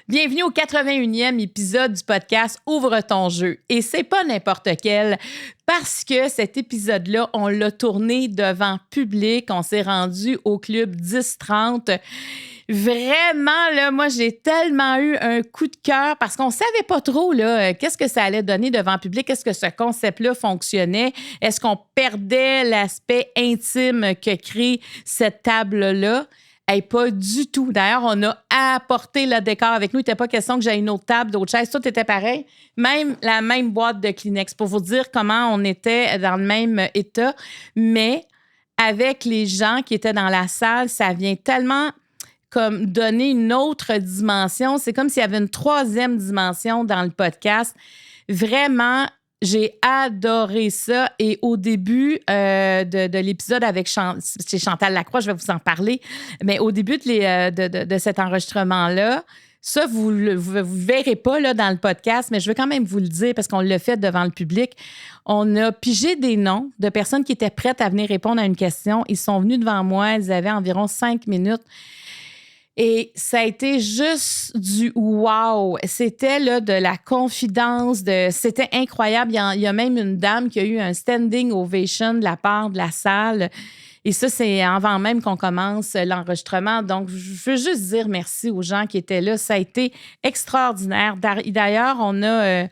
Bienvenue au 81e épisode du podcast Ouvre ton jeu. Et c'est pas n'importe quel, parce que cet épisode-là, on l'a tourné devant public. On s'est rendu au club 1030. Vraiment, là, moi, j'ai tellement eu un coup de cœur parce qu'on savait pas trop, là, qu'est-ce que ça allait donner devant public. Est-ce que ce concept-là fonctionnait? Est-ce qu'on perdait l'aspect intime que crée cette table-là? Hey, pas du tout. D'ailleurs, on a apporté le décor avec nous. Il n'était pas question que j'aie une autre table, d'autres chaises. Tout était pareil. Même la même boîte de Kleenex pour vous dire comment on était dans le même état. Mais avec les gens qui étaient dans la salle, ça vient tellement comme donner une autre dimension. C'est comme s'il y avait une troisième dimension dans le podcast. Vraiment, j'ai adoré ça. Et au début de l'épisode avec chez Chantal Lacroix, je vais vous en parler, mais au début de cet enregistrement-là, ça, vous ne verrez pas là, dans le podcast, mais je veux quand même vous le dire parce qu'on l'a fait devant le public. On a pigé des noms de personnes qui étaient prêtes à venir répondre à une question. Ils sont venus devant moi, ils avaient environ 5 minutes. Et ça a été juste du wow. C'était là, de la confidence. C'était incroyable. Il y a même une dame qui a eu un standing ovation de la part de la salle. Et ça, c'est avant même qu'on commence l'enregistrement. Donc, je veux juste dire merci aux gens qui étaient là. Ça a été extraordinaire. D'ailleurs, on a...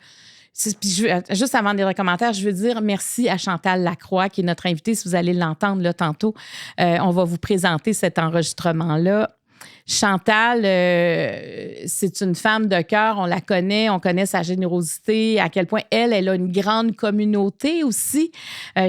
juste avant de lire les commentaires, je veux dire merci à Chantal Lacroix, qui est notre invitée. Si vous allez l'entendre là, tantôt, on va vous présenter cet enregistrement-là. Chantal, c'est une femme de cœur, on la connaît, on connaît sa générosité, à quel point elle a une grande communauté aussi.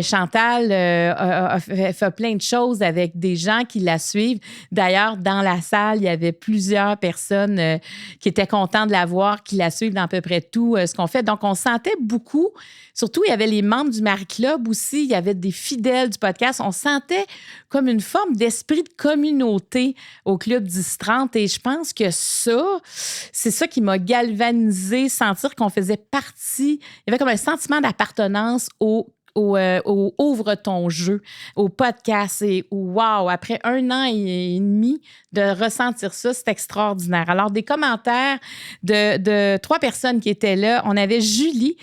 Chantal a fait plein de choses avec des gens qui la suivent. D'ailleurs, dans la salle, il y avait plusieurs personnes qui étaient contentes de la voir, qui la suivent dans à peu près tout ce qu'on fait. Donc, on sentait beaucoup. Surtout, il y avait les membres du Marie Club aussi, il y avait des fidèles du podcast. On sentait comme une forme d'esprit de communauté au Club 1030. Et je pense que ça, c'est ça qui m'a galvanisée, sentir qu'on faisait partie. Il y avait comme un sentiment d'appartenance au Ouvre ton jeu, au podcast. Et wow, après 1 an et demi de ressentir ça, c'est extraordinaire. Alors, des commentaires de 3 personnes qui étaient là. On avait Julie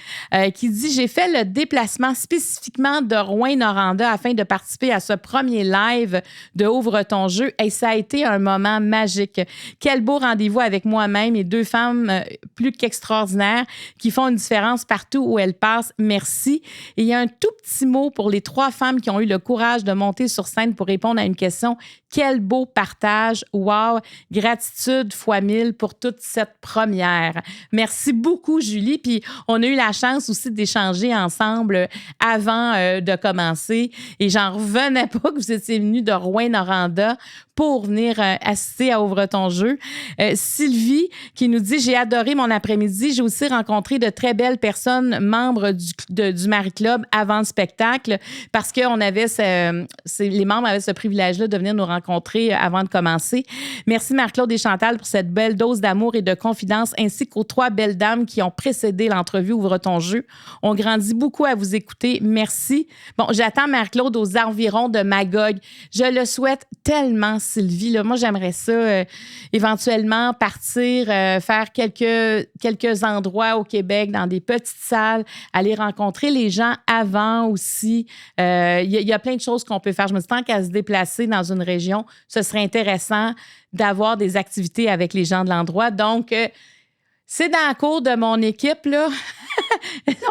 qui dit « J'ai fait le déplacement spécifiquement de Rouyn-Noranda afin de participer à ce premier live de Ouvre ton jeu. Et ça a été un moment magique. Quel beau rendez-vous avec moi-même et 2 femmes plus qu'extraordinaires qui font une différence partout où elles passent. Merci. » Et il y a un tout petit mot pour les 3 femmes qui ont eu le courage de monter sur scène pour répondre à une question. Quel beau partage. Wow. Gratitude fois 1000 pour toute cette première. Merci beaucoup, Julie. Puis on a eu la chance aussi d'échanger ensemble avant de commencer. Et j'en revenais pas que vous étiez venus de Rouyn-Noranda pour venir assister à Ouvre ton jeu. Sylvie qui nous dit « J'ai adoré mon après-midi. J'ai aussi rencontré de très belles personnes membres du Marie Club avant le spectacle parce que les membres avaient ce privilège-là de venir nous rencontrer avant de commencer. Merci Marc-Claude et Chantal pour cette belle dose d'amour et de confidence ainsi qu'aux 3 belles dames qui ont précédé l'entrevue Ouvre ton jeu. On grandit beaucoup à vous écouter. Merci. Bon, j'attends Marc-Claude aux environs de Magog. Je le souhaite tellement, Sylvie. Là, moi, j'aimerais ça éventuellement partir, faire quelques endroits au Québec dans des petites salles, aller rencontrer les gens avant aussi. Il y a plein de choses qu'on peut faire. Je me dis, tant qu'à se déplacer dans une région, ce serait intéressant d'avoir des activités avec les gens de l'endroit. Donc, c'est dans le cours de mon équipe, là.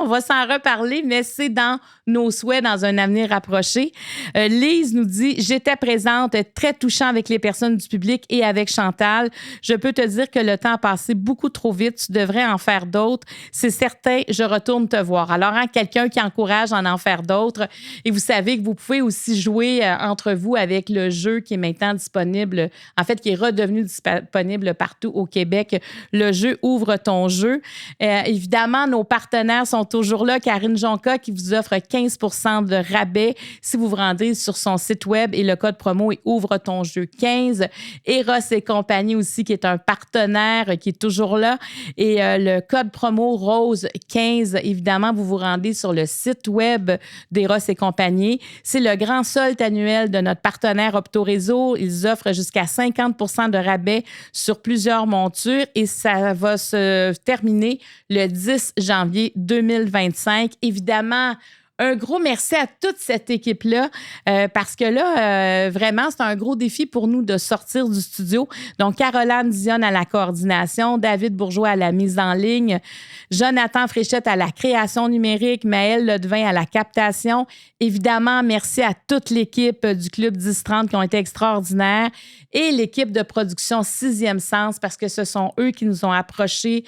On va s'en reparler, mais c'est dans nos souhaits dans un avenir rapproché. Lise nous dit « J'étais présente, très touchant avec les personnes du public et avec Chantal. Je peux te dire que le temps a passé beaucoup trop vite. Tu devrais en faire d'autres. C'est certain, je retourne te voir. » Alors, quelqu'un qui encourage à en faire d'autres. Et vous savez que vous pouvez aussi jouer entre vous avec le jeu qui est maintenant disponible, en fait, qui est redevenu disponible partout au Québec. Le jeu Ouvre ton jeu. Évidemment, nos partenaires sont sont toujours là. Karine Jonca qui vous offre 15 % de rabais si vous vous rendez sur son site web et le code promo est Ouvre ton jeu 15. Eros et compagnie aussi qui est un partenaire qui est toujours là. Et le code promo Rose 15, évidemment, vous vous rendez sur le site web d'Eros et compagnie. C'est le grand solde annuel de notre partenaire Optoréseau. Ils offrent jusqu'à 50 % de rabais sur plusieurs montures et ça va se terminer le 10 janvier 2025. Évidemment, un gros merci à toute cette équipe-là parce que là, vraiment, c'est un gros défi pour nous de sortir du studio. Donc, Caroline Dionne à la coordination, David Bourgeois à la mise en ligne, Jonathan Fréchette à la création numérique, Maëlle Ledevin à la captation. Évidemment, merci à toute l'équipe du Club 10-30 qui ont été extraordinaires et l'équipe de production Sixième Sens parce que ce sont eux qui nous ont approchés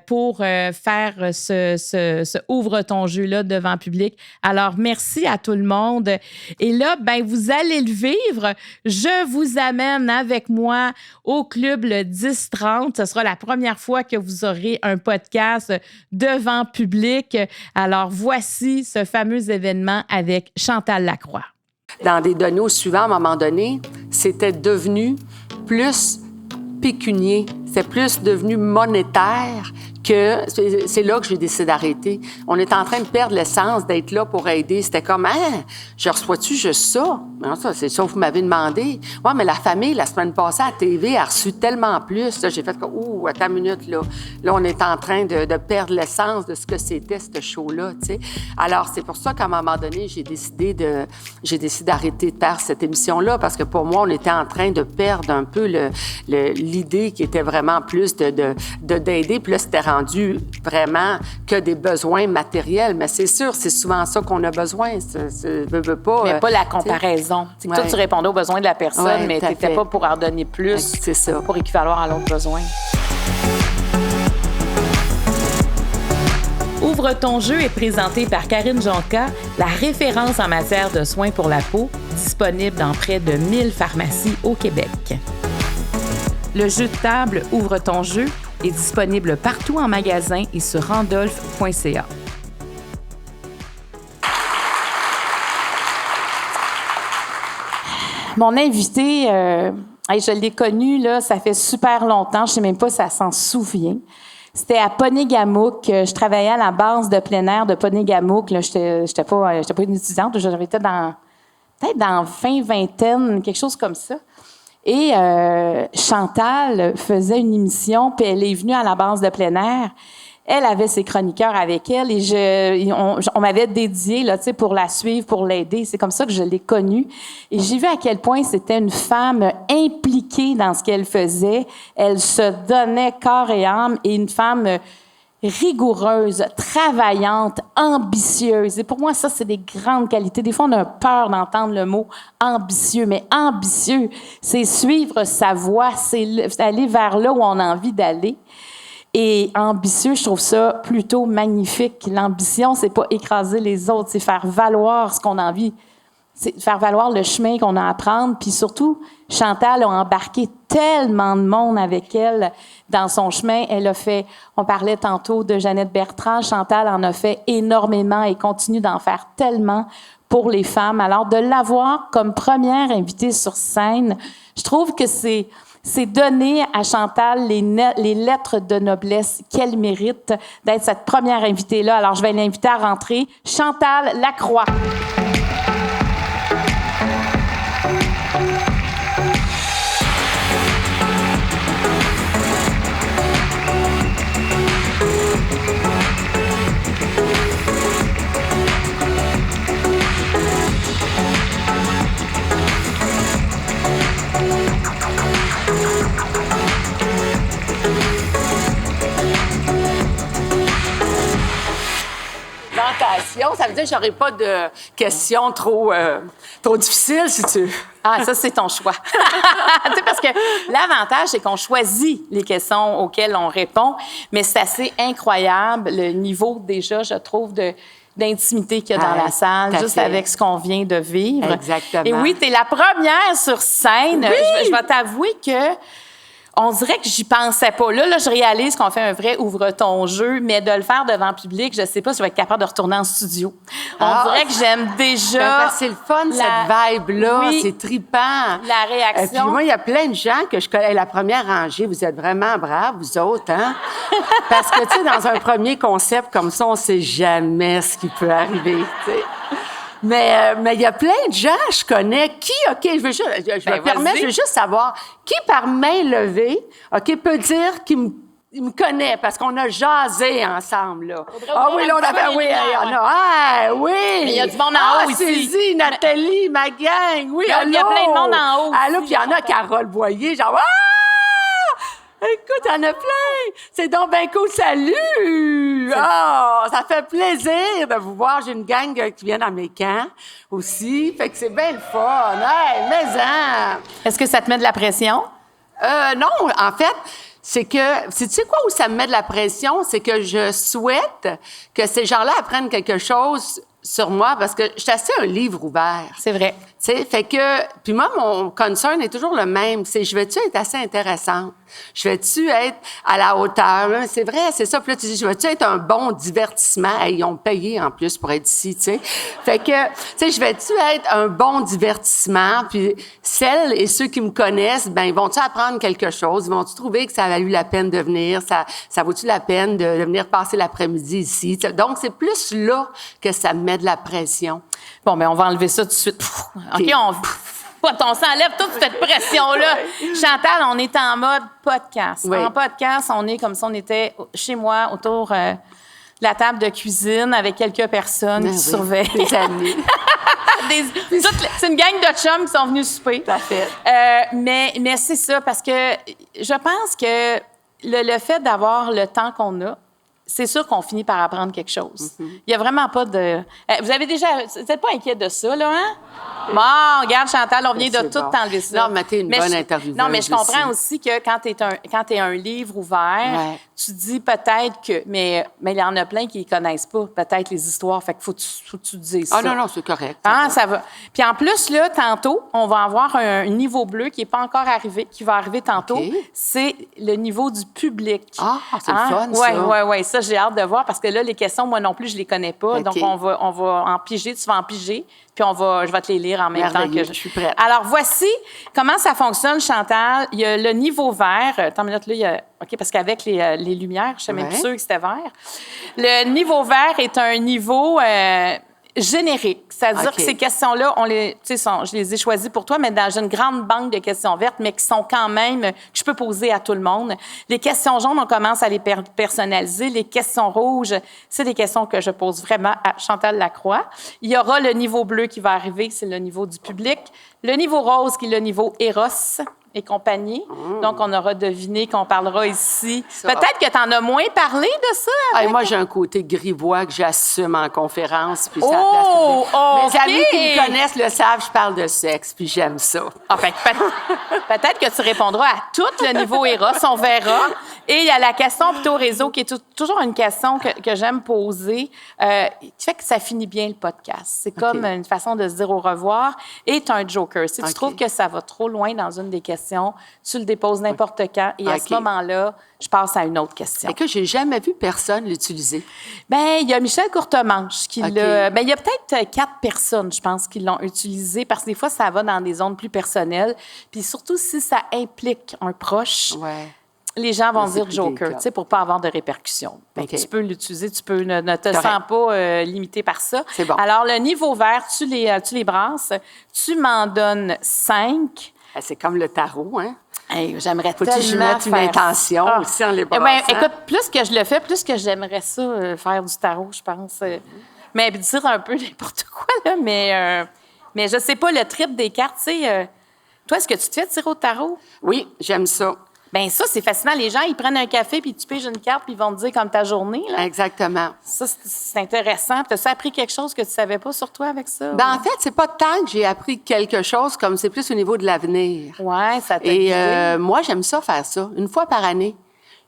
pour faire ce Ouvre ton jeu-là devant public. Alors, merci à tout le monde. Et là, ben, vous allez le vivre. Je vous amène avec moi au Club le 10-30. Ce sera la première fois que vous aurez un podcast devant public. Alors, voici ce fameux événement avec Chantal Lacroix. Dans des données au suivant, à un moment donné, c'était devenu plus pécunier, c'est plus devenu monétaire que c'est là que j'ai décidé d'arrêter. On est en train de perdre l'essence d'être là pour aider. C'était comme, hein, je reçois-tu juste ça? Non, ça, c'est ça que vous m'avez demandé. Ouais, mais la famille, la semaine passée, à la TV, a reçu tellement plus. Là, j'ai fait comme, ouh, attends une minute, là. Là, on est en train de perdre l'essence de ce que c'était, ce show-là, tu sais. Alors, c'est pour ça qu'à un moment donné, j'ai décidé d'arrêter de faire cette émission-là, parce que pour moi, on était en train de perdre un peu l'idée qui était vraiment plus d'aider. Puis là, c'était rendu vraiment que des besoins matériels. Mais c'est sûr, c'est souvent ça qu'on a besoin. Pas, mais pas la comparaison. C'est que toi, tu répondais aux besoins de la personne, mais tu n'étais pas pour en donner plus, c'est ça, pour équivaloir à l'autre besoin. Ouvre ton jeu est présenté par Karine Jonca, la référence en matière de soins pour la peau, disponible dans près de 1000 pharmacies au Québec. Le jeu de table Ouvre ton jeu est disponible partout en magasin et sur randolph.ca. Mon invité, je l'ai connu, là, ça fait super longtemps, je ne sais même pas si elle s'en souvient. C'était à Ponigamouk. Je travaillais à la base de plein air de Ponigamouk. Je n'étais pas une étudiante, j'avais été peut-être dans fin vingtaine, quelque chose comme ça. Et Chantal faisait une émission, puis elle est venue à la base de plein air. Elle avait ses chroniqueurs avec elle et on m'avait dédié là, pour la suivre, pour l'aider. C'est comme ça que je l'ai connue. Et j'ai vu à quel point c'était une femme impliquée dans ce qu'elle faisait. Elle se donnait corps et âme et une femme rigoureuse, travaillante, ambitieuse. Et pour moi, ça, c'est des grandes qualités. Des fois, on a peur d'entendre le mot ambitieux, mais ambitieux, c'est suivre sa voie, c'est aller vers là où on a envie d'aller. Et ambitieux, je trouve ça plutôt magnifique. L'ambition, c'est pas écraser les autres, c'est faire valoir ce qu'on a envie, c'est faire valoir le chemin qu'on a à prendre. Puis surtout, Chantal a embarqué tellement de monde avec elle dans son chemin. Elle a fait, on parlait tantôt de Jeannette Bertrand, Chantal en a fait énormément et continue d'en faire tellement pour les femmes. Alors, de l'avoir comme première invitée sur scène, je trouve que c'est donner à Chantal les lettres de noblesse qu'elle mérite d'être cette première invitée-là. Alors, je vais l'inviter à rentrer. Chantal Lacroix. Ça veut dire que j'aurai pas de questions trop difficiles, si tu veux. Ah, ça, c'est ton choix. Tu sais, parce que l'avantage, c'est qu'on choisit les questions auxquelles on répond, mais c'est assez incroyable le niveau, déjà, je trouve, d'intimité qu'il y a dans la salle, juste avec ce qu'on vient de vivre. Exactement. Et oui, tu es la première sur scène. Oui! Je vais t'avouer que On dirait que j'y pensais pas. Là, je réalise qu'on fait un vrai ouvre ton jeu, mais de le faire devant le public, je sais pas si je vais être capable de retourner en studio. On dirait que j'aime déjà... C'est le fun, cette vibe-là. Oui. C'est trippant. La réaction. Et puis moi, il y a plein de gens que je connais. La première rangée, vous êtes vraiment braves, vous autres, hein? Parce que, tu sais, dans un premier concept comme ça, on sait jamais ce qui peut arriver, tu sais. Mais il y a plein de gens, je connais, qui, OK, je veux juste savoir, qui par main levée, OK, peut dire qu'il me connaît, parce qu'on a jasé ensemble, là. Oui, là, on avait, oui, il y en a, oui! Mais il y a du monde en haut ici. Sylvie, Nathalie, ma gang, oui, il y a plein de monde en haut. Allô, puis il y en a, Carole Boyer, genre, écoute, il y en a plein! C'est donc bien cool, salut! Ça fait plaisir de vous voir. J'ai une gang qui vient dans mes camps aussi. Fait que c'est bien le fun. Hey, mais Est-ce que ça te met de la pression? non, en fait, c'est que, tu sais quoi où ça me met de la pression? C'est que je souhaite que ces gens-là apprennent quelque chose sur moi parce que je suis assez un livre ouvert. C'est vrai. Tu sais, fait que... Puis moi, mon concern est toujours le même. C'est, je vais-tu être assez intéressante? Je vais-tu être à la hauteur? C'est vrai, c'est ça. Puis là, tu dis, je vais-tu être un bon divertissement? Hey, ils ont payé, en plus, pour être ici, tu sais. Fait que, tu sais, je vais-tu être un bon divertissement? Puis celles et ceux qui me connaissent, ben ils vont-tu apprendre quelque chose? Ils vont-tu trouver que ça a valu la peine de venir? Ça vaut-tu la peine de venir passer l'après-midi ici? T'sais, donc, c'est plus là que ça me met de la pression. Bon, mais on va enlever ça tout de suite. OK, on s'enlève toute cette pression-là. Chantal, on est en mode podcast. Oui. En podcast, on est comme si on était chez moi, autour de la table de cuisine, avec quelques personnes qui surveillent. Des amis. C'est une gang de chums qui sont venus souper. Tout à fait. Mais c'est ça, parce que je pense que le fait d'avoir le temps qu'on a, c'est sûr qu'on finit par apprendre quelque chose. Il n'y a vraiment pas de... Vous n'êtes pas inquiet de ça, là, hein? Bon, regarde, Chantal, on vient de tout t'enlever ça. Non, mais t'es une bonne intervieweuse. Non, mais je comprends aussi que quand t'es un livre ouvert, tu dis peut-être que... Mais il y en a plein qui ne connaissent pas, peut-être, les histoires. Fait qu'il faut que tu dises ça. Ah non, c'est correct. Ça va. Puis en plus, là, tantôt, on va avoir un niveau bleu qui n'est pas encore arrivé, qui va arriver tantôt. Okay. C'est le niveau du public. Ah, c'est le fun, ça. Oui. Ça, j'ai hâte de voir parce que là, les questions, moi non plus, je les connais pas. Okay. Donc, on va en piger, tu vas en piger, puis je vais te les lire en même temps que je suis prête. Alors, voici comment ça fonctionne, Chantal. Il y a le niveau vert. Attends une minute, là, il y a... OK, parce qu'avec les lumières, je ne suis même plus sûre que c'était vert. Le niveau vert est un niveau générique. C'est-à-dire que ces questions-là, je les ai choisies pour toi, mais dans une grande banque de questions vertes, mais qui sont quand même, que je peux poser à tout le monde. Les questions jaunes, on commence à les personnaliser. Les questions rouges, c'est des questions que je pose vraiment à Chantal Lacroix. Il y aura le niveau bleu qui va arriver, c'est le niveau du public. Le niveau rose, qui est le niveau Eros et compagnie. Donc, on aura deviné qu'on parlera ici. Peut-être que tu en as moins parlé de ça. Moi, j'ai un côté grivois que j'assume en conférence. Puis Mes amis qui me connaissent le savent, je parle de sexe, puis j'aime ça. Peut-être que tu répondras à tout le niveau Eros, on verra. Et il y a la question plutôt réseau, qui est toujours une question que j'aime poser, qui fait que ça finit bien le podcast. C'est comme une façon de se dire au revoir. Et tu as un joker. Si tu trouves que ça va trop loin dans une des questions, tu le déposes n'importe quand. Et à ce moment-là, je passe à une autre question. Et que j'ai jamais vu personne l'utiliser. Bien, il y a Michel Courtemanche qui l'a... Bien, il y a peut-être 4 personnes, je pense, qui l'ont utilisé parce que des fois, ça va dans des zones plus personnelles. Puis surtout, si ça implique un proche... Les gens vont dire joker, tu sais, pour pas avoir de répercussions. Tu peux l'utiliser, ne te sens pas limité par ça. C'est bon. Alors, le niveau vert, tu les brasses. Tu m'en donnes 5. C'est comme le tarot, hein? Hey, j'aimerais tellement que je mette une intention aussi en les brassant. Écoute, plus que je le fais, plus que j'aimerais ça, faire du tarot, je pense. Mais dire un peu n'importe quoi, là, mais je sais pas, le trip des cartes, tu sais... toi, est-ce que tu te fais tirer au tarot? Oui, j'aime ça. Bien, ça, c'est fascinant. Les gens, ils prennent un café, puis tu piges une carte, puis ils vont te dire comme ta journée. Là. Exactement. Ça, c'est intéressant. T'as-tu appris quelque chose que tu savais pas sur toi avec ça? En fait, c'est pas tant que j'ai appris quelque chose, comme c'est plus au niveau de l'avenir. Oui, ça t'a Et moi, j'aime ça, faire ça, une fois par année.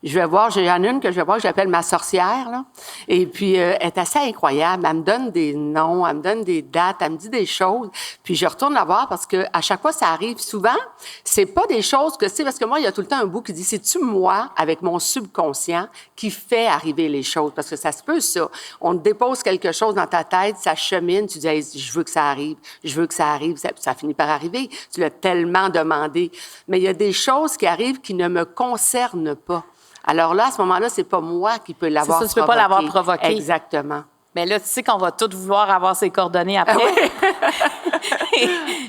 Je vais voir, j'en ai une que je vais voir que j'appelle ma sorcière, là. Et puis, elle est assez incroyable. Elle me donne des noms, elle me donne des dates, elle me dit des choses. Puis, je retourne la voir parce que à chaque fois, ça arrive. Souvent, c'est pas des choses que c'est parce que moi, il y a tout le temps un bout qui dit, c'est-tu moi, avec mon subconscient, qui fait arriver les choses? Parce que ça se peut, ça. On te dépose quelque chose dans ta tête, ça chemine, tu dis, hey, je veux que ça arrive, je veux que ça arrive, ça finit par arriver. Tu l'as tellement demandé. Mais il y a des choses qui arrivent qui ne me concernent pas. Alors là, à ce moment-là, c'est pas moi qui peux l'avoir provoqué. C'est ça, tu peux pas l'avoir provoqué. Exactement. Mais là, tu sais qu'on va tous vouloir avoir ses coordonnées après.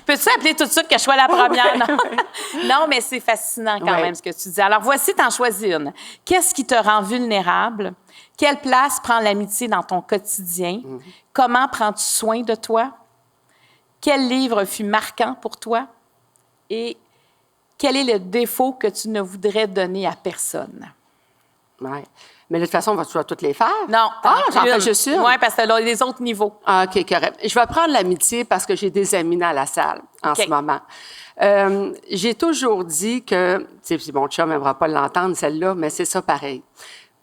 Peux-tu appeler tout de suite que je sois la première? Non, non, mais c'est fascinant quand même ce que tu dis. Alors, voici, t'en choisis une. Qu'est-ce qui te rend vulnérable? Quelle place prend l'amitié dans ton quotidien? Comment prends-tu soin de toi? Quel livre fut marquant pour toi? Et quel est le défaut que tu ne voudrais donner à personne? Oui. Mais de toute façon, tu vas toutes les faire? Non. J'en fais juste une? Oui, parce que là, les autres niveaux. Ah, OK, correct. Je vais prendre l'amitié parce que j'ai des amis dans la salle en ce moment. J'ai toujours dit que, tu sais, mon chum n'aimera pas l'entendre, celle-là, mais c'est ça pareil.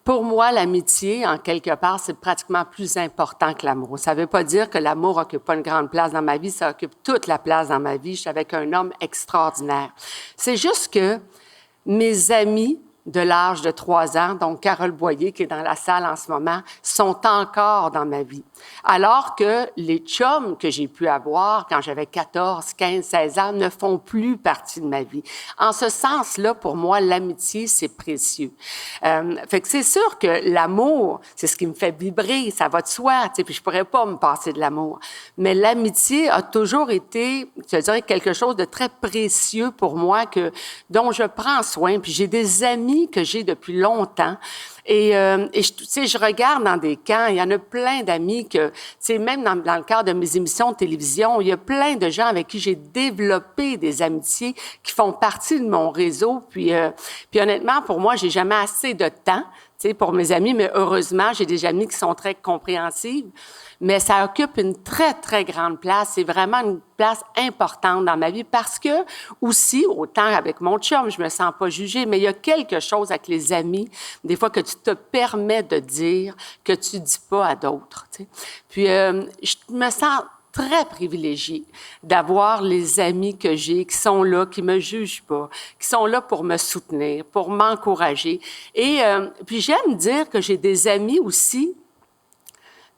Pour moi, l'amitié, en quelque part, c'est pratiquement plus important que l'amour. Ça ne veut pas dire que l'amour n'occupe pas une grande place dans ma vie, ça occupe toute la place dans ma vie. Je suis avec un homme extraordinaire. C'est juste que mes amis de l'âge de 3 ans, donc Carole Boyer, qui est dans la salle en ce moment, sont encore dans ma vie. Alors que les chums que j'ai pu avoir quand j'avais 14, 15, 16 ans ne font plus partie de ma vie. En ce sens-là, pour moi, l'amitié, c'est précieux. Fait que c'est sûr que l'amour, c'est ce qui me fait vibrer, ça va de soi, tu sais, puis je pourrais pas me passer de l'amour. Mais l'amitié a toujours été, je dirais, quelque chose de très précieux pour moi, dont je prends soin, puis j'ai des amis que j'ai depuis longtemps. Et tu sais, je regarde dans des camps, il y en a plein d'amis que, tu sais, même dans le cadre de mes émissions de télévision, il y a plein de gens avec qui j'ai développé des amitiés qui font partie de mon réseau. Puis honnêtement, pour moi, j'ai jamais assez de temps, tu sais, pour mes amis, mais heureusement, j'ai des amis qui sont très compréhensives. Mais ça occupe une très, très grande place. C'est vraiment une place importante dans ma vie parce que, aussi, autant avec mon chum, je me sens pas jugée, mais il y a quelque chose avec les amis, des fois, que tu te permets de dire que tu dis pas à d'autres, tu sais. Puis, je me sens très privilégiée d'avoir les amis que j'ai qui sont là, qui me jugent pas, qui sont là pour me soutenir, pour m'encourager. Et puis, j'aime dire que j'ai des amis aussi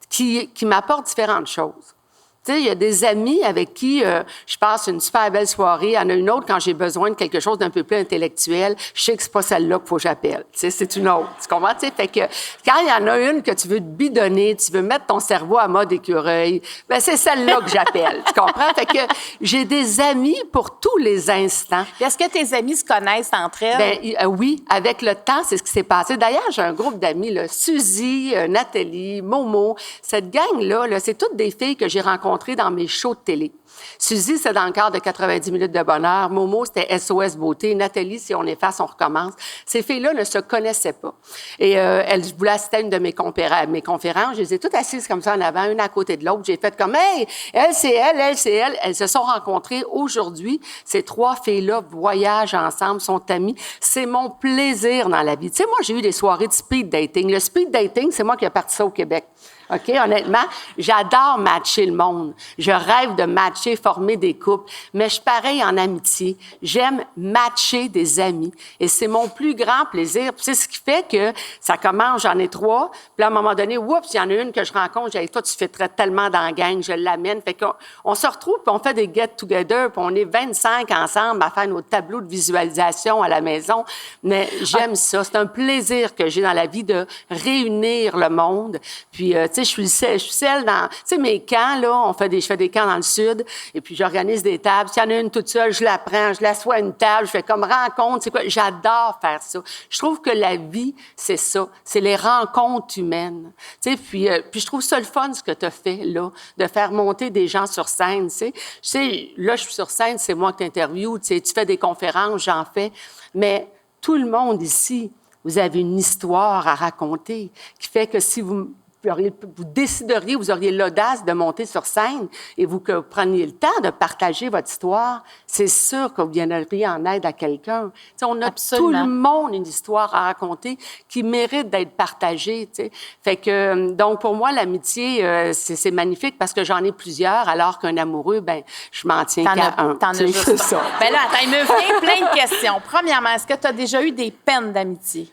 qui m'apportent différentes choses. Tu sais, il y a des amis avec qui je passe une super belle soirée. Il y en a une autre quand j'ai besoin de quelque chose d'un peu plus intellectuel. Je sais que c'est pas celle-là qu'il faut que j'appelle. Tu sais, c'est une autre. Tu comprends? Tu sais, fait que quand il y en a une que tu veux te bidonner, tu veux mettre ton cerveau à mode écureuil, ben c'est celle-là que j'appelle. Tu comprends? Fait que j'ai des amis pour tous les instants. Est-ce que tes amis se connaissent entre elles? Ben oui, avec le temps, c'est ce qui s'est passé. D'ailleurs, j'ai un groupe d'amis, là, Suzy, Nathalie, Momo. Cette gang-là, là, c'est toutes des filles que j'ai rencontrées dans mes shows de télé. Suzy, c'est dans le cadre de 90 minutes de bonheur. Momo, c'était SOS Beauté. Nathalie, si on efface, on recommence. Ces filles-là ne se connaissaient pas. Et elles voulaient assister à une de mes conférences. Je les ai toutes assises comme ça en avant, une à côté de l'autre. J'ai fait comme, hey, elle, c'est elle, elle, c'est elle. Elles se sont rencontrées aujourd'hui. Ces 3 filles-là voyagent ensemble, sont amies. C'est mon plaisir dans la vie. Tu sais, moi, j'ai eu des soirées de speed dating. Le speed dating, c'est moi qui ai parti ça au Québec. OK? Honnêtement, j'adore matcher le monde. Je rêve de matcher, former des couples. Mais je suis pareil en amitié. J'aime matcher des amis. Et c'est mon plus grand plaisir. Puis c'est ce qui fait que ça commence, j'en ai 3. Puis à un moment donné, oups, il y en a une que je rencontre. J'ai dit, toi, tu fêterais tellement dans la gang. Je l'amène. Fait qu'on se retrouve, puis on fait des get-together. Puis on est 25 ensemble à faire nos tableaux de visualisation à la maison. Mais j'aime ça. C'est un plaisir que j'ai dans la vie de réunir le monde. Puis, tu sais, je suis celle dans, tu sais, mes camps, là, je fais des camps dans le sud, et puis j'organise des tables. S'il y en a une toute seule, je la prends, je l'assois à une table, je fais comme rencontre, c'est quoi? J'adore faire ça. Je trouve que la vie, c'est ça. C'est les rencontres humaines. Tu sais, puis je trouve ça le fun, ce que tu as fait, là, de faire monter des gens sur scène, tu sais. Je sais, là, je suis sur scène, c'est moi qui t'interviewe, tu sais, tu fais des conférences, j'en fais, mais tout le monde ici, vous avez une histoire à raconter qui fait que si vous vous décideriez, vous auriez l'audace de monter sur scène et que vous preniez le temps de partager votre histoire, c'est sûr que vous viendriez en aide à quelqu'un. T'sais, on a Absolument. tout le monde une histoire à raconter qui mérite d'être partagée. T'sais. Fait que, donc, pour moi, l'amitié, c'est magnifique parce que j'en ai plusieurs, alors qu'un amoureux, ben je m'en tiens qu'à un. T'en as juste c'est ça. Ben là, attends, il me vient plein de questions. Premièrement, est-ce que tu as déjà eu des peines d'amitié?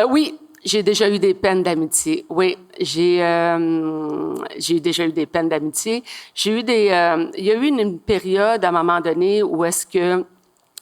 Oui. J'ai déjà eu des peines d'amitié. Oui, j'ai déjà eu des peines d'amitié. J'ai eu il y a eu une période à un moment donné où est-ce que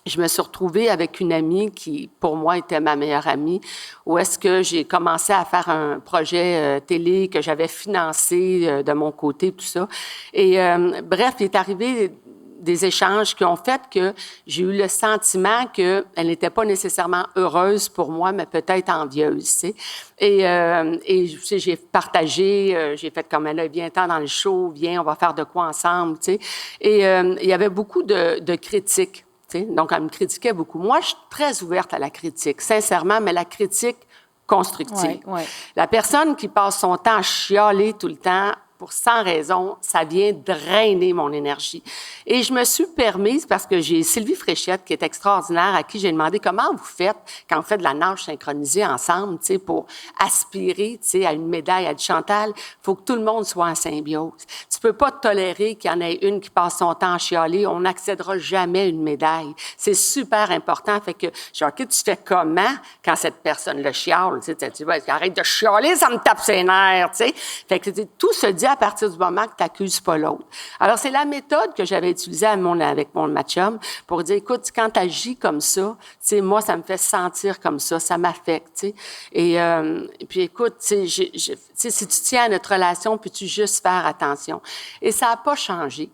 je me suis retrouvée avec une amie qui, pour moi, était ma meilleure amie, où est-ce que j'ai commencé à faire un projet télé que j'avais financé de mon côté, tout ça. Et bref, il est arrivé des échanges qui ont fait que j'ai eu le sentiment qu'elle n'était pas nécessairement heureuse pour moi, mais peut-être envieuse, tu sais. Et tu sais, j'ai partagé, j'ai fait comme elle a, viens-t'en dans le show, viens, on va faire de quoi ensemble, tu sais. Et il y avait beaucoup de critiques, tu sais. Donc, elle me critiquait beaucoup. Moi, je suis très ouverte à la critique, sincèrement, mais la critique constructive. Ouais. La personne qui passe son temps à chialer tout le temps, sans raison, ça vient drainer mon énergie. Et je me suis permise, parce que j'ai Sylvie Fréchette, qui est extraordinaire, à qui j'ai demandé comment vous faites quand on fait de la nage synchronisée ensemble, tu sais, pour aspirer, tu sais, à une médaille. Elle dit, Chantal, il faut que tout le monde soit en symbiose. Tu peux pas tolérer qu'il y en ait une qui passe son temps à chialer. On n'accédera jamais à une médaille. C'est super important. Fait que, genre, OK, tu fais comment quand cette personne le chiale? Tu sais, arrête de chialer, ça me tape ses nerfs, tu sais. Fait que tout se dit à partir du moment que tu n'accuses pas l'autre. Alors, c'est la méthode que j'avais utilisée avec ma chum pour dire, écoute, quand tu agis comme ça, tu sais, moi, ça me fait sentir comme ça m'affecte, tu sais. Et puis, écoute, tu sais, si tu tiens à notre relation, peux-tu juste faire attention? Et ça n'a pas changé.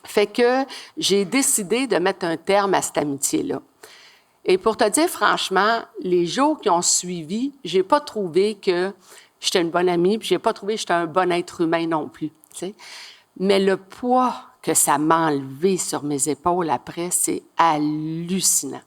Fait que j'ai décidé de mettre un terme à cette amitié-là. Et pour te dire franchement, les jours qui ont suivi, j'ai pas trouvé que j'étais une bonne amie, puis j'ai pas trouvé que j'étais un bon être humain non plus, tu sais. Mais le poids que ça m'a enlevé sur mes épaules après, c'est hallucinant.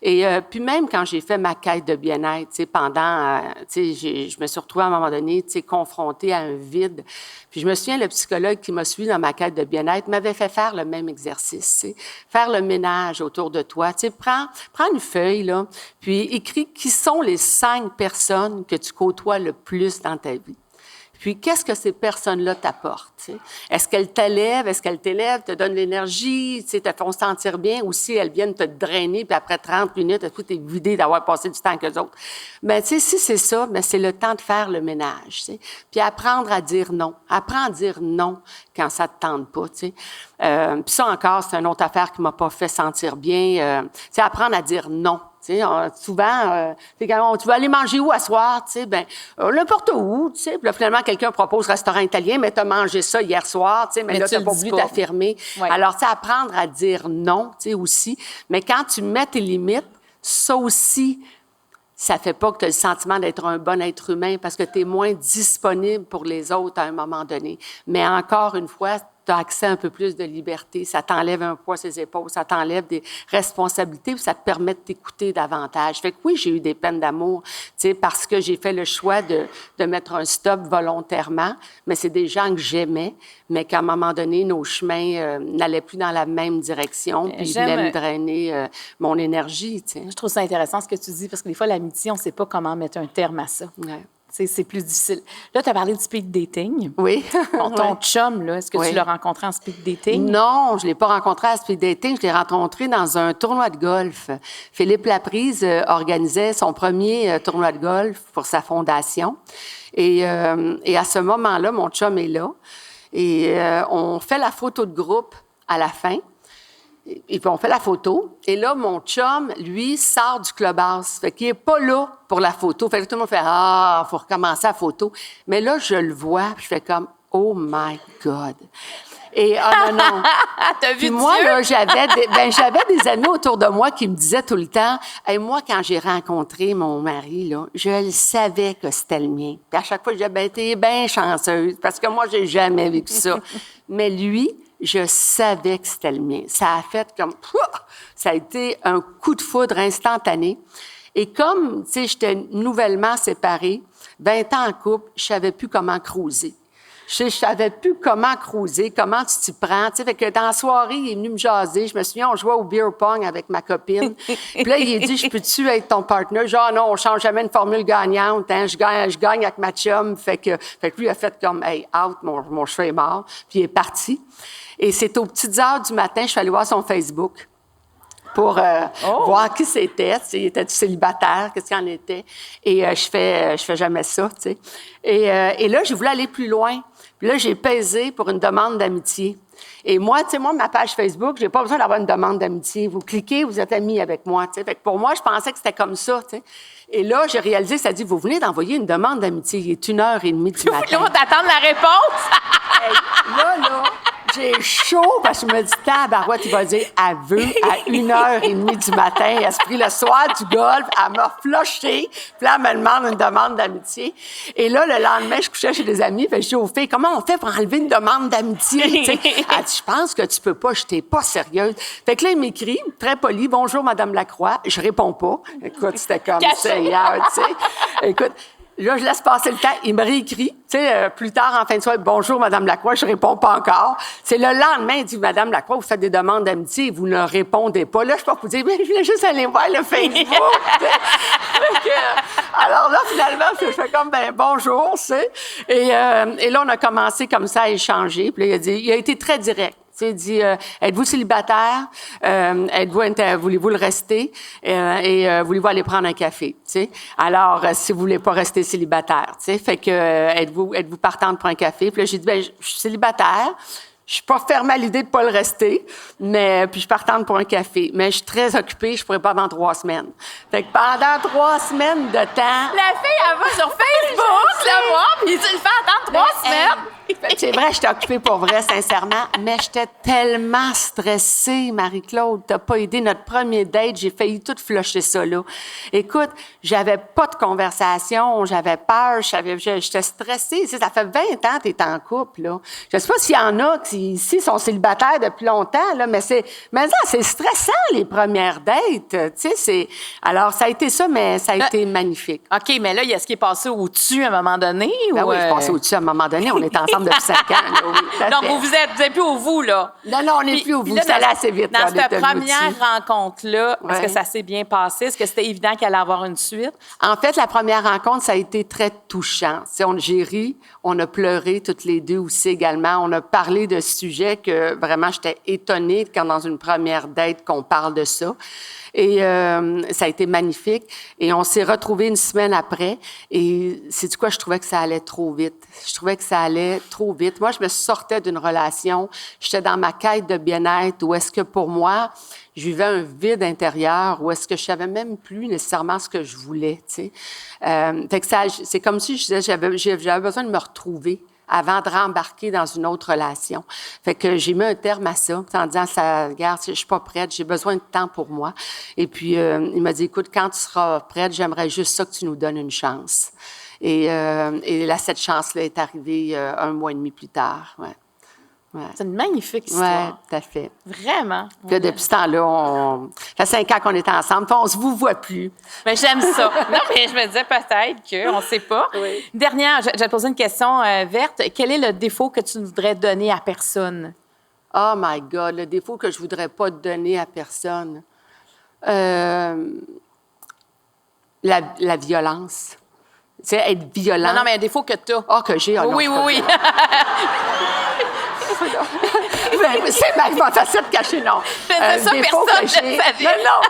Et puis même quand j'ai fait ma quête de bien-être, tu sais, pendant, tu sais, je me suis retrouvée à un moment donné, tu sais, confrontée à un vide. Puis je me souviens, le psychologue qui m'a suivi dans ma quête de bien-être m'avait fait faire le même exercice, tu sais, faire le ménage autour de toi. Tu sais, prends une feuille, là, puis écris qui sont les 5 personnes que tu côtoies le plus dans ta vie. Puis, qu'est-ce que ces personnes-là t'apportent? T'sais? Est-ce qu'elles t'élèvent? Est-ce qu'elles t'élèvent, te donnent l'énergie, te font sentir bien? Ou si elles viennent te drainer, puis après 30 minutes, tu es vidé d'avoir passé du temps avec eux autres? Bien, tu sais, si c'est ça, bien, c'est le temps de faire le ménage. T'sais? Puis apprendre à dire non. Apprends à dire non quand ça te tente pas. Puis ça encore, c'est une autre affaire qui m'a pas fait sentir bien. C'est apprendre à dire non. Tu sais, souvent, quand tu veux aller manger où à soir, tu sais, ben n'importe où, tu sais. Puis là, finalement, quelqu'un propose restaurant italien, mais tu as mangé ça hier soir, tu sais, mais là, tu n'as pas voulu t'affirmer. Ouais. Alors, tu sais, apprendre à dire non, tu sais, aussi. Mais quand tu mets tes limites, ça aussi, ça fait pas que tu as le sentiment d'être un bon être humain parce que tu es moins disponible pour les autres à un moment donné. Mais encore une fois, tu as accès à un peu plus de liberté, ça t'enlève un poids sur les épaules, ça t'enlève des responsabilités, puis ça te permet de t'écouter davantage. Fait que oui, j'ai eu des peines d'amour, tu sais, parce que j'ai fait le choix de mettre un stop volontairement, mais c'est des gens que j'aimais, mais qu'à un moment donné, nos chemins n'allaient plus dans la même direction, puis ils venaient me drainer mon énergie, tu sais. Je trouve ça intéressant ce que tu dis, parce que des fois, l'amitié, on ne sait pas comment mettre un terme à ça. Ouais. C'est plus difficile. Là, tu as parlé de speed dating. Oui. Ton chum, là, est-ce que tu l'as rencontré en speed dating? Non, je ne l'ai pas rencontré à speed dating. Je l'ai rencontré dans un tournoi de golf. Philippe Laprise organisait son premier tournoi de golf pour sa fondation. Et à ce moment-là, mon chum est là. Et on fait la photo de groupe à la fin. Et puis, on fait la photo. Et là, mon chum, lui, sort du clubhouse. Fait qu'il n'est pas là pour la photo. Fait que tout le monde fait « Ah, il faut recommencer la photo. » Mais là, je le vois, puis je fais comme « Oh my God! » Et non. T'as vu puis moi, là, j'avais des amis autour de moi qui me disaient tout le temps « Hey, moi, quand j'ai rencontré mon mari, là, je le savais que c'était le mien. » Puis à chaque fois, je disais « Ben, t'es bien chanceuse. » Parce que moi, j'ai jamais vécu ça. Mais lui, je savais que c'était le mien. Ça a fait comme... Ça a été un coup de foudre instantané. Et comme, tu sais, j'étais nouvellement séparée, 20 ans en couple, je savais plus comment cruiser. Je savais plus comment cruiser, comment tu t'y prends. Tu sais, fait que dans la soirée, il est venu me jaser. Je me souviens, on jouait au beer pong avec ma copine. Puis là, il a dit, je peux-tu être ton partenaire? Genre, non, on change jamais une formule gagnante. Hein? Je gagne avec ma chum. Fait que lui, il a fait comme, hey, out, mon cheveu est mort. Puis il est parti. Et c'est aux petites heures du matin, je suis allée voir son Facebook pour voir qui c'était. Il était célibataire, qu'est-ce qu'il en était. Et je fais jamais ça, tu sais. Et là, j'ai voulu aller plus loin. Puis là, j'ai pesé pour une demande d'amitié. Et moi, tu sais, ma page Facebook, j'ai pas besoin d'avoir une demande d'amitié. Vous cliquez, vous êtes amis avec moi, tu sais. Fait que pour moi, je pensais que c'était comme ça, tu sais. Et là, j'ai réalisé, ça dit, vous venez d'envoyer une demande d'amitié. Il est 1h30 du matin. On va t'attendre la réponse. Hey, là, j'ai chaud parce que je me dis, tabarouette, il va dire aveu à 1h30 du matin. Elle se pris le soir du golf, elle m'a flushé, puis là, elle me demande une demande d'amitié. Et là, le lendemain, je couchais chez des amis, puis je dis aux filles, comment on fait pour enlever une demande d'amitié? Elle dit, je pense que tu peux pas, je t'ai pas sérieuse. Fait que là, il m'écrit, très poli, bonjour, Madame Lacroix. Je réponds pas. Écoute, c'était comme Seigneur, tu sais. Écoute, là, je laisse passer le temps. Il me réécrit, tu sais, plus tard, en fin de soirée, « Bonjour, Madame Lacroix. » Je réponds pas encore. C'est le lendemain, il dit, « Madame Lacroix, vous faites des demandes d'amitié et vous ne répondez pas. » Là, je peux pas vous dire, « Mais je voulais juste aller voir le Facebook. » Alors là, finalement, je fais comme, « bonjour, tu sais. » Et là, on a commencé comme ça à échanger. Puis là, il a été très direct. Il dit, êtes-vous célibataire? Voulez-vous le rester? Voulez-vous aller prendre un café? T'sais? Alors, si vous voulez pas rester célibataire, t'sais, fait que êtes-vous partante pour un café? Puis là, j'ai dit, je suis célibataire. Je suis pas fermée à l'idée de pas le rester, mais puis je suis partante pour un café. Mais je suis très occupée, je pourrais pas avant 3 semaines. Fait que pendant 3 semaines de temps... La fille, elle va sur Facebook, la voir, puis tu le fais attendre 3 semaines. C'est vrai, j'étais occupée pour vrai, sincèrement, mais j'étais tellement stressée, Marie-Claude. T'as pas aidé notre premier date, j'ai failli tout flusher ça, là. Écoute, j'avais pas de conversation, j'avais peur, j'étais stressée. Tu sais, ça fait 20 ans que t'es en couple, là. Je sais pas s'il y en a qui, ici, sont célibataires depuis longtemps, là, mais c'est stressant, les premières dates. Tu sais, alors, ça a été ça, mais ça a été magnifique. OK, mais là, il y a ce qui est passé au-dessus à un moment donné? Ben oui, je passé au-dessus à un moment donné. On est ensemble depuis 5 ans. Là, oui, donc, vous êtes plus au vous, là? Non, on n'est plus au vous. Ça allait assez vite. Dans cette première rencontre-là, ouais. Est-ce que ça s'est bien passé? Est-ce que c'était évident qu'il allait avoir une suite? En fait, la première rencontre, ça a été très touchant. J'ai ri, on a pleuré toutes les deux aussi également. On a parlé de sujets que vraiment, j'étais étonnée quand dans une première date qu'on parle de ça. Et ça a été magnifique. Et on s'est retrouvés une semaine après. Et c'est du quoi je trouvais que ça allait trop vite. Je trouvais que ça allait trop vite. Moi, je me sortais d'une relation. J'étais dans ma quête de bien-être où est-ce que pour moi, je vivais un vide intérieur où est-ce que je savais même plus nécessairement ce que je voulais, tu sais. Fait que c'est comme si je disais, j'avais besoin de me retrouver avant de rembarquer dans une autre relation. Fait que j'ai mis un terme à ça, en disant, regarde, je suis pas prête, j'ai besoin de temps pour moi. Et puis, il m'a dit, écoute, quand tu seras prête, j'aimerais juste ça que tu nous donnes une chance. Et là, cette chance-là est arrivée 1 mois et demi plus tard, ouais. Ouais. C'est une magnifique histoire. Oui, tout à fait. Vraiment. Puis là, depuis ce temps-là, ça fait 5 ans qu'on est ensemble, puis on se vous voit plus. Mais j'aime ça. Non, mais je me disais peut-être qu'on ne sait pas. Oui. Dernière, je vais te poser une question verte. Quel est le défaut que tu ne voudrais donner à personne? Oh my God, le défaut que je voudrais pas donner à personne. La violence. Tu sais, être violent. Non, mais un défaut que tu as. Ah, que j'ai. Oui. C'est ma facette cachée, non. C'est ça, personne ne savait. Non.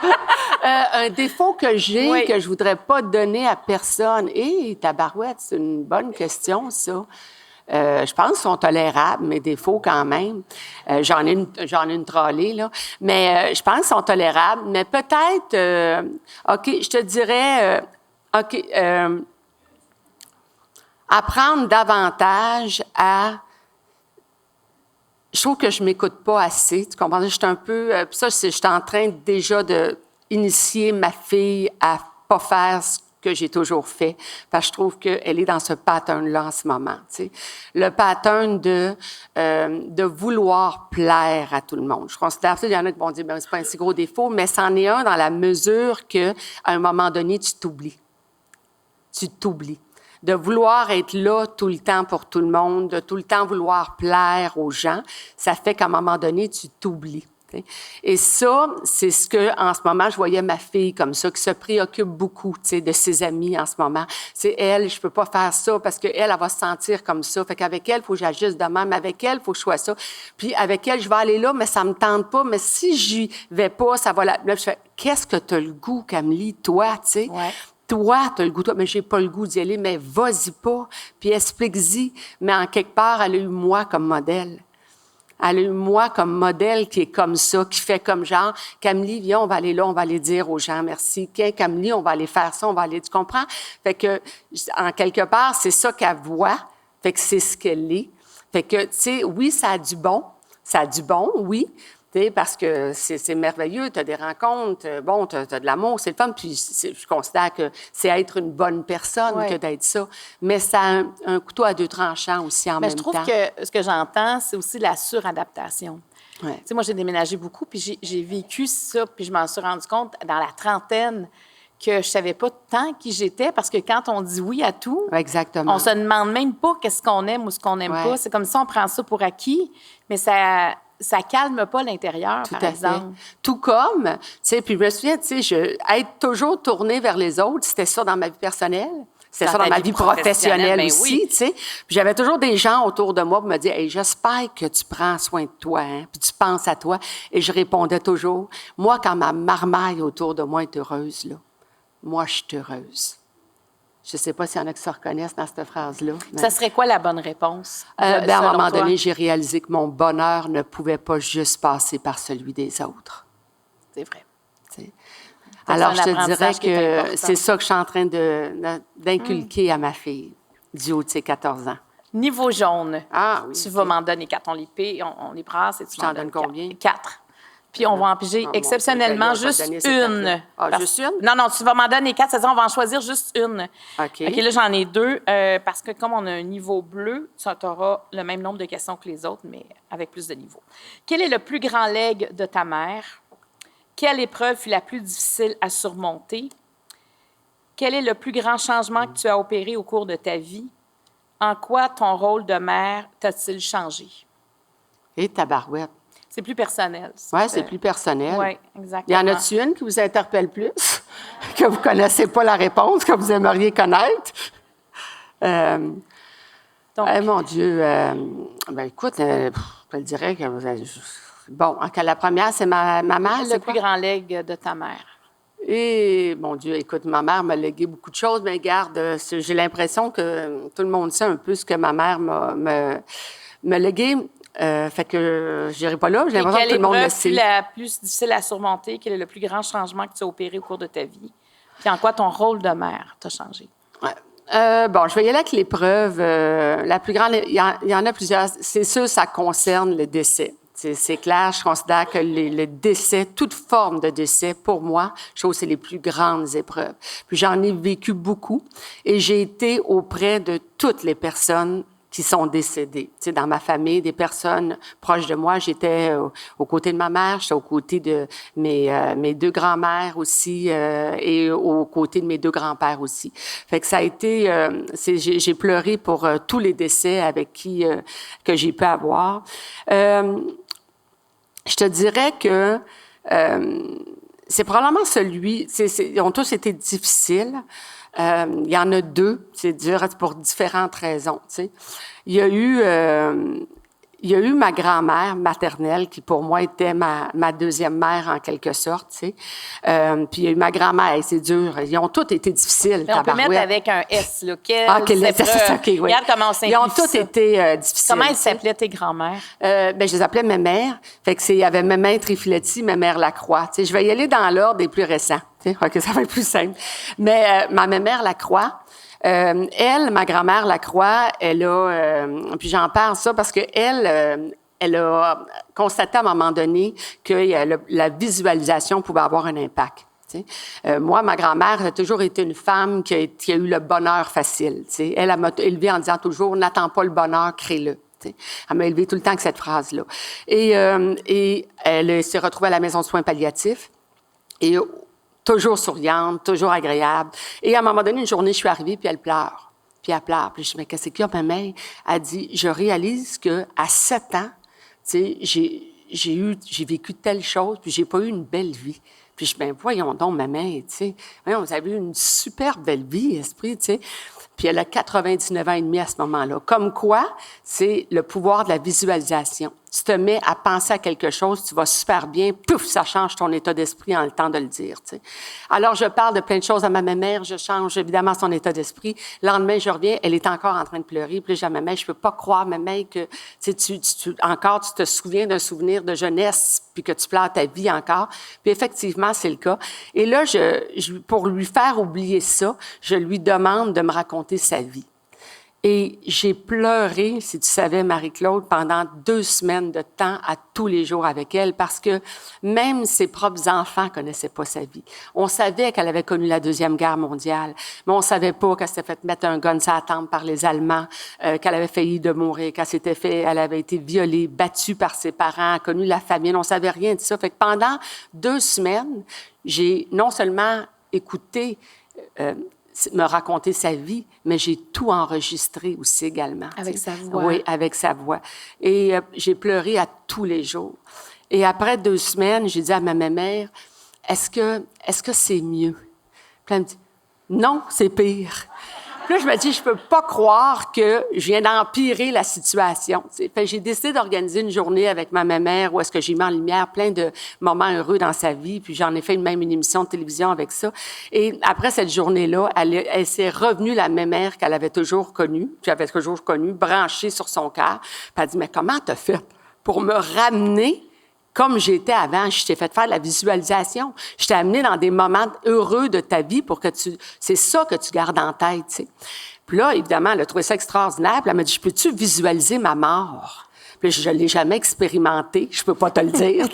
Un défaut que j'ai, oui, que je voudrais pas donner à personne. Tabarouette, c'est une bonne question, ça. Je pense qu'ils sont tolérables, mes défauts quand même. J'en ai une trollée, là. Mais je pense qu'ils sont tolérables. Mais peut-être, OK, je te dirais, apprendre davantage à... Je trouve que je m'écoute pas assez. Tu comprends? Je suis un peu... je suis en train déjà d'initier ma fille à pas faire ce que j'ai toujours fait, parce que je trouve qu'elle est dans ce pattern-là en ce moment, tu sais. Le pattern de vouloir plaire à tout le monde. Je considère ça, il y en a qui vont dire, ben c'est pas un si gros défaut, mais c'en est un dans la mesure qu'à un moment donné, tu t'oublies. Tu t'oublies. De vouloir être là tout le temps pour tout le monde, de tout le temps vouloir plaire aux gens, ça fait qu'à un moment donné, tu t'oublies. Et ça, c'est ce que, en ce moment, je voyais ma fille comme ça, qui se préoccupe beaucoup, de ses amis en ce moment. C'est elle, je peux pas faire ça parce qu'elle, elle va se sentir comme ça. Fait qu'avec elle, il faut que j'agisse de même. Avec elle, il faut que je sois ça. Puis avec elle, je vais aller là, mais ça me tente pas. Mais si j'y vais pas, ça va là, je fais, qu'est-ce que t'as le goût, Camélie, toi, tu sais? Ouais. Toi, t'as le goût, toi, mais j'ai pas le goût d'y aller, mais vas-y pas, puis explique-y. Mais en quelque part, elle a eu moi comme modèle. Elle a eu moi comme modèle qui est comme ça, qui fait comme genre, Camélie, viens, on va aller là, on va aller dire aux gens merci. Tiens, Camélie, on va aller faire ça, on va aller, tu comprends? Fait que, en quelque part, c'est ça qu'elle voit, fait que c'est ce qu'elle est. Fait que, tu sais, oui, ça a du bon, oui, parce que c'est merveilleux, tu as des rencontres, bon, tu as de l'amour, c'est le fun, puis je considère que c'est être une bonne personne que d'être ça. Mais ça a un couteau à deux tranchants aussi en même temps. Je trouve que ce que j'entends, c'est aussi la suradaptation. Ouais. Tu sais, moi, j'ai déménagé beaucoup, puis j'ai vécu ça, puis je m'en suis rendu compte dans la trentaine que je savais pas tant qui j'étais, parce que quand on dit oui à tout, exactement. On se demande même pas qu'est-ce qu'on aime ou ce qu'on n'aime pas. C'est comme ça, on prend ça pour acquis, mais ça calme pas l'intérieur, par exemple. Tout comme, tu sais, puis je me souviens, tu sais, être toujours tournée vers les autres, c'était ça dans ma vie personnelle. C'était ça dans ma vie professionnelle aussi, tu sais. Puis j'avais toujours des gens autour de moi pour me dire, hey, j'espère que tu prends soin de toi, hein, puis tu penses à toi. Et je répondais toujours, moi, quand ma marmaille autour de moi est heureuse, là, moi, je suis heureuse. Je ne sais pas s'il y en a qui se reconnaissent dans cette phrase-là. Mais... Ça serait quoi la bonne réponse? À un moment donné, j'ai réalisé que mon bonheur ne pouvait pas juste passer par celui des autres. C'est vrai. Alors, je te dirais que c'est ça que je suis en train d'inculquer à ma fille, du haut de ses 14 ans. Niveau jaune. Ah oui. Tu vas m'en donner 4. On les brasse et tu m'en donnes combien? 4. Puis on va en piger exceptionnellement juste une. Juste une? Non, tu vas m'en donner 4, c'est-à-dire on va en choisir juste une. OK. OK, là, j'en ai 2, parce que comme on a un niveau bleu, tu auras le même nombre de questions que les autres, mais avec plus de niveaux. Quel est le plus grand legs de ta mère? Quelle épreuve fut la plus difficile à surmonter? Quel est le plus grand changement que tu as opéré au cours de ta vie? En quoi ton rôle de mère t'a-t-il changé? Et tabarouette. C'est plus personnel. Oui, c'est plus personnel. Oui, exactement. Y en a-tu une qui vous interpelle plus, que vous ne connaissez pas la réponse, que vous aimeriez connaître? Mon Dieu, ben écoute, je te dirais que... Bon, la première, c'est ma mère. Le plus grand legs de ta mère. Et, mon Dieu, écoute, ma mère m'a légué beaucoup de choses, mais garde, j'ai l'impression que tout le monde sait un peu ce que ma mère m'a légué. Fait que je n'irai pas là. J'ai l'impression que tout le monde le sait. Quelle est la plus difficile à surmonter? Quel est le plus grand changement que tu as opéré au cours de ta vie? Puis en quoi ton rôle de mère t'a changé? Bon, je vais y aller avec l'épreuve. La plus grande, il y en a plusieurs. C'est sûr, ça concerne le décès. C'est clair, je considère que le décès, toute forme de décès, pour moi, je trouve que c'est les plus grandes épreuves. Puis j'en ai vécu beaucoup et j'ai été auprès de toutes les personnes qui sont décédées. Tu sais, dans ma famille, des personnes proches de moi, j'étais aux côtés de ma mère, j'étais aux côtés de mes deux grands-mères aussi et aux côtés de mes deux grands-pères aussi. Fait que ça a été, j'ai pleuré pour tous les décès avec qui que j'ai pu avoir. Je te dirais que c'est probablement celui... Ils ont tous été difficiles. Il y en a 2, c'est dur pour différentes raisons. Tu sais. Il y a eu ma grand-mère maternelle, qui pour moi était ma deuxième mère en quelque sorte. Tu sais. Puis il y a eu ma grand-mère, c'est dur. Ils ont tous été difficiles. Mais on peut mettre avec un S, là. Oui. Regarde comment on simplifie. Ils ont tous été difficiles. Comment elles s'appelaient tes grands-mères? Je les appelais mes mères. Fait que il y avait mes mères Trifiletti, mes mères Lacroix. Tu sais, je vais y aller dans l'ordre des plus récents. Tu sais, OK, ça va être plus simple. Mais ma mère Lacroix, elle, ma grand-mère Lacroix, elle a... puis j'en parle ça parce que elle a constaté à un moment donné que la visualisation pouvait avoir un impact. Moi, ma grand-mère a toujours été une femme qui a eu le bonheur facile. Elle m'a élevée en disant toujours « N'attends pas le bonheur, crée-le ». Elle m'a élevée tout le temps avec cette phrase-là. Et elle s'est retrouvée à la maison de soins palliatifs. Et toujours souriante, toujours agréable. Et à un moment donné, une journée, je suis arrivée, puis elle pleure. Puis elle pleure. Puis je dis, mais qu'est-ce qu'il y a, ma mère? Elle dit, je réalise qu'à 7 ans, j'ai vécu telle chose, puis j'ai pas eu une belle vie. Puis je dis, ben voyons donc, ma mère, voyons, vous avez eu une super belle vie, esprit, Puis elle a 99 ans et demi à ce moment-là. Comme quoi, c'est le pouvoir de la visualisation. Tu te mets à penser à quelque chose, tu vas super bien, pouf, ça change ton état d'esprit en le temps de le dire. Alors, je parle de plein de choses à ma mère, je change évidemment son état d'esprit. Le lendemain, je reviens, elle est encore en train de pleurer. Puis là, je dis à ma mère, je peux pas croire, ma mère, que tu te souviens d'un souvenir de jeunesse, puis que tu pleures ta vie encore. Puis effectivement, c'est le cas. Et là, pour lui faire oublier ça, je lui demande de me raconter sa vie. Et j'ai pleuré, si tu savais, Marie-Claude, pendant 2 semaines de temps à tous les jours avec elle, parce que même ses propres enfants connaissaient pas sa vie. On savait qu'elle avait connu la Deuxième Guerre mondiale, mais on savait pas qu'elle s'était fait mettre un gun sur la tempe par les Allemands, qu'elle avait failli de mourir, elle avait été violée, battue par ses parents, connu la famine. On savait rien de ça. Fait que pendant 2 semaines, j'ai non seulement écouté me raconter sa vie, mais j'ai tout enregistré aussi également. Avec sa voix. Oui, avec sa voix. Et j'ai pleuré à tous les jours. Et après 2 semaines, j'ai dit à ma mère, est-ce que c'est mieux? Puis elle me dit, non, c'est pire. Puis là, je me dis, je peux pas croire que je viens d'empirer la situation. Fait que j'ai décidé d'organiser une journée avec ma mère où est-ce que j'ai mis en lumière plein de moments heureux dans sa vie. Puis j'en ai fait même une émission de télévision avec ça. Et après cette journée-là, elle s'est revenue la mère qu'elle avait toujours connue, branchée sur son cœur. Puis elle a dit, mais comment t'as fait pour me ramener comme j'étais avant? Je t'ai fait faire de la visualisation. Je t'ai amené dans des moments heureux de ta vie pour que c'est ça que tu gardes en tête, Puis là, évidemment, elle a trouvé ça extraordinaire. Puis elle m'a dit, peux-tu visualiser ma mort? Puis je l'ai jamais expérimenté, je peux pas te le dire,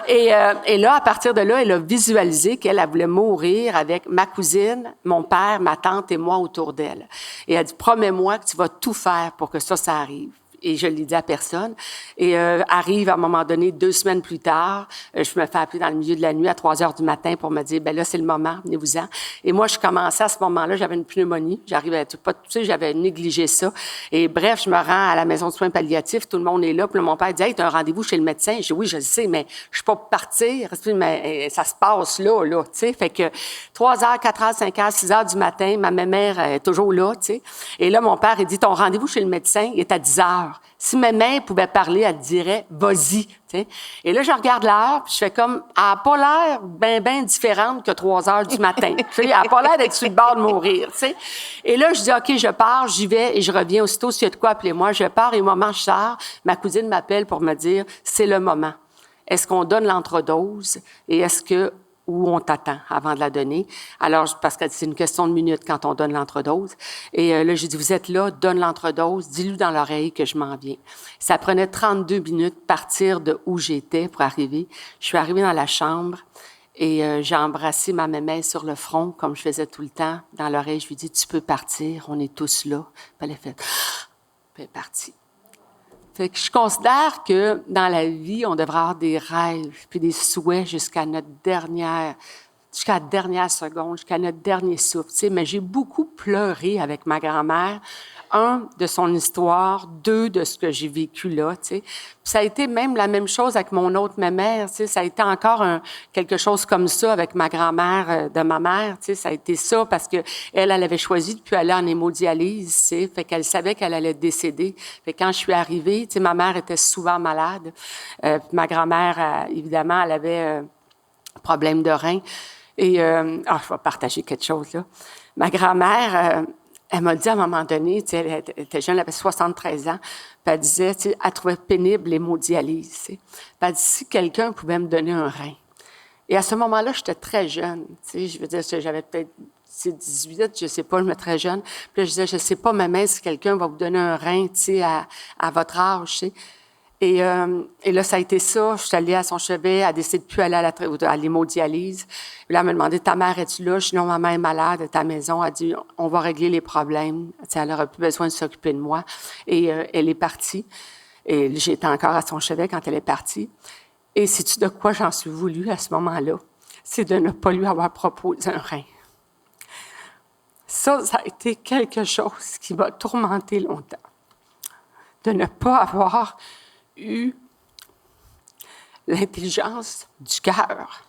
Et là, à partir de là, elle a visualisé qu'elle voulait mourir avec ma cousine, mon père, ma tante et moi autour d'elle. Et elle a dit, promets-moi que tu vas tout faire pour que ça arrive. Et je ne l'ai dit à personne. Et arrive à un moment donné, 2 semaines plus tard, je me fais appeler dans le milieu de la nuit à 3 heures du matin pour me dire, ben là, c'est le moment, venez-vous-en. Et moi, je commençais à ce moment-là, j'avais une pneumonie. J'avais négligé ça. Et bref, je me rends à la maison de soins palliatifs, tout le monde est là. Puis là, mon père dit, hey, tu as un rendez-vous chez le médecin. Je dis, oui, je le sais, mais je suis pas pour partir. Mais ça se passe là, tu sais. Fait que 3 heures, 4 heures, 5 heures, 6 heures du matin, ma mère est toujours là, tu sais. Et là, mon père, il dit, ton rendez-vous chez le médecin, il est à 10 heures. Si ma mère pouvait parler, elle dirait « vas-y ». Et là, je regarde l'heure, puis je fais comme « elle n'a pas l'air bien différente que 3 heures du matin ». Elle n'a pas l'air d'être sur le bord de mourir. T'sais. Et là, je dis « OK, je pars, j'y vais et je reviens aussitôt. S'il y a de quoi, appelez-moi. » Je pars et au moment où je sors, ma cousine m'appelle pour me dire « c'est le moment. Est-ce qu'on donne l'entredose et est-ce que où on t'attend avant de la donner. » Alors, parce que c'est une question de minutes quand on donne l'entredose. Et là, j'ai dit, vous êtes là, donne l'entredose, dis-lui dans l'oreille que je m'en viens. Ça prenait 32 minutes partir de où j'étais pour arriver. Je suis arrivée dans la chambre et j'ai embrassé ma mémé sur le front, comme je faisais tout le temps. Dans l'oreille, je lui dis, tu peux partir, on est tous là. Puis elle a fait, puis elle est partie. Fait que je considère que dans la vie, on devrait avoir des rêves puis des souhaits jusqu'à la dernière seconde, jusqu'à notre dernier souffle. Mais j'ai beaucoup pleuré avec ma grand-mère. 1, de son histoire, 2, de ce que j'ai vécu là, Puis ça a été même la même chose avec mon autre mère, Ça a été encore quelque chose comme ça avec ma grand-mère de ma mère, Ça a été ça parce que elle avait choisi de plus aller en hémodialyse, Fait qu'elle savait qu'elle allait décéder. Fait que quand je suis arrivée, ma mère était souvent malade. Ma grand-mère, évidemment, elle avait problème de rein. Et, je vais partager quelque chose, là. Ma grand-mère... elle m'a dit à un moment donné, elle était jeune, elle avait 73 ans, puis elle disait, elle trouvait pénible l'hémodialyse. Puis elle dit, si quelqu'un pouvait me donner un rein. Et à ce moment-là, j'étais très jeune. Je veux dire, j'avais peut-être 18, je sais pas, je me très jeune. Puis là, je disais, je sais pas, maman, si quelqu'un va vous donner un rein, à votre âge. Et là, ça a été ça. Je suis allée à son chevet. Elle a décidé de plus aller à l'hémodialyse. Puis là, elle m'a demandé, ta mère, es-tu là? Je dis, non, ma mère est malade, à ta maison. Elle a dit, on va régler les problèmes. Tu sais, elle n'aura plus besoin de s'occuper de moi. Et elle est partie. Et j'étais encore à son chevet quand elle est partie. Et sais-tu de quoi j'en suis voulu à ce moment-là? C'est de ne pas lui avoir proposé un rein. Ça a été quelque chose qui m'a tourmentée longtemps. De ne pas avoir eu l'intelligence du cœur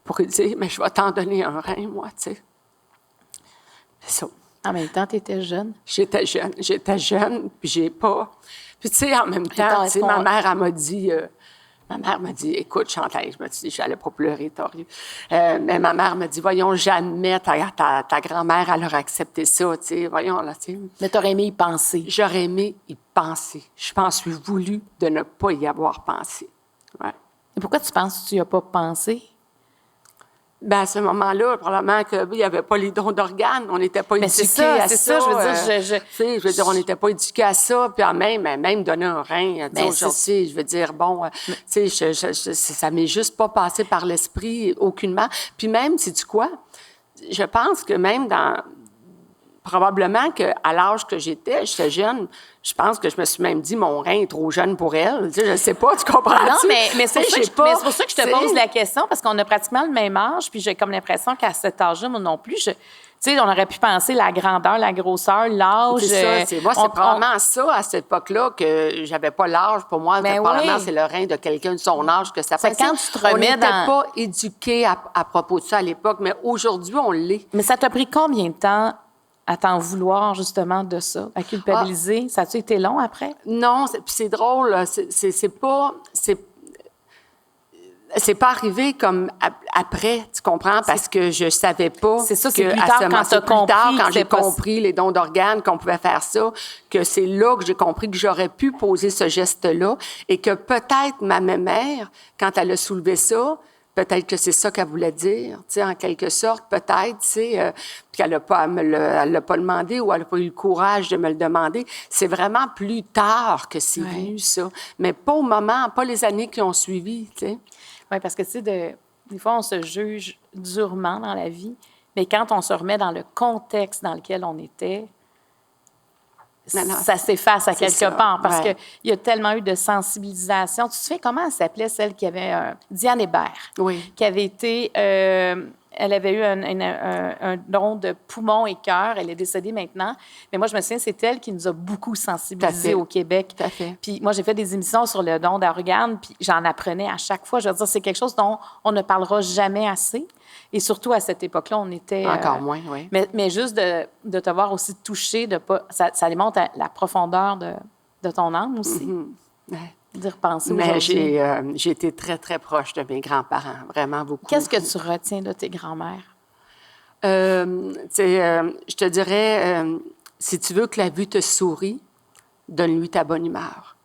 pour lui dire, mais je vais t'en donner un rein, moi, tu sais. C'est ça. En même temps, tu étais jeune. J'étais jeune, puis j'ai pas... Puis tu sais, en même temps, tu sais, ma mère, elle m'a dit... écoute, Chantal, je me suis dit, j'allais pas pleurer, t'as ri. Mais ma mère m'a dit, voyons, jamais ta grand-mère, elle aurait accepté ça, tu sais, voyons, là, tu sais. Mais t'aurais aimé y penser. J'aurais aimé y penser. Je pense que j'ai voulu de ne pas y avoir pensé. Ouais. Et pourquoi tu penses que tu n'y as pas pensé? Bien, à ce moment-là, probablement qu'il n'y avait pas les dons d'organes. On n'était pas éduqués à ça. C'est ça, je veux dire. Tu sais, je veux dire, on n'était pas éduqués à ça. Puis même donner un rein. Aujourd'hui, je veux dire, bon, tu sais, ça m'est juste pas passé par l'esprit aucunement. Puis même, sais-tu quoi? Je pense que même probablement qu'à l'âge que j'étais jeune, je pense que je me suis même dit, mon rein est trop jeune pour elle. Tu sais, je ne sais pas, tu comprends? Non, mais c'est pour ça que je te pose la question, parce qu'on a pratiquement le même âge, puis j'ai comme l'impression qu'à cet âge-là, moi non plus, tu sais, on aurait pu penser la grandeur, la grosseur, l'âge. C'est probablement ça, à cette époque-là, que j'avais pas l'âge. Pour moi, probablement, c'est le rein de quelqu'un de son âge que ça passe. Quand tu te remets on n'était pas éduqués à propos de ça à l'époque, mais aujourd'hui, on l'est. Mais ça t'a pris combien de temps à t'en vouloir, justement, de ça, à culpabiliser? Ça a-tu été long après? Non, puis c'est drôle, c'est pas arrivé comme après, tu comprends? Parce que je savais pas. C'est ça, c'est plus tard quand tu as compris. Quand j'ai compris les dons d'organes, qu'on pouvait faire ça, que c'est là que j'ai compris que j'aurais pu poser ce geste-là et que peut-être ma mère, quand elle a soulevé ça, peut-être que c'est ça qu'elle voulait dire, tu sais, en quelque sorte, peut-être, tu sais, puis elle l'a pas demandé ou elle n'a pas eu le courage de me le demander. C'est vraiment plus tard que c'est venu, ça. Mais pas au moment, pas les années qui ont suivi, tu sais. Oui, parce que, tu sais, des fois, on se juge durement dans la vie, mais quand on se remet dans le contexte dans lequel on était, ça s'efface à quelque part, parce qu'il y a tellement eu de sensibilisation. Tu te souviens comment elle s'appelait, celle qui avait... Diane Hébert, qui avait été... elle avait eu un don de poumon et cœur. Elle est décédée maintenant. Mais moi, je me souviens, c'est elle qui nous a beaucoup sensibilisés au Québec. Tout à fait. Puis moi, j'ai fait des émissions sur le don d'organes, puis j'en apprenais à chaque fois. Je veux dire, c'est quelque chose dont on ne parlera jamais assez. Et surtout, à cette époque-là, on était... Encore moins, oui. Mais juste de te voir aussi touché, ça démontre la profondeur de ton âme aussi. Mm-hmm. D'y repenser mais aujourd'hui. j'ai été très, très proche de mes grands-parents, vraiment beaucoup. Qu'est-ce que tu retiens de tes grands-mères? Je te dirais, si tu veux que la vie te sourie, donne-lui ta bonne humeur.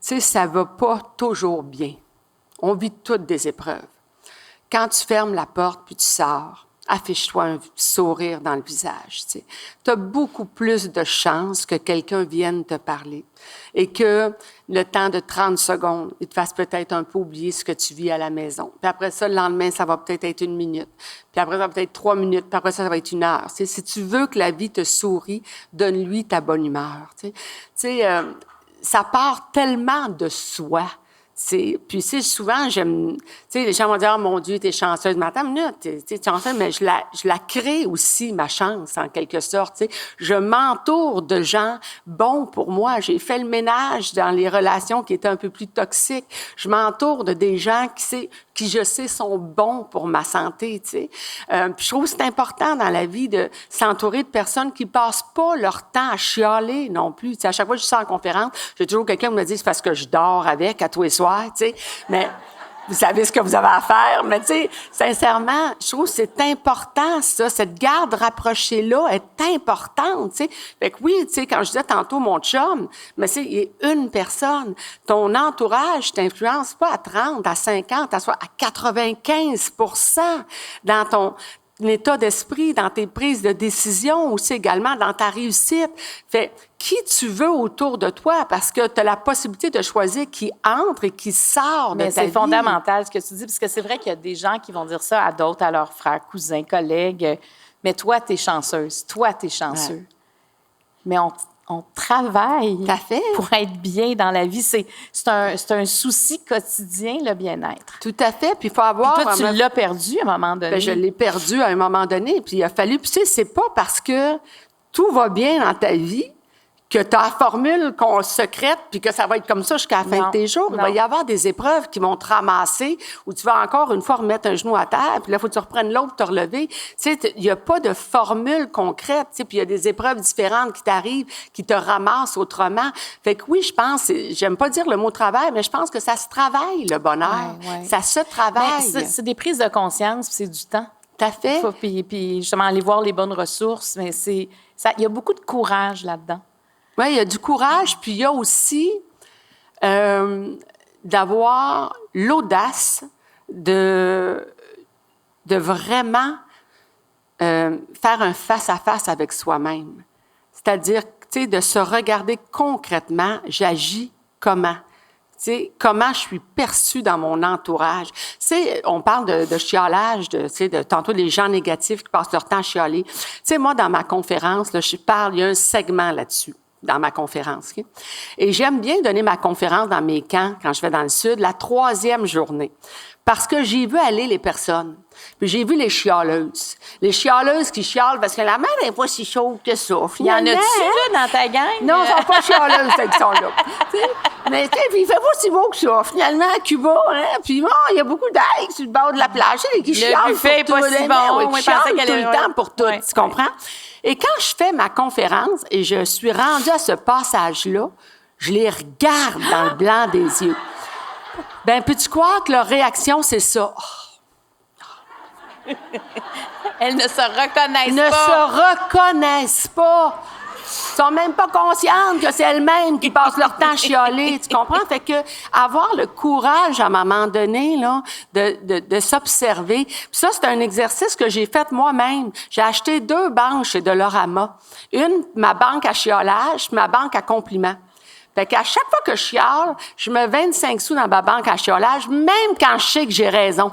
Tu sais, ça va pas toujours bien. On vit toutes des épreuves. Quand tu fermes la porte puis tu sors, affiche-toi un sourire dans le visage. Tu as beaucoup plus de chances que quelqu'un vienne te parler et que le temps de 30 secondes, il te fasse peut-être un peu oublier ce que tu vis à la maison. Puis après ça, le lendemain, ça va peut-être être 1 minute. Puis après ça va peut-être 3 minutes. Puis après ça, ça va être 1 heure. Tu sais, si tu veux que la vie te sourie, donne-lui ta bonne humeur. Tu sais, ça part tellement de soi. Puis, souvent, les gens vont dire, oh, mon Dieu, t'es chanceuse. Mais attends une minute, t'es chanceuse, mais je la crée aussi, ma chance, en quelque sorte. T'sais. Je m'entoure de gens bons pour moi. J'ai fait le ménage dans les relations qui étaient un peu plus toxiques. Je m'entoure de des gens qui je sais, sont bons pour ma santé, tu sais. Puis je trouve que c'est important dans la vie de s'entourer de personnes qui passent pas leur temps à chialer non plus. Tu sais, à chaque fois que je suis en conférence, j'ai toujours quelqu'un qui me dit, c'est parce que je dors avec à tous les soirs, tu sais. Mais vous savez ce que vous avez à faire. Mais tu sais, sincèrement, je trouve que c'est important, ça. Cette garde rapprochée-là est importante, tu sais. Fait que oui, tu sais, quand je disais tantôt mon chum, mais c'est, il est une personne. Ton entourage t'influence pas à 30, à 50, à 95% dans état d'esprit, dans tes prises de décision, aussi également dans ta réussite. Fait qui tu veux autour de toi, parce que tu as la possibilité de choisir qui entre et qui sort de ta vie. Mais c'est fondamental ce que tu dis, parce que c'est vrai qu'il y a des gens qui vont dire ça à d'autres, à leurs frères, cousins, collègues. Mais toi, tu es chanceuse. Toi, tu es chanceux. Ouais. Mais on travaille pour être bien dans la vie. C'est un souci quotidien, le bien-être. Tout à fait. Puis il faut avoir... Puis toi, tu l'as perdu à un moment donné. Bien, je l'ai perdu à un moment donné. Puis il a fallu... Puis tu sais, c'est pas parce que tout va bien dans ta vie que tu as la formule qu'on secrète puis que ça va être comme ça jusqu'à la fin de tes jours. Il va y avoir des épreuves qui vont te ramasser où tu vas encore une fois remettre un genou à terre, puis là, il faut que tu reprennes l'autre pour te relever. Tu sais, il n'y a pas de formule concrète, tu sais, puis il y a des épreuves différentes qui t'arrivent, qui te ramassent autrement. Fait que oui, je pense, j'aime pas dire le mot travail, mais je pense que ça se travaille, le bonheur. Ouais. Ça se travaille. Mais c'est des prises de conscience, puis c'est du temps. Tout à fait. Puis justement, aller voir les bonnes ressources, mais il y a beaucoup de courage là-dedans. Oui, il y a du courage, puis il y a aussi d'avoir l'audace de vraiment faire un face-à-face avec soi-même. C'est-à-dire, tu sais, de se regarder concrètement, j'agis comment? Tu sais, comment je suis perçue dans mon entourage. Tu sais, on parle de chiolage, tu sais, de tantôt les gens négatifs qui passent leur temps à chialer. Tu sais, moi, dans ma conférence, là, il y a un segment là-dessus dans ma conférence. Okay? Et j'aime bien donner ma conférence dans mes camps, quand je vais dans le Sud, la 3e journée. Parce que j'ai vu aller les personnes. Puis j'ai vu les chialeuses. Les chialeuses qui chialent parce que la mer n'est pas si chaude que ça. Il y en a-tu, là, dans ta gang? Non, ils ne sont pas chialeuses, celles qui sont là. Mais puis il fait pas si beau que ça. Finalement, à Cuba, hein, puis bon, il y a beaucoup d'algues sur le bord de la plage. Qui chialent le buffet pour n'est pas tout. si bon. Qui chialent tout le temps pour tout. Ouais. Tu comprends? Et quand je fais ma conférence et je suis rendue à ce passage-là, je les regarde dans le blanc des yeux. Ben, peux-tu croire que leur réaction, c'est ça? Elles ne se reconnaissent Ne pas. se reconnaissent pas. Ils sont même pas conscientes que c'est elles-mêmes qui passent leur temps à chialer, tu comprends? Fait que avoir le courage à un moment donné là, de s'observer. Puis ça, c'est un exercice que j'ai fait moi-même. J'ai acheté 2 banques chez Dolorama. Une, ma banque à chiolage, ma banque à compliments. Fait qu'à chaque fois que je chiale, je mets 25 sous dans ma banque à chiolage, même quand je sais que j'ai raison.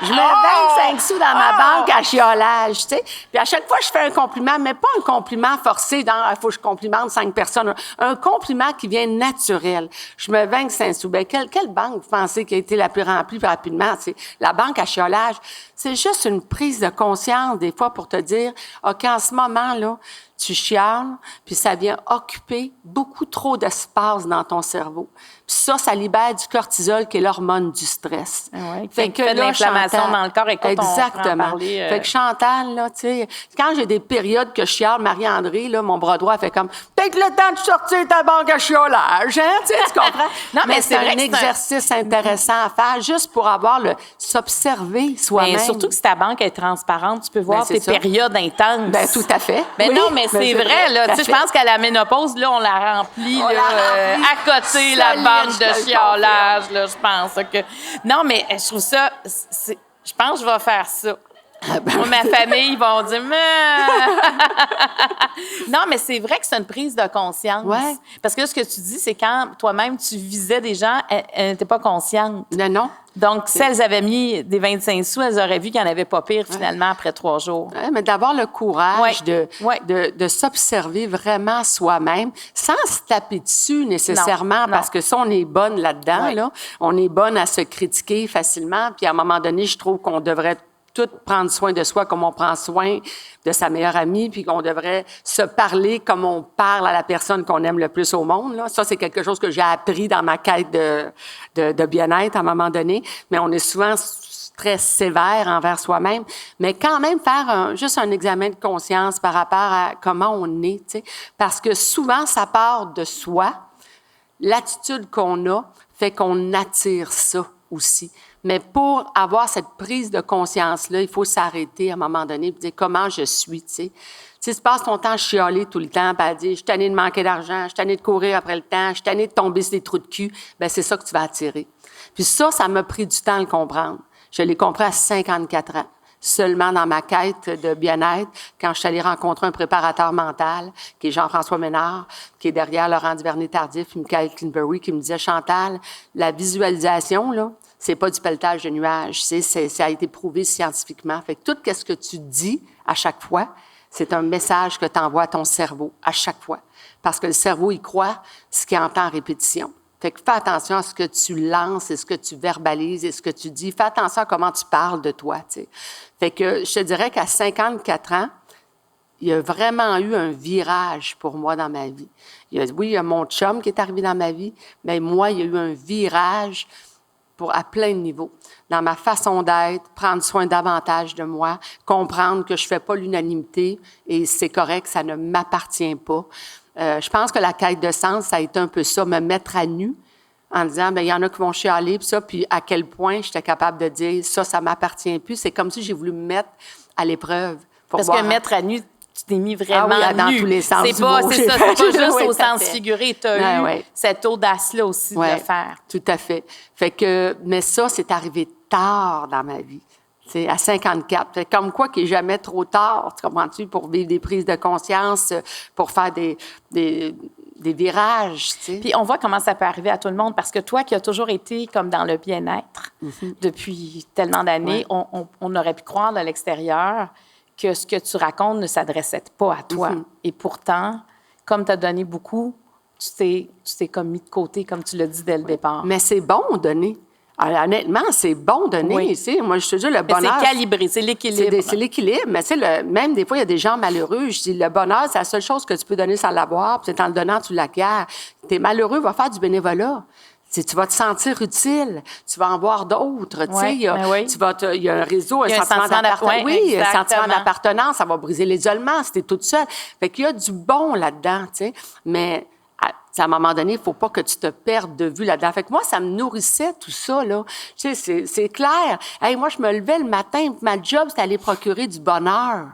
Je mets 25 sous dans ma banque à chiolage, tu sais. Puis à chaque fois, je fais un compliment, mais pas un compliment forcé dans « il faut que je complimente 5 personnes ». Un compliment qui vient naturel. Je mets 25 sous. Bien, quelle banque vous pensez qui a été la plus remplie plus rapidement? C'est la banque à chiolage. C'est juste une prise de conscience, des fois, pour te dire « OK, en ce moment-là, tu chiales, puis ça vient occuper beaucoup trop d'espace dans ton cerveau. Puis ça libère du cortisol, qui est l'hormone du stress. Ouais, fait que fait de l'inflammation Chantal, dans le corps. Écoute, exactement. on va en parler, Fait que Chantal, là, tu sais, quand j'ai des périodes que je chiale, Marie-André, là, mon bras droit fait comme « Peut-être le temps de sortir ta banque à chiolage, hein? » Tu sais, tu comprends? Non, mais c'est vrai un que exercice intéressant à faire, juste pour avoir s'observer soi-même. Mais surtout que si ta banque est transparente, tu peux voir tes périodes intenses. Ben tout à fait. Ben oui, non, mais c'est vrai, là. Tu sais, je pense qu'à la ménopause, là, on la remplit, à côté la banque de chiolage, là, je pense que... Non, mais je trouve ça... Je pense que je vais faire ça. Moi, ma famille, ils vont dire... Non, mais c'est vrai que c'est une prise de conscience. Ouais. Parce que là, ce que tu dis, c'est quand toi-même, tu visais des gens, elles n'étaient pas conscientes. Non. Donc, si elles avaient mis des 25 sous, elles auraient vu qu'il n'y en avait pas pire, finalement, après 3 jours. Ouais, mais d'avoir le courage Ouais. de s'observer vraiment soi-même, sans se taper dessus nécessairement, Non. parce que ça, on est bonne là-dedans. Ouais. Là. On est bonne à se critiquer facilement. Puis à un moment donné, je trouve qu'on devrait tout prendre soin de soi comme on prend soin de sa meilleure amie, puis qu'on devrait se parler comme on parle à la personne qu'on aime le plus au monde. Là. Ça, c'est quelque chose que j'ai appris dans ma quête de bien-être à un moment donné. Mais on est souvent très sévère envers soi-même. Mais quand même faire juste un examen de conscience par rapport à comment on est, tu sais. Parce que souvent, ça part de soi. L'attitude qu'on a fait qu'on attire ça aussi. Mais pour avoir cette prise de conscience-là, il faut s'arrêter à un moment donné et dire comment je suis, tu sais. Si tu passes ton temps à chialer tout le temps, puis à dire « je suis tannée de manquer d'argent, je suis tannée de courir après le temps, je suis tannée de tomber sur des trous de cul », bien, c'est ça que tu vas attirer. Puis ça m'a pris du temps à le comprendre. Je l'ai compris à 54 ans. seulement dans ma quête de bien-être, quand je suis allée rencontrer un préparateur mental, qui est Jean-François Ménard, qui est derrière Laurent Duvernay-Tardif, Michael Kinbury, qui me disait, Chantal, la visualisation, là, c'est pas du pelletage de nuages, ça a été prouvé scientifiquement. Fait que tout ce que tu dis à chaque fois, c'est un message que tu envoies à ton cerveau à chaque fois. Parce que le cerveau, il croit ce qu'il entend en répétition. Fait que fais attention à ce que tu lances et ce que tu verbalises et ce que tu dis. Fais attention à comment tu parles de toi, tu sais. Fait que je te dirais qu'à 54 ans, il y a vraiment eu un virage pour moi dans ma vie. Oui, il y a mon chum qui est arrivé dans ma vie, mais moi, il y a eu un virage à plein de niveaux. Dans ma façon d'être, prendre soin davantage de moi, comprendre que je ne fais pas l'unanimité et c'est correct, ça ne m'appartient pas. Je pense que la quête de sens, ça a été un peu ça, me mettre à nu en disant, bien, il y en a qui vont chialer, puis à quel point j'étais capable de dire, ça m'appartient plus. C'est comme si j'ai voulu me mettre à l'épreuve. Parce que mettre à nu, tu t'es mis vraiment dans nu. tous les sens c'est pas, c'est ça, c'est pas juste oui, au sens figuré. Tu as eu cette audace-là aussi de le faire. Tout à fait. Fait que, mais ça, c'est arrivé tard dans ma vie. C'est à 54. Fait comme quoi qu'il n'est jamais trop tard, tu comprends-tu, pour vivre des prises de conscience, pour faire des virages, tu sais. Puis on voit comment ça peut arriver à tout le monde, parce que toi qui as toujours été comme dans le bien-être depuis tellement d'années, on aurait pu croire de l'extérieur que ce que tu racontes ne s'adressait pas à toi. Et pourtant, comme tu as donné beaucoup, tu t'es comme mis de côté, comme tu l'as dit dès le départ. Mais c'est bon donner. Alors, honnêtement, c'est bon donner. Tu sais, moi, je te dis, le bonheur... c'est calibré, c'est l'équilibre. C'est l'équilibre. Mais tu sais, même des fois, il y a des gens malheureux. Je dis, le bonheur, c'est la seule chose que tu peux donner sans l'avoir. Puis c'est en le donnant, tu l'acquiers. T'es malheureux, va faire du bénévolat. Tu vas te sentir utile, tu vas en voir d'autres, tu sais, il y a un réseau, un sentiment d'appartenance. Oui, un sentiment d'appartenance, ça va briser l'isolement si t'es toute seule. Fait qu'il y a du bon là-dedans, tu sais, mais à un moment donné, il faut pas que tu te perdes de vue là-dedans. Fait que moi, ça me nourrissait tout ça, là. Tu sais, c'est clair. Hey, moi, je me levais le matin, ma job, c'était aller procurer du bonheur.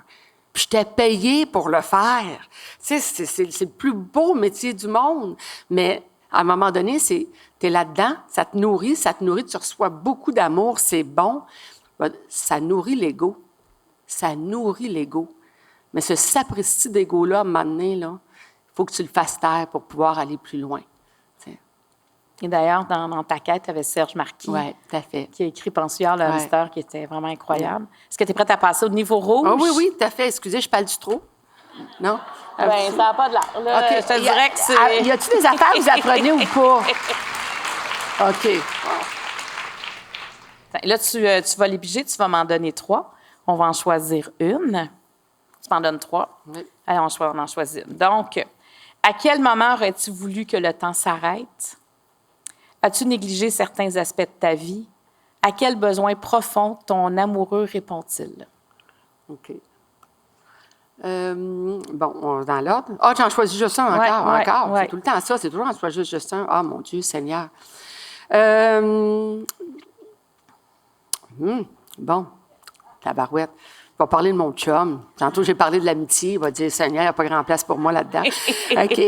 Puis j'étais payée pour le faire. Tu sais, c'est le plus beau métier du monde. Mais à un moment donné, t'es là-dedans, ça te nourrit, tu reçois beaucoup d'amour, c'est bon. Ça nourrit l'ego. Ça nourrit l'ego. Mais ce sapristi d'ego-là, à un moment donné, là, il faut que tu le fasses taire pour pouvoir aller plus loin. T'sais. Et d'ailleurs, dans ta quête, tu avais Serge Marquis, tout à fait, qui a écrit Pensueur, le hamster, qui était vraiment incroyable. Est-ce que tu es prête à passer au niveau rouge? Oh, oui, tout à fait. Excusez, je parle du trop. Non? Bien, ça n'a pas de l'air. Okay. Je te dirais que c'est... Y a-t-il des affaires que vous apprenez ou pas? OK. Là, tu vas les piger, tu vas m'en donner 3. On va en choisir une. Tu m'en donnes 3. Oui. Allez, on en choisit une. Donc, à quel moment aurais-tu voulu que le temps s'arrête? As-tu négligé certains aspects de ta vie? À quel besoin profond ton amoureux répond-il? OK. Bon, dans l'ordre. Ah, j'en choisis juste un encore. C'est tout le temps ça, c'est toujours en choisir juste un. Ah, mon Dieu, Seigneur. Bon, tabarouette. Je vais parler de mon chum. Tantôt, j'ai parlé de l'amitié. Il va dire, Seigneur, il n'y a pas grand place pour moi là-dedans. OK.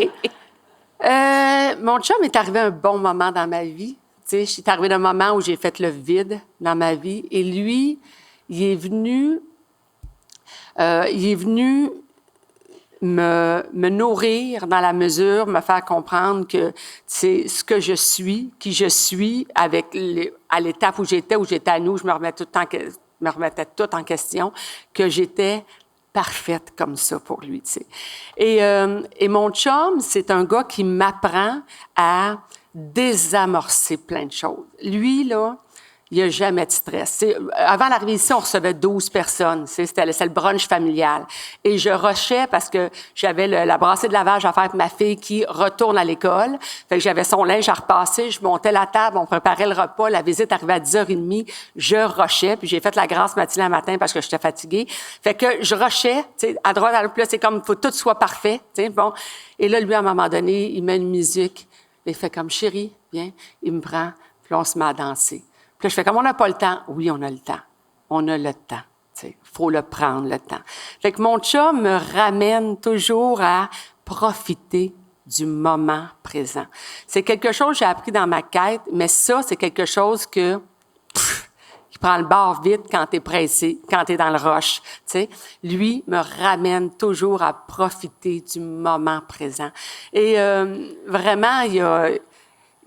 Mon chum est arrivé à un bon moment dans ma vie. Tu sais, c'est arrivé d'un moment où j'ai fait le vide dans ma vie. Et lui, il est venu me nourrir dans la mesure, me faire comprendre que c'est ce que je suis, qui je suis, à l'étape où j'étais à nous, je me remettais tout en question, que j'étais parfaite comme ça pour lui, tu sais. Et mon chum, c'est un gars qui m'apprend à désamorcer plein de choses. Lui, là, il n'y a jamais de stress. Avant l'arrivée ici, on recevait 12 personnes. C'était le brunch familial. Et je rushais parce que j'avais la brassée de lavage à faire avec ma fille qui retourne à l'école. Fait que j'avais son linge à repasser. Je montais la table, on préparait le repas. La visite arrivait à 10h30. Je rushais. Puis j'ai fait la grasse matinée le matin parce que j'étais fatiguée. Fait que je rushais, tu sais, à droite, à l'autre. Puis là, c'est comme, il faut que tout soit parfait, tu sais, bon. Et là, lui, à un moment donné, il met une musique. Il fait comme, chérie, viens. Il me prend. Puis là, on se met à danser. Puis là, je fais comme on n'a pas le temps. Oui, on a le temps. On a le temps. Il faut le prendre, le temps. Fait que mon chum me ramène toujours à profiter du moment présent. C'est quelque chose que j'ai appris dans ma quête, mais ça, c'est quelque chose que il prends le bar vite quand t'es pressé, quand t'es dans le rush, tu sais. Lui me ramène toujours à profiter du moment présent. Et vraiment,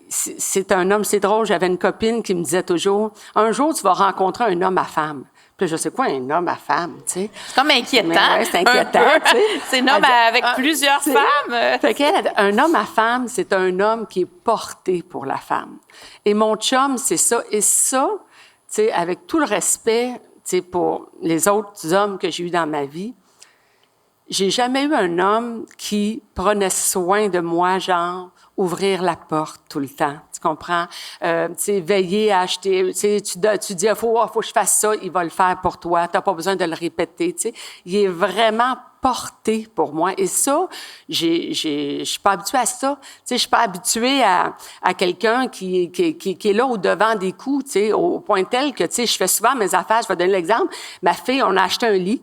c'est un homme, c'est drôle, j'avais une copine qui me disait toujours, un jour, tu vas rencontrer un homme à femme. Puis je sais quoi, un homme à femme, tu sais. C'est comme inquiétant. Ouais, c'est inquiétant, tu sais. C'est un homme avec plusieurs femmes. Fait qu'elle, un homme à femme, c'est un homme qui est porté pour la femme. Et mon chum, c'est ça. Et ça, tu sais, avec tout le respect, tu sais, pour les autres hommes que j'ai eus dans ma vie, j'ai jamais eu un homme qui prenait soin de moi, genre ouvrir la porte tout le temps. Tu comprends? Tu sais, veiller à acheter. Tu sais, tu dis, faut que je fasse ça, il va le faire pour toi. T'as pas besoin de le répéter. Tu sais, il est vraiment porté pour moi. Et ça, je suis pas habituée à ça. Tu sais, je suis pas habituée à quelqu'un qui est là au devant des coups. Tu sais, au point tel que, tu sais, je fais souvent mes affaires. Je vais donner l'exemple. Ma fille, on a acheté un lit.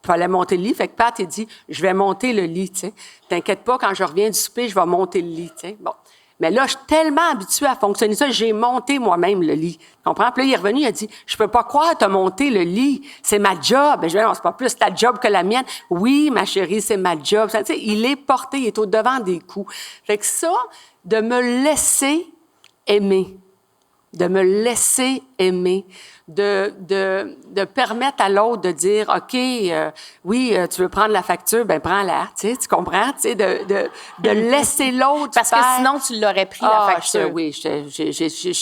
Fallait monter le lit. Fait que Pat, il dit, je vais monter le lit, tu sais. T'inquiète pas, quand je reviens du souper, je vais monter le lit, tu sais. Bon. Mais là, je suis tellement habituée à fonctionner ça, j'ai monté moi-même le lit. Tu comprends? Puis là, il est revenu, il a dit, je peux pas croire t'as monté le lit. C'est ma job. Ben, je dis, non, c'est pas plus ta job que la mienne. Oui, ma chérie, c'est ma job. Tu sais, il est porté, il est au devant des coups. Fait que ça, de me laisser aimer, de permettre à l'autre de dire, OK, oui, tu veux prendre la facture, ben prends-la, tu sais, tu comprends, tu sais, de laisser l'autre Parce faire. que sinon, tu l'aurais pris, la facture. Oui,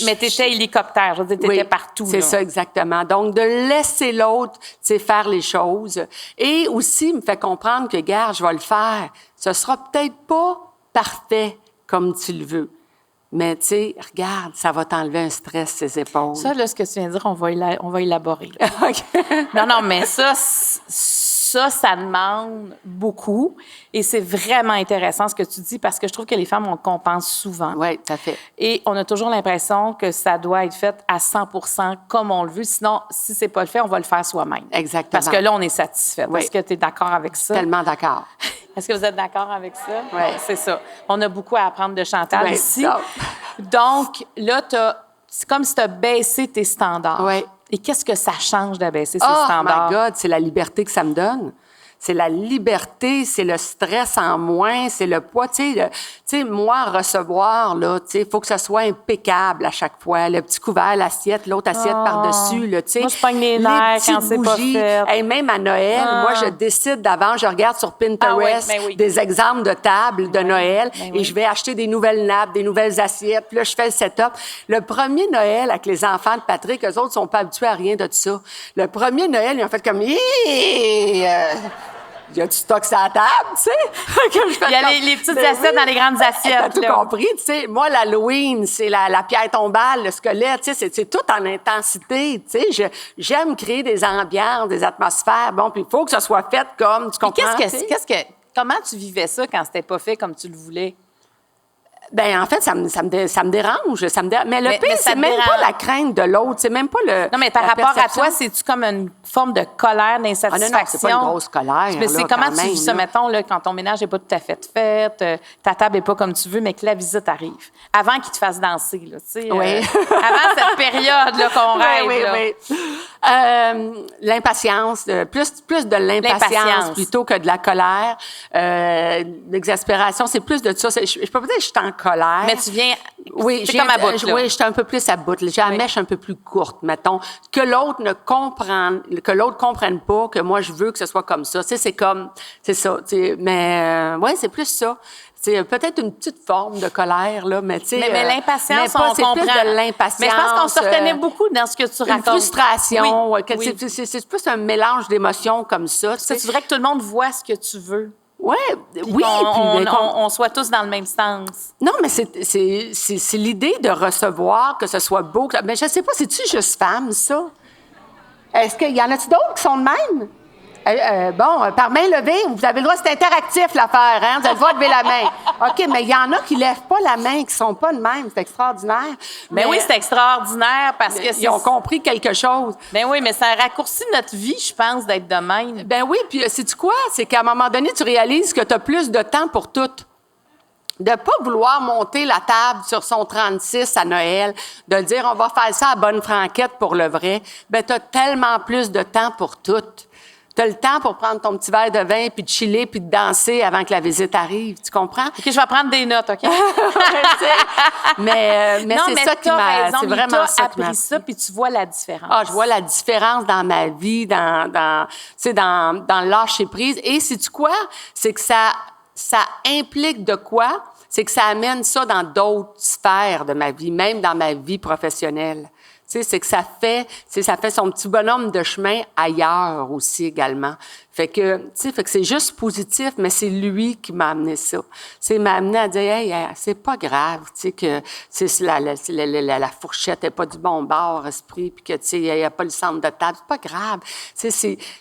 Mais t'étais hélicoptère, je veux dire, t'étais partout. C'est là. ça, exactement. Donc, de laisser l'autre, tu sais, faire les choses. Et aussi, me fait comprendre que, regarde, je vais le faire. Ce sera peut-être pas parfait comme tu le veux. Mais, tu sais, regarde, ça va t'enlever un stress, ses épaules. Ça, là, ce que tu viens de dire, on va élaborer. OK. Non, mais ça demande beaucoup. Et c'est vraiment intéressant ce que tu dis parce que je trouve que les femmes, on le compense souvent. Oui, tout à fait. Et on a toujours l'impression que ça doit être fait à 100% comme on le veut. Sinon, si c'est pas le fait, on va le faire soi-même. Exactement. Parce que là, on est satisfait. Oui. Est-ce que tu es d'accord avec ça? Tellement d'accord. Est-ce que vous êtes d'accord avec ça? Oui. C'est ça. On a beaucoup à apprendre de Chantal ici. Ça. Donc, là, c'est comme si tu as baissé tes standards. Oui. Et qu'est-ce que ça change d'abaisser ces Oh standards? my God, c'est la liberté que ça me donne. C'est la liberté, c'est le stress en moins, c'est le poids. Tu sais, moi, recevoir, là, tu sais, il faut que ça soit impeccable à chaque fois. Le petit couvert, l'assiette, l'autre assiette par-dessus, là, tu sais. Moi, je pogne les nerfs quand c'est pas fait. Hey, même à Noël, moi, je décide d'avance, je regarde sur Pinterest des exemples de tables de Noël et je vais acheter des nouvelles nappes, des nouvelles assiettes. Puis là, je fais le setup. Le premier Noël avec les enfants de Patrick, eux autres sont pas habitués à rien de ça. Le premier Noël, ils ont fait comme... Il y a du stock sur la table, tu sais. Il y a les petites assiettes dans les grandes assiettes. T'as tout compris, tu sais. Moi, l'Halloween, c'est la pierre tombale, le squelette, tu sais, c'est tout en intensité, tu sais. J'aime créer des ambiances, des atmosphères. Bon, puis il faut que ça soit fait comme, tu comprends? Comment tu vivais ça quand c'était pas fait comme tu le voulais? Ben en fait, ça me dérange. Mais le pire, c'est même pas la crainte de l'autre. C'est même pas le. Non, mais par rapport à toi, c'est-tu comme une forme de colère, d'insatisfaction? Ah non, c'est pas une grosse colère. Mais c'est là, comment tu vis ça, mettons, là, quand ton ménage n'est pas tout à fait fait, ta table n'est pas comme tu veux, mais que la visite arrive. Avant qu'il te fasse danser, là, tu sais. Oui. Avant cette période-là qu'on rêve. Oui, là. oui. L'impatience, plus de l'impatience plutôt que de la colère. L'exaspération, c'est plus de ça. Je peux pas dire que je suis en colère. Mais tu viens... Oui, c'est comme à bout, là. Oui, je suis un peu plus à bout. J'ai la mèche un peu plus courte, mettons. Que l'autre comprenne pas que moi, je veux que ce soit comme ça. Tu sais, c'est ça. Mais, oui, c'est plus ça. C'est peut-être une petite forme de colère, là, mais tu sais... Mais l'impatience, on comprend. C'est plus de l'impatience. Mais je pense qu'on se reconnaît beaucoup dans ce que tu racontes. Une frustration. Oui. C'est plus un mélange d'émotions comme ça. C'est vrai que tout le monde voit ce que tu veux. Oui. On soit tous dans le même sens. Non, mais c'est l'idée de recevoir, que ce soit beau. Mais je sais pas, c'est-tu juste femme, ça? Est-ce qu'il y en a-tu d'autres qui sont de même? Par main levée, vous avez le droit, c'est interactif l'affaire, hein? Vous avez le droit de lever la main. OK, mais il y en a qui lèvent pas la main, qui sont pas de même. C'est extraordinaire. Mais oui, c'est extraordinaire parce que ils ont compris quelque chose. Ben oui, mais ça raccourcit notre vie, je pense, d'être de même. Ben oui, puis sais-tu quoi? C'est qu'à un moment donné, tu réalises que tu as plus de temps pour tout. de pas vouloir monter la table sur son 36 à Noël, de dire on va faire ça à bonne franquette pour le vrai, ben tu as tellement plus de temps pour tout. Tu as le temps pour prendre ton petit verre de vin puis de chiller puis de danser avant que la visite arrive, tu comprends? OK, je vais prendre des notes, OK? mais c'est ça qui m'a... C'est vraiment ça qui m'a... appris ça, puis tu vois la différence. Ah, je vois la différence dans ma vie, dans le lâcher-prise. Et sais-tu quoi? C'est que ça implique de quoi? C'est que ça amène ça dans d'autres sphères de ma vie, même dans ma vie professionnelle. Tu sais, c'est que ça fait son petit bonhomme de chemin ailleurs aussi également. Fait que c'est juste positif, mais c'est lui qui m'a amené ça. C'est m'a amené à dire, hey, c'est pas grave, tu sais, que la fourchette est pas du bon bord, esprit, puis que, tu sais, il y a pas le centre de table. C'est pas grave. Tu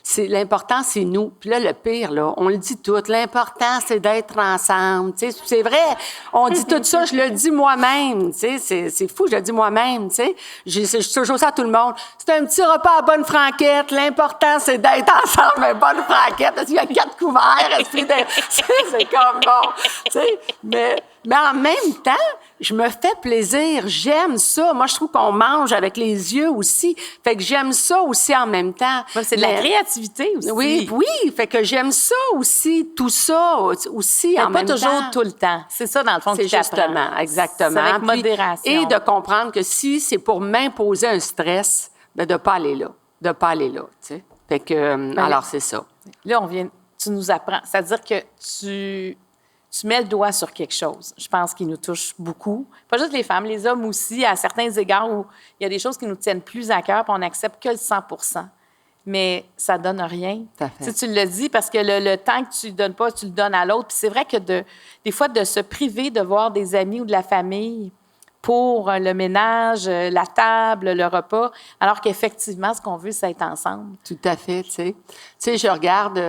sais, l'important, c'est nous. Puis là, le pire, là, on le dit tout. L'important, c'est d'être ensemble. Tu sais, c'est vrai. On dit tout ça, je le dis moi-même. Tu sais, c'est fou, je le dis moi-même. Tu sais, je dis toujours ça à tout le monde. C'est un petit repas à bonne franquette. L'important, c'est d'être ensemble, mais bonne franquette. Parce qu'il y a 4 couverts. C'est comme bon. Tu sais, mais en même temps, je me fais plaisir. J'aime ça. Moi, je trouve qu'on mange avec les yeux aussi. Fait que j'aime ça aussi en même temps. C'est de la créativité aussi. Oui. Fait que j'aime ça aussi, tout ça aussi en même temps. Pas toujours tout le temps. C'est ça, dans le fond, que tu apprends. Justement, exactement. C'est avec modération. Et de comprendre que si c'est pour m'imposer un stress, de ne pas aller là. De ne pas aller là, tu sais. Fait que, alors, c'est ça. Là, tu nous apprends. C'est-à-dire que tu mets le doigt sur quelque chose, je pense, qui nous touche beaucoup. Pas juste les femmes, les hommes aussi, à certains égards où il y a des choses qui nous tiennent plus à cœur, puis on n'accepte que le 100 %. Mais ça donne rien. Tu le dis parce que le temps que tu ne donnes pas, tu le donnes à l'autre. Puis c'est vrai que des fois, de se priver de voir des amis ou de la famille pour le ménage, la table, le repas, alors qu'effectivement, ce qu'on veut, c'est être ensemble. Tout à fait, tu sais. Tu sais, je regarde...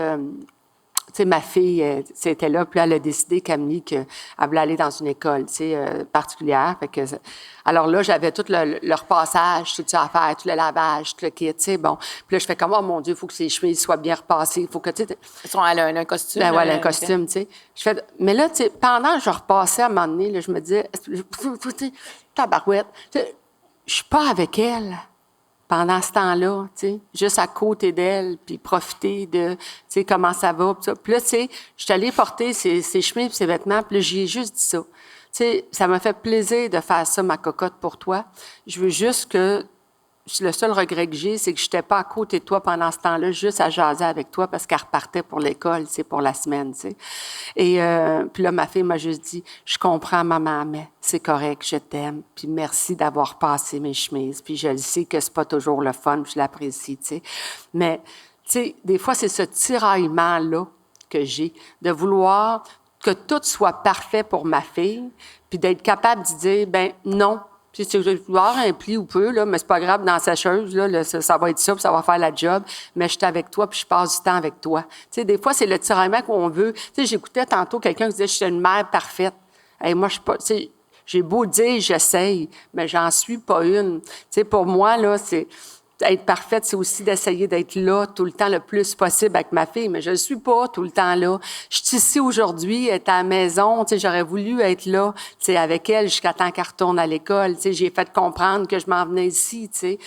Tu sais, ma fille, c'était là, puis elle a décidé, Camille, qu'elle voulait aller dans une école, tu sais, particulière. Fait que, alors là, j'avais tout le repassage, tout ça à faire, tout le lavage, tout le kit, tu sais, bon. Puis là, je fais comme, oh mon Dieu, il faut que ses chemises soient bien repassées, il faut que, tu sais... Elle a un costume. Ben ouais, un costume, tu sais. Je fais, mais là, tu sais, pendant que je repassais à un moment donné, là, je me disais, tabarouette, je suis pas avec elle pendant ce temps-là, tu sais, juste à côté d'elle, puis profiter de, tu sais, comment ça va, puis ça. Puis là, tu sais, je suis allée porter ses chemises puis ses vêtements, puis là, j'y ai juste dit ça. Tu sais, ça m'a fait plaisir de faire ça, ma cocotte, pour toi. Je veux juste que... Le seul regret que j'ai, c'est que je n'étais pas à côté de toi pendant ce temps-là, juste à jaser avec toi parce qu'elle repartait pour l'école, c'est pour la semaine, tu sais. Et puis là, ma fille m'a juste dit, je comprends, maman, mais c'est correct, je t'aime, puis merci d'avoir passé mes chemises, puis je le sais que c'est pas toujours le fun, je l'apprécie, tu sais. Mais, tu sais, des fois, c'est ce tiraillement-là que j'ai, de vouloir que tout soit parfait pour ma fille, puis d'être capable de dire, ben non. Tu sais, je vais avoir un pli ou peu, là, mais c'est pas grave, dans la sécheuse, là, ça va être ça, puis ça va faire la job, mais je suis avec toi, puis je passe du temps avec toi. Tu sais, des fois, c'est le tiraillement qu'on veut. Tu sais, j'écoutais tantôt quelqu'un qui disait « Je suis une mère parfaite ». Hey, moi, je suis pas... Tu sais, j'ai beau dire « J'essaye », mais j'en suis pas une. Tu sais, pour moi, là, c'est... Être parfaite, c'est aussi d'essayer d'être là tout le temps le plus possible avec ma fille, mais je ne suis pas tout le temps là. Je suis ici aujourd'hui, être à la maison, tu sais, j'aurais voulu être là, tu sais, avec elle jusqu'à temps qu'elle retourne à l'école, tu sais, j'ai fait comprendre que je m'en venais ici, tu sais.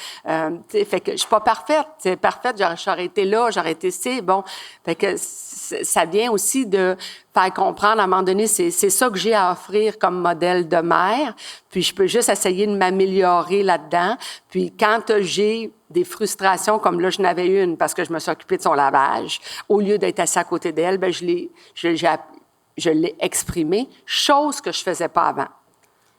Fait que je suis pas parfaite, tu sais, parfaite, j'aurais été là, j'aurais été ici, bon. Fait que ça vient aussi de faire comprendre, à un moment donné, c'est ça que j'ai à offrir comme modèle de mère, puis je peux juste essayer de m'améliorer là-dedans. Puis quand j'ai des frustrations, comme là, je n'avais une parce que je me suis occupée de son lavage, au lieu d'être assise à côté d'elle, ben je l'ai exprimé, chose que je faisais pas avant.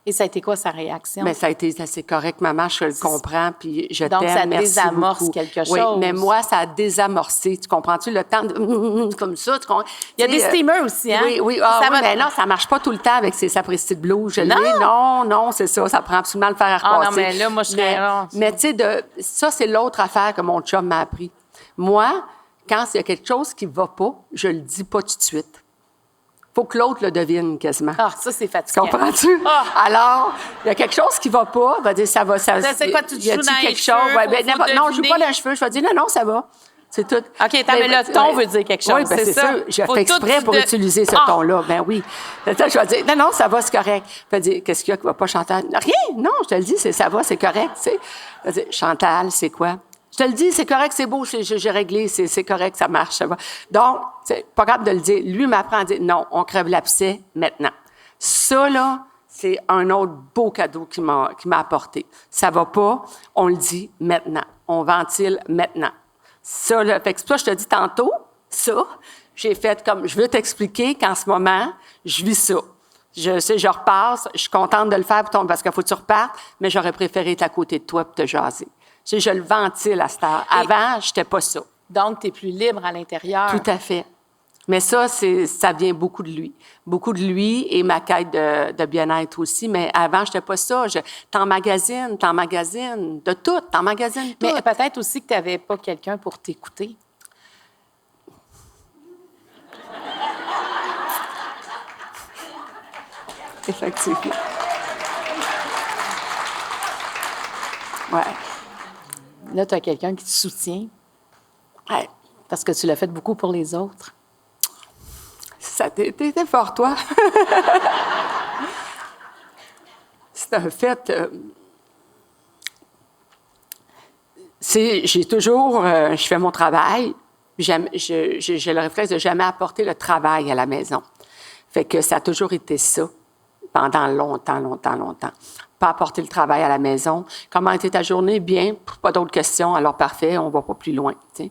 Et ça a été quoi sa réaction? Bien, ça a été assez correct, maman, je le comprends, puis je t'aime, donc, ça merci désamorce beaucoup. quelque chose. Oui, mais moi, ça a désamorcé, tu comprends-tu? Le temps de... comme ça, tu comprends? Il y a des steamers aussi, hein? Oui, mais non, ça marche pas tout le temps avec ces sapristi de blues. Non, c'est ça, ça prend absolument le fer à repasser. Non, mais là, moi, je serais... Mais tu sais, ça, c'est l'autre affaire que mon chum m'a appris. Moi, quand il y a quelque chose qui va pas, je le dis pas tout de suite. Faut que l'autre le devine quasiment. Ah, ça, c'est fatigant. Comprends-tu? Ah. Alors, il y a quelque chose qui va pas, va dire ça va. C'est quoi, tu te joues dans les quelque cheveux? chose? Ouais, non, je joue pas dans les cheveux. Je vais dire non, ça va. C'est tout. OK, mais le ton veut dire quelque chose, oui, ben c'est ça. Je Faut fais exprès tout pour utiliser ce ton-là. Ben oui. Là, je vais dire, non, ça va, c'est correct. Je vais dire, qu'est-ce qu'il y a qui va pas, Chantal? Rien, non, je te le dis, ça va, c'est correct, tu sais. Je vais dire, Chantal, c'est quoi? Je te le dis, c'est correct, c'est beau, j'ai réglé, c'est correct, ça marche, ça va. Donc, c'est pas grave de le dire. Lui m'apprend à dire, non, on crève l'abcès maintenant. Ça, là, c'est un autre beau cadeau qu'il m'a apporté. Ça va pas, on le dit maintenant. On ventile maintenant. Ça, là, fait que c'est pour ça que je te dis tantôt, ça, j'ai fait comme, je veux t'expliquer qu'en ce moment, je vis ça. Je repasse, je suis contente de le faire parce qu'il faut que tu repartes, mais j'aurais préféré être à côté de toi pour te jaser. Je le ventile à cette heure. Avant, je n'étais pas ça. Donc, tu es plus libre à l'intérieur. Tout à fait. Mais ça vient beaucoup de lui. Beaucoup de lui et ma quête de bien-être aussi. Mais avant, je n'étais pas ça. T'emmagasines, de tout, t'emmagasines tout. Mais peut-être aussi que tu n'avais pas quelqu'un pour t'écouter. Effectivement. Ouais. Là, tu as quelqu'un qui te soutient. Ouais. Parce que tu l'as fait beaucoup pour les autres. Ça t'était fort, toi. C'est un fait. J'ai toujours. Je fais mon travail. J'ai le réflexe de jamais apporter le travail à la maison. Fait que ça a toujours été ça pendant longtemps. Pas apporter le travail à la maison. Comment était ta journée? Bien. Pas d'autres questions. Alors, parfait, on va pas plus loin. T'sais.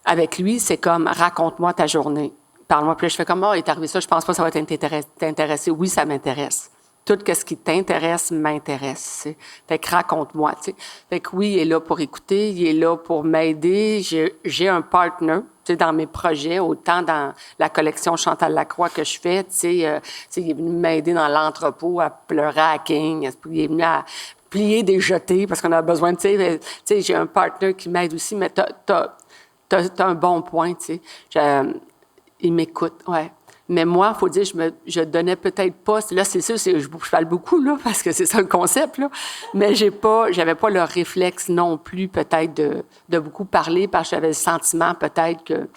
Avec lui, c'est comme, raconte-moi ta journée. Parle-moi. Puis là, je fais comme, il est arrivé ça, je pense pas que ça va t'intéresser. Oui, ça m'intéresse. Tout ce qui t'intéresse m'intéresse. T'sais. Fait que raconte-moi. T'sais. Fait que oui, il est là pour écouter, il est là pour m'aider. J'ai un partner dans mes projets, autant dans la collection Chantal Lacroix que je fais. Il est venu m'aider dans l'entrepôt à le racking. Il est venu à plier des jetés parce qu'on a besoin de... J'ai un partner qui m'aide aussi, mais t'as un bon point. Il m'écoute, ouais. Mais moi, il faut dire, je donnais peut-être pas... Là, c'est sûr, je parle beaucoup, là, parce que c'est ça le concept, là. Mais j'avais pas le réflexe non plus, peut-être, de beaucoup parler, parce que j'avais le sentiment, peut-être, que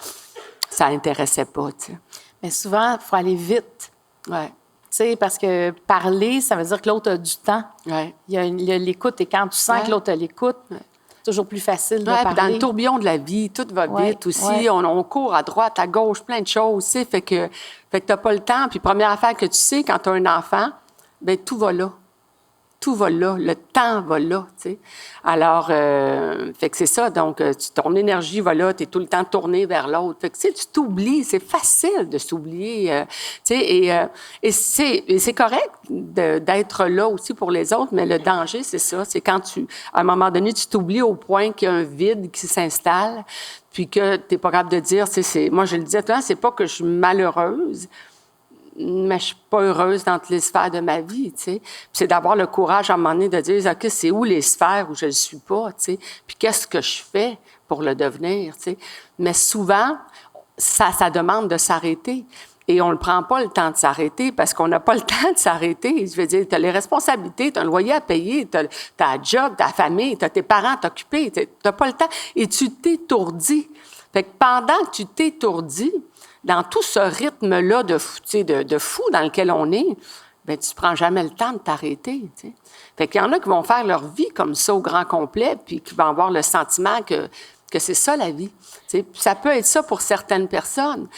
ça intéressait pas, tu sais. Mais souvent, il faut aller vite. Ouais. Tu sais, parce que parler, ça veut dire que l'autre a du temps. Ouais. Il y a l'écoute, et quand tu sens que l'autre a l'écoute, c'est toujours plus facile de parler. Dans le tourbillon de la vie, tout va vite aussi. Ouais. On court à droite, à gauche, plein de choses, tu sais. Fait que t'as pas le temps. Puis première affaire que tu sais, quand tu as un enfant, bien, tout va là. Tout va là. Le temps va là, tu sais. Alors, fait que c'est ça. Donc, ton énergie va là. Tu es tout le temps tourné vers l'autre. Fait que, tu t'oublies. C'est facile de s'oublier, tu sais. Et c'est correct d'être là aussi pour les autres, mais le danger, c'est ça. C'est quand à un moment donné, tu t'oublies au point qu'il y a un vide qui s'installe, puis que tu n'es pas capable de dire, moi, je le disais tout le temps, c'est pas que je suis malheureuse, mais je suis pas heureuse dans toutes les sphères de ma vie, tu sais. Puis c'est d'avoir le courage à un moment donné de dire, OK, c'est où les sphères où je ne le suis pas, tu sais. Puis qu'est-ce que je fais pour le devenir, tu sais. Mais souvent, ça demande de s'arrêter. Et on ne prend pas le temps de s'arrêter parce qu'on n'a pas le temps de s'arrêter. Je veux dire, tu as les responsabilités, tu as un loyer à payer, tu as ta job, ta famille, tu as tes parents à t'occuper. Tu n'as pas le temps. Et tu t'étourdis. Fait que pendant que tu t'étourdis, dans tout ce rythme-là de fou dans lequel on est, bien, tu ne prends jamais le temps de t'arrêter. T'sais. Fait qu'il y en a qui vont faire leur vie comme ça au grand complet, puis qui vont avoir le sentiment que c'est ça la vie. T'sais. Ça peut être ça pour certaines personnes,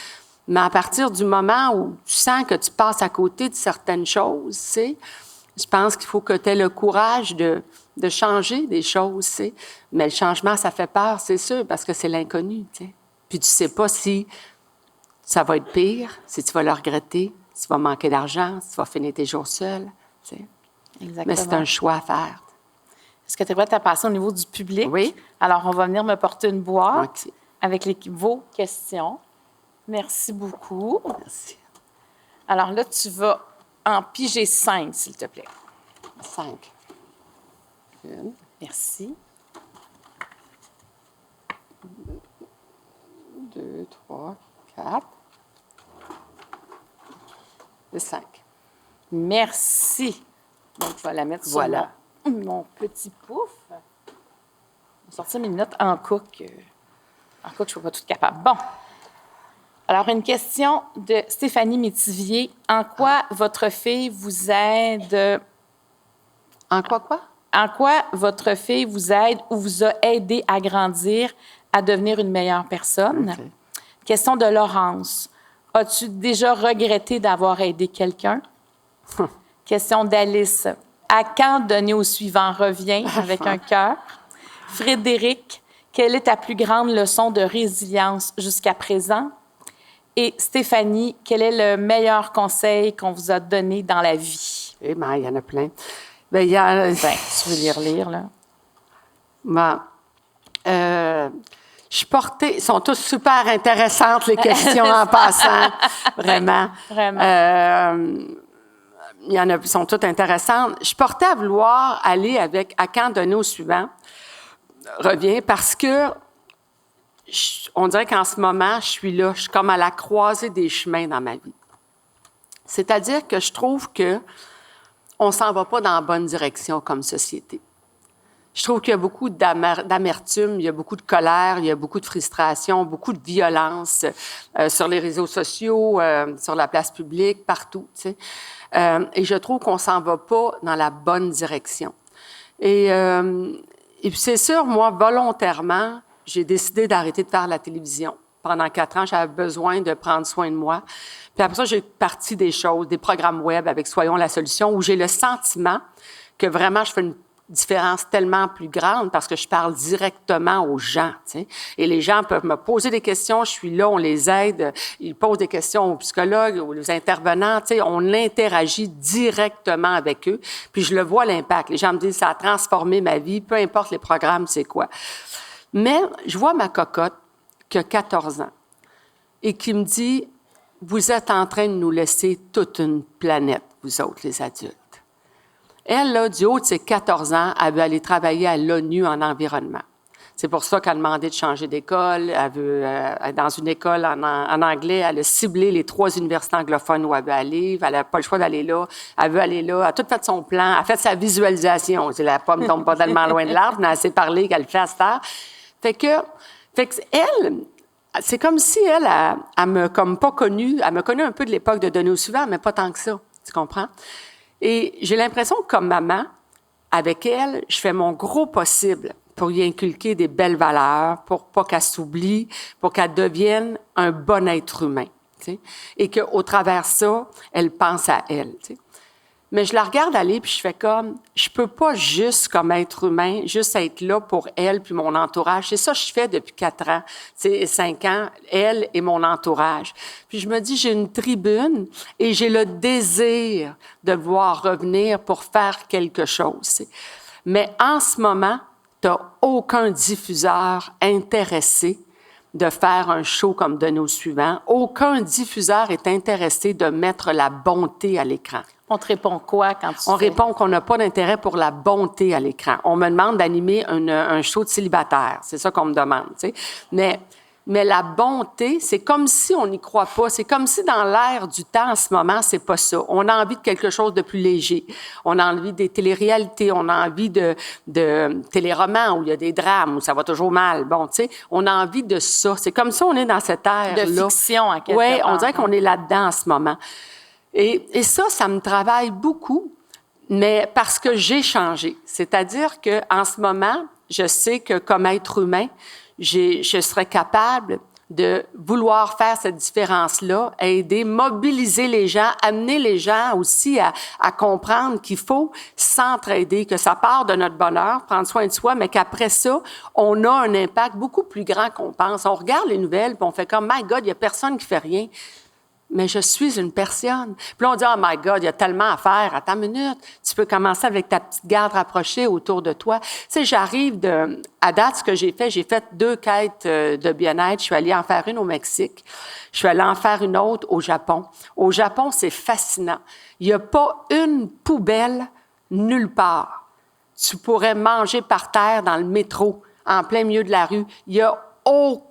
mais à partir du moment où tu sens que tu passes à côté de certaines choses, je pense qu'il faut que tu aies le courage de changer des choses. T'sais. Mais le changement, ça fait peur, c'est sûr, parce que c'est l'inconnu. T'sais. Puis tu ne sais pas si ça va être pire, si tu vas le regretter, si tu vas manquer d'argent, si tu vas finir tes jours seul. Exactement. Mais c'est un choix à faire. Est-ce que tu es prête à passer au niveau du public? Oui. Alors, on va venir me porter une boîte avec vos questions. Merci beaucoup. Merci. Alors là, tu vas en piger 5, s'il te plaît. 5. Une. Merci. 2, 3, 4. Et 5. Merci. Donc, je vais la mettre sur mon petit pouf. Je vais sortir mes notes en cook. En quoi que je ne suis pas toute capable. Bon. Alors, une question de Stéphanie Métivier. En quoi votre fille vous aide... En quoi? En quoi votre fille vous aide ou vous a aidé à grandir, à devenir une meilleure personne? Okay. Question de Laurence. As-tu déjà regretté d'avoir aidé quelqu'un? Question d'Alice. À quand donner au suivant revient avec un cœur? Frédéric. Quelle est ta plus grande leçon de résilience jusqu'à présent? Et Stéphanie, quel est le meilleur conseil qu'on vous a donné dans la vie? Eh bien, il y en a plein. Bien, il y a... Tu veux lire, là? Bon. Je portais... Ils sont tous super intéressantes, les questions en passant. Vraiment. Vraiment. Il y en a qui sont toutes intéressantes. Je portais à vouloir aller avec « À quand donner au suivant » revient parce que on dirait qu'en ce moment, je suis là. Je suis comme à la croisée des chemins dans ma vie. C'est-à-dire que je trouve que on s'en va pas dans la bonne direction comme société. Je trouve qu'il y a beaucoup d'amertume, il y a beaucoup de colère, il y a beaucoup de frustration, beaucoup de violence sur les réseaux sociaux, sur la place publique, partout, tu sais. Et je trouve qu'on s'en va pas dans la bonne direction. Et puis c'est sûr, moi, volontairement, j'ai décidé d'arrêter de faire la télévision. Pendant 4 ans, j'avais besoin de prendre soin de moi. Puis après ça, j'ai parti des choses, des programmes web avec Soyons la solution, où j'ai le sentiment que vraiment, je fais une différence tellement plus grande parce que je parle directement aux gens, tu sais. Et les gens peuvent me poser des questions, je suis là, on les aide, ils posent des questions aux psychologues, aux intervenants, tu sais, on interagit directement avec eux. Puis je le vois l'impact. Les gens me disent, ça a transformé ma vie, peu importe les programmes, c'est quoi. Mais je vois ma cocotte qui a 14 ans et qui me dit, vous êtes en train de nous laisser toute une planète, vous autres, les adultes. Elle, là, du haut de ses 14 ans, elle veut aller travailler à l'ONU en environnement. C'est pour ça qu'elle a demandé de changer d'école. Elle veut, dans une école en anglais, elle a ciblé les 3 universités anglophones où elle veut aller. Elle n'a pas le choix d'aller là. Elle veut aller là. Elle a tout fait son plan. Elle a fait sa visualisation. La pomme ne tombe pas tellement loin de l'arbre, mais elle s'est parlé qu'elle le fait à cette heure. Fait que elle, c'est comme si elle m'a comme pas connue. Elle m'a connue un peu de l'époque de Donner au suivant, mais pas tant que ça. Tu comprends? Et j'ai l'impression que comme maman, avec elle, je fais mon gros possible pour y inculquer des belles valeurs, pour pas qu'elle s'oublie, pour qu'elle devienne un bon être humain, tu sais, et qu'au travers de ça, elle pense à elle, tu sais. Mais je la regarde aller, puis je fais comme, je peux pas juste, comme être humain, juste être là pour elle puis mon entourage. C'est ça que je fais depuis 4 ans, 5 ans, elle et mon entourage. Puis je me dis, j'ai une tribune et j'ai le désir de voir revenir pour faire quelque chose. Mais en ce moment, t'as aucun diffuseur intéressé de faire un show comme Donner au suivant. Aucun diffuseur est intéressé de mettre la bonté à l'écran. On te répond quoi quand tu On répond qu'on n'a pas d'intérêt pour la bonté à l'écran. On me demande d'animer un show de célibataire. C'est ça qu'on me demande, tu sais. Mais la bonté, c'est comme si on n'y croit pas. C'est comme si dans l'air du temps, en ce moment, c'est pas ça. On a envie de quelque chose de plus léger. On a envie des téléréalités. On a envie de téléromans où il y a des drames, où ça va toujours mal. Bon, tu sais, on a envie de ça. C'est comme si on est dans cette ère-là. De fiction, en quelque Oui, part. on dirait qu'on est là-dedans en ce moment. Et ça me travaille beaucoup, mais parce que j'ai changé. C'est-à-dire qu'en ce moment, je sais que comme être humain, je serais capable de vouloir faire cette différence-là, aider, mobiliser les gens, amener les gens aussi à comprendre qu'il faut s'entraider, que ça part de notre bonheur, prendre soin de soi, mais qu'après ça, on a un impact beaucoup plus grand qu'on pense. On regarde les nouvelles, puis on fait comme « My God, il n'y a personne qui fait rien ». Mais je suis une personne. Puis là, on dit « Oh my God, il y a tellement à faire. Attends une minute. Tu peux commencer avec ta petite garde rapprochée autour de toi. » Tu sais, j'arrive à date, ce que j'ai fait 2 quêtes de bien-être. Je suis allée en faire une au Mexique. Je suis allée en faire une autre au Japon. Au Japon, c'est fascinant. Il n'y a pas une poubelle nulle part. Tu pourrais manger par terre dans le métro, en plein milieu de la rue. Il n'y a aucun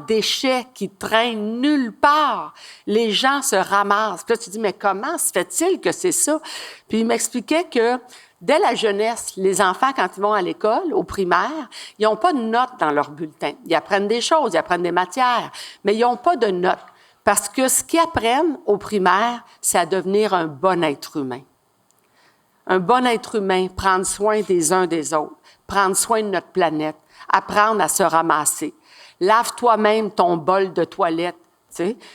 déchet qui traîne nulle part. Les gens se ramassent. Puis là, tu dis, mais comment se fait-il que c'est ça? Puis il m'expliquait que Dès la jeunesse, les enfants, quand ils vont à l'école, au primaire, ils n'ont pas de notes dans leur bulletin. Ils apprennent des choses, ils apprennent des matières, mais ils n'ont pas de notes. Parce que ce qu'ils apprennent au primaire, c'est à devenir un bon être humain. Un bon être humain, prendre soin des uns des autres, prendre soin de notre planète, apprendre à se ramasser. Lave toi-même ton bol de toilette.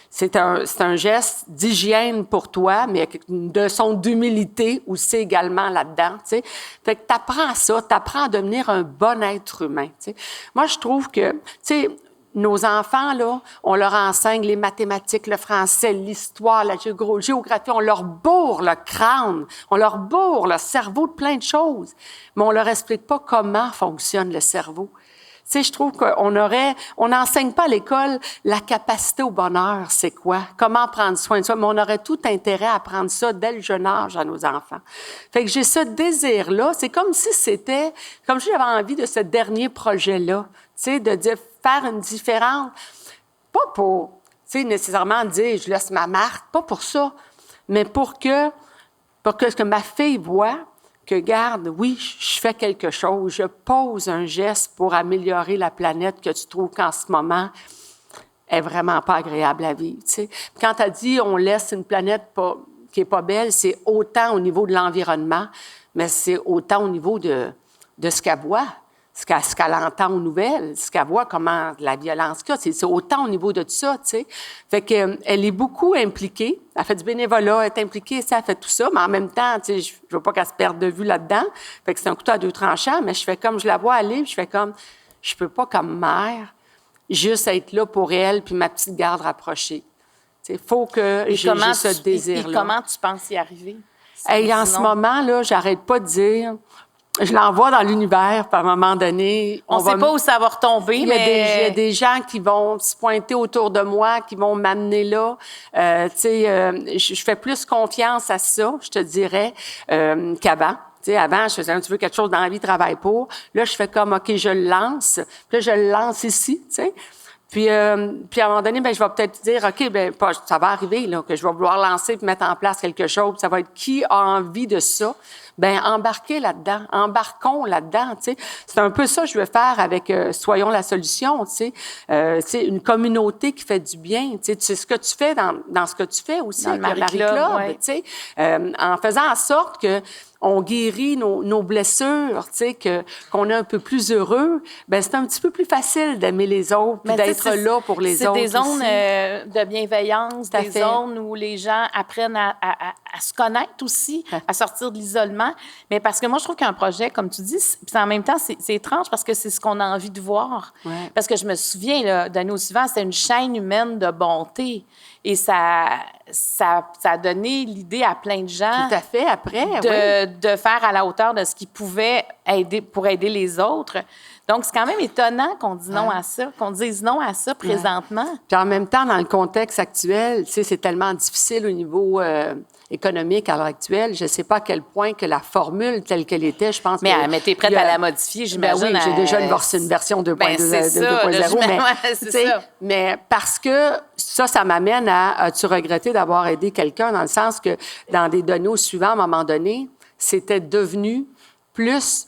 C'est un geste d'hygiène pour toi, mais une leçon d'humilité aussi également là-dedans. T'sais. Fait que t'apprends ça, t'apprends à devenir un bon être humain. T'sais. Moi, je trouve que, nos enfants, là, on leur enseigne les mathématiques, le français, l'histoire, la géographie, on leur bourre le crâne, on leur bourre le cerveau de plein de choses, mais on leur explique pas comment fonctionne le cerveau. Je trouve qu'on n'enseigne pas à l'école la capacité au bonheur, c'est quoi? Comment prendre soin de soi? Mais on aurait tout intérêt à apprendre ça dès le jeune âge à nos enfants. Fait que j'ai ce désir-là. C'est comme si comme si j'avais envie de ce dernier projet-là, de dire, faire une différence. Pas pour, nécessairement dire, je laisse ma marque, pas pour ça, mais pour que ma fille voit que, garde, oui, je fais quelque chose, je pose un geste pour améliorer la planète que tu trouves qu'en ce moment est vraiment pas agréable à vivre. T'sais. Quand tu as dit on laisse une planète qui est pas belle, c'est autant au niveau de l'environnement, mais c'est autant au niveau de ce qu'elle voit, ce qu'elle entend aux nouvelles, ce qu'elle voit, comment la violence qu'il y a. C'est autant au niveau de tout ça, tu sais. Fait que elle est beaucoup impliquée. Elle fait du bénévolat, elle est impliquée, elle fait tout ça, mais en même temps, tu sais, je veux pas qu'elle se perde de vue là-dedans. Fait que c'est un couteau à deux tranchants, mais je fais comme, je la vois aller, puis je fais comme, je peux pas comme mère juste être là pour elle, puis ma petite garde rapprochée. Tu sais, faut que j'ai ce désir-là. Et comment tu penses y arriver? Et en ce moment, là, j'arrête pas de dire... Je l'envoie dans l'univers, puis à un moment donné... On sait pas où ça va retomber, mais... Il y a des gens qui vont se pointer autour de moi, qui vont m'amener là. Je fais plus confiance à ça, je te dirais, qu'avant. Avant, je faisais, tu veux quelque chose dans la vie, travaille pour. Là, je fais comme, OK, je le lance. Puis là, je le lance ici, tu sais. Puis à un moment donné, je vais peut-être dire, OK, ça va arriver, là, que je vais vouloir lancer puis mettre en place quelque chose. Ça va être qui a envie de ça? Embarquez là-dedans, embarquons là-dedans, tu sais. C'est un peu ça que je veux faire avec Soyons la solution, tu sais. Une communauté qui fait du bien, tu sais. C'est ce que tu fais dans ce que tu fais aussi dans avec le Marie Club, tu sais. En faisant en sorte que on guérit nos blessures, tu sais, qu'on est un peu plus heureux, c'est un petit peu plus facile d'aimer les autres, puis d'être là pour les autres. C'est des zones aussi. De bienveillance, des zones où les gens apprennent à se connaître aussi, à sortir de l'isolement. Mais parce que moi, je trouve qu'un projet, comme tu dis, puis en même temps, c'est étrange parce que c'est ce qu'on a envie de voir. Ouais. Parce que je me souviens, là, d'années au suivant, c'était une chaîne humaine de bonté. Et ça a donné l'idée à plein de gens. Tout à fait, après, de faire à la hauteur de ce qu'ils pouvaient aider pour aider les autres. Donc, c'est quand même étonnant qu'on dise non à ça, qu'on dise non à ça présentement. Puis en même temps, dans le contexte actuel, tu sais, c'est tellement difficile au niveau économique à l'heure actuelle. Je ne sais pas à quel point que la formule telle qu'elle était, je pense mais tu es prête à la modifier, j'imagine. Oui, j'ai déjà une version 2.0. Mais parce que ça m'amène à... As-tu regretté d'avoir aidé quelqu'un dans le sens que dans des données suivants, à un moment donné, c'était devenu plus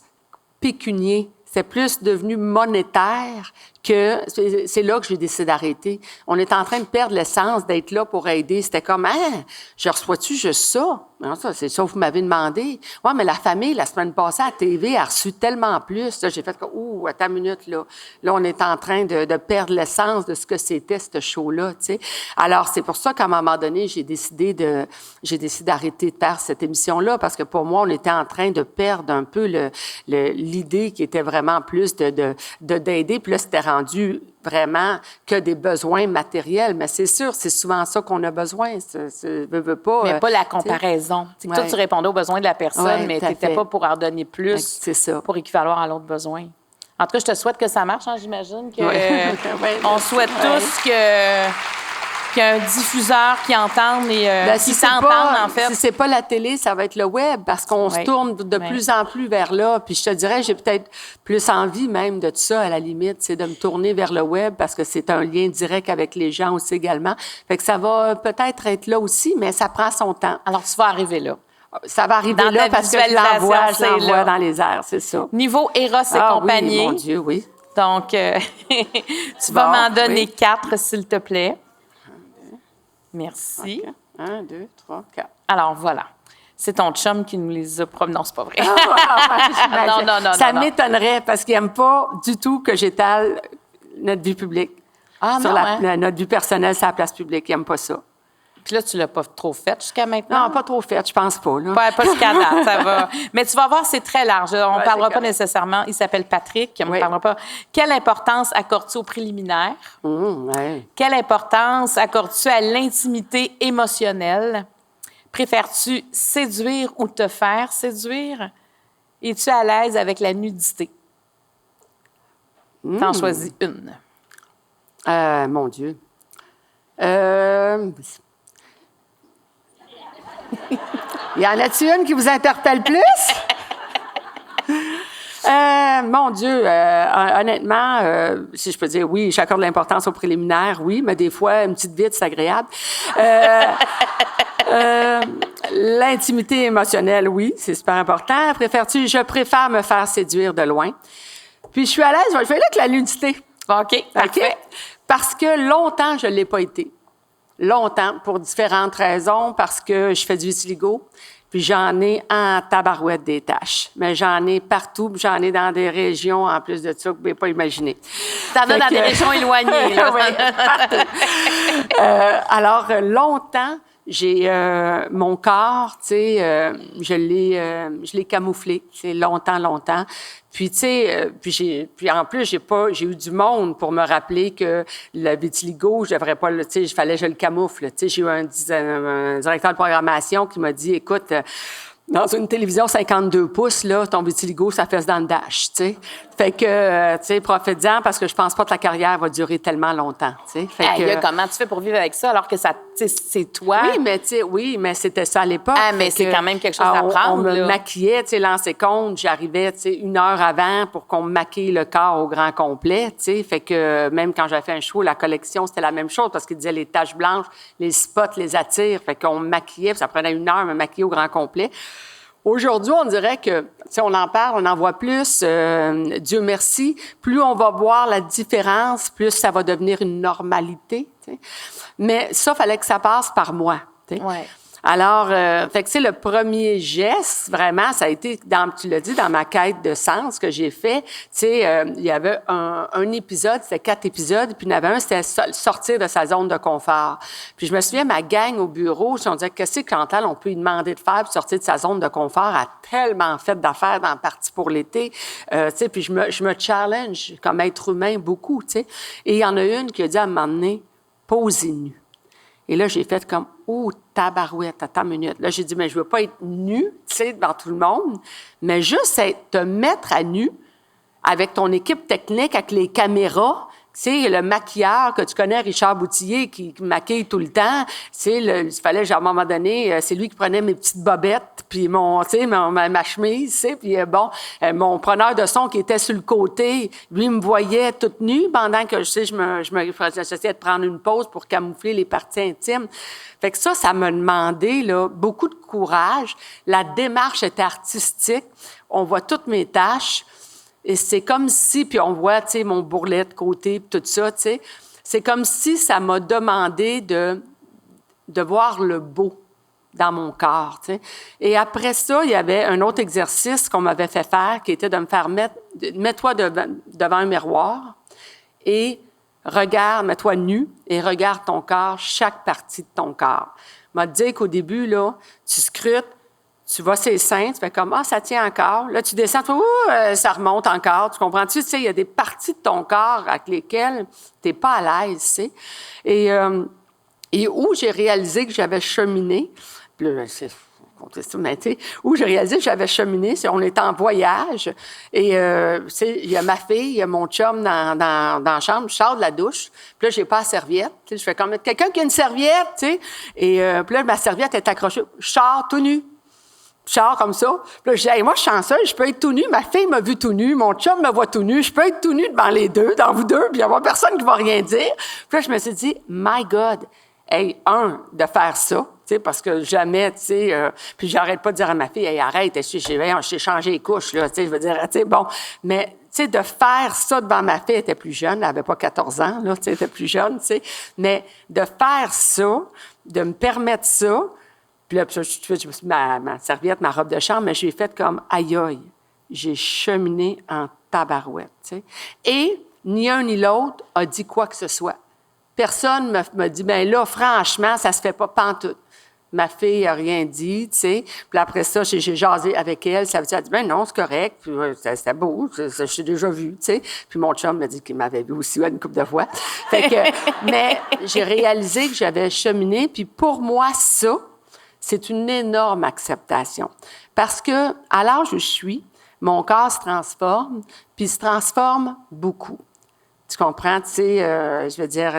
pécunier. C'est plus devenu monétaire que... C'est là que j'ai décidé d'arrêter. On est en train de perdre l'essence d'être là pour aider. C'était comme, je reçois-tu juste ça? Non, ça, c'est ça que vous m'avez demandé. Ouais, mais la famille, la semaine passée, à la TV, a reçu tellement plus. Là, j'ai fait comme, attends une minute, là. Là, on est en train de perdre l'essence de ce que c'était, ce show-là, tu sais. Alors, c'est pour ça qu'à un moment donné, j'ai décidé d'arrêter de faire cette émission-là, parce que pour moi, on était en train de perdre un peu l'idée qui était vraiment plus d'aider. Puis là, c'était rendu vraiment que des besoins matériels. Mais c'est sûr, c'est souvent ça qu'on a besoin. Veut pas, mais pas la comparaison. C'est que toi, tu répondais aux besoins de la personne, mais tu n'étais pas pour en donner plus, c'est ça, pour équivaloir à l'autre besoin. En tout cas, je te souhaite que ça marche. J'imagine que on souhaite tous qu'il y a un diffuseur qui entende et qui s'entende, en fait. Si c'est pas la télé, ça va être le web, parce qu'on se tourne de plus en plus vers là. Puis je te dirais, j'ai peut-être plus envie même de tout ça, à la limite, c'est de me tourner vers le web, parce que c'est un lien direct avec les gens aussi également. Fait que ça va peut-être être là aussi, mais ça prend son temps. Alors, tu vas arriver là. Ça va arriver Dans là ta parce que je visualisation, c'est l'envoie là. dans les airs, c'est ça. Niveau Eros et compagnie. Oui, mon Dieu, oui. Donc, tu vas Bon, m'en donner oui. 4, s'il te plaît. Merci. OK. 1, 2, 3, 4. Alors, voilà. C'est ton chum qui nous les a promis. Non, c'est pas vrai. Non. Ça m'étonnerait parce qu'il n'aime pas du tout que j'étale notre vie publique. Ah, sur non, notre vie personnelle sur la place publique. Il n'aime pas ça. Puis là, tu l'as pas trop fait jusqu'à maintenant? Non, pas trop fait, je pense pas. Là. Pas jusqu'à date, ça va. Mais tu vas voir, c'est très large. On ne parlera c'est pas correct. nécessairement. Il s'appelle Patrick. On ne Oui. parlera pas. Quelle importance accordes-tu au préliminaire? Ouais. Quelle importance accordes-tu à l'intimité émotionnelle? Préfères-tu séduire ou te faire séduire? Es-tu à l'aise avec la nudité? T'en choisis une. Mon Dieu. Y en a-t-il une qui vous interpelle plus? Mon Dieu, honnêtement, si je peux dire oui, j'accorde de l'importance au préliminaire, oui, mais des fois, une petite vite, c'est agréable. L'intimité émotionnelle, oui, c'est super important. Je préfère me faire séduire de loin. Puis je suis à l'aise, je vais faire là avec la nudité. OK, parfait. OK? Parce que longtemps, je ne l'ai pas été. Longtemps, pour différentes raisons, parce que je fais du vitiligo, puis j'en ai en tabarouette des taches. Mais j'en ai partout, puis j'en ai dans des régions, en plus de ça, que vous ne pouvez pas imaginer. T'en as dans des régions éloignées, là. Oui, partout. Alors, longtemps, j'ai mon corps, tu sais, je l'ai camouflé, c'est longtemps. Puis tu sais, puis en plus j'ai eu du monde pour me rappeler que le vitiligo, je devrais pas le, tu sais, il fallait que je le camoufle. Tu sais, j'ai eu un directeur de programmation qui m'a dit, écoute, dans une télévision 52 pouces, là, ton vitiligo, ça fesse dans le dash, tu sais. Fait que, tu sais, profite-en parce que je pense pas que la carrière va durer tellement longtemps, tu sais. Fait que... Comment tu fais pour vivre avec ça alors que ça, tu sais, c'est toi? Oui, mais tu sais, mais c'était ça à l'époque. Ah, mais Fait c'est que, quand même quelque chose à prendre, On me là. maquillait, tu sais, lancé compte, j'arrivais, tu sais, 1 heure avant pour qu'on me maquille le corps au grand complet, tu sais. Fait que même quand j'avais fait un show, la collection, c'était la même chose parce qu'ils disaient les taches blanches, les spots les attirent. Fait qu'on me maquillait, puis ça prenait 1 heure me maquiller au grand complet. Aujourd'hui, on dirait que, tu sais, on en parle, on en voit plus, Dieu merci, plus on va voir la différence, plus ça va devenir une normalité, tu sais. Mais ça, fallait que ça passe par moi, tu sais. Ouais. Alors, fait que c'est le premier geste, vraiment, ça a été, tu l'as dit, dans ma quête de sens que j'ai fait. Tu sais, il y avait un épisode, c'était 4 épisodes, puis il y en avait un, c'était sortir de sa zone de confort. Puis je me souviens, ma gang au bureau, on disait, qu'est-ce que Chantal, on peut lui demander de faire pour sortir de sa zone de confort? Elle a tellement fait d'affaires dans Parti pour l'été. Tu sais, puis je me challenge comme être humain beaucoup, tu sais. Et il y en a une qui a dit à un moment donné, posez nu. Et là, j'ai fait comme, oh, tabarouette, attends une minute. Là, j'ai dit, mais je veux pas être nue, tu sais, devant tout le monde, mais juste te mettre à nu avec ton équipe technique, avec les caméras, tu sais, le maquilleur que tu connais, Richard Boutillier, qui maquille tout le temps, tu sais, il fallait, genre, à un moment donné, c'est lui qui prenait mes petites bobettes, puis tu sais, ma chemise, tu sais, puis mon preneur de son qui était sur le côté, lui, me voyait toute nue pendant que, je sais, j'essayais de prendre une pause pour camoufler les parties intimes. Fait que ça m'a demandé, là, beaucoup de courage. La démarche était artistique. On voit toutes mes tâches. Et c'est comme si, puis on voit, tu sais, mon bourrelet de côté, puis tout ça, tu sais. C'est comme si ça m'a demandé de voir le beau dans mon corps, tu sais. Et après ça, il y avait un autre exercice qu'on m'avait fait faire, qui était de me faire mets-toi devant un miroir et mets-toi nu et regarde ton corps, chaque partie de ton corps. M'a dit qu'au début, là, tu scrutes, tu vas sur les seins, tu fais comme, ça tient encore. Là, tu descends, ça remonte encore. Tu comprends-tu? Tu sais, il y a des parties de ton corps avec lesquelles tu n'es pas à l'aise, tu sais. Et où j'ai réalisé que j'avais cheminé, puis là, mais tu sais, où j'ai réalisé que j'avais cheminé, on était en voyage, et tu sais, il y a ma fille, il y a mon chum dans la chambre, je sors de la douche, puis là, j'ai pas la serviette, tu sais, je fais comme, quelqu'un qui a une serviette, tu sais, et puis là, ma serviette est accrochée, je sors tout nu. Je sors comme ça. Puis là, je dis, hey, moi, je suis chanceuse, je peux être tout nu. Ma fille m'a vu tout nu, mon chum me voit tout nu. Je peux être tout nu devant les deux, dans vous deux, puis il n'y a personne qui va rien dire. Puis là, je me suis dit, my God, hey, de faire ça, tu sais, parce que jamais, tu sais, puis j'arrête pas de dire à ma fille, hey, arrête, j'ai changé les couches, là, tu sais, je veux dire, tu sais, bon, mais, tu sais, de faire ça devant ma fille, elle était plus jeune, elle avait pas 14 ans, là, tu sais, elle était plus jeune, tu sais, mais de faire ça, de me permettre ça, puis là, ma serviette, ma robe de chambre, mais j'ai fait comme, aïe, aïe, j'ai cheminé en tabarouette, tu sais, et ni un ni l'autre a dit quoi que ce soit. Personne me dit, bien là, franchement, ça se fait pas pantoute. Ma fille n'a rien dit, tu sais. Puis après ça, j'ai jasé avec elle. Ça veut dire, elle dit, ben non, c'est correct. Puis c'était beau, je t'ai déjà vu, tu sais. Puis mon chum m'a dit qu'il m'avait vu aussi une couple de fois. Fait que, mais j'ai réalisé que j'avais cheminé. Puis pour moi, ça, c'est une énorme acceptation. Parce que à l'âge où je suis, mon corps se transforme, puis il se transforme beaucoup. Tu comprends? Tu sais, je veux dire,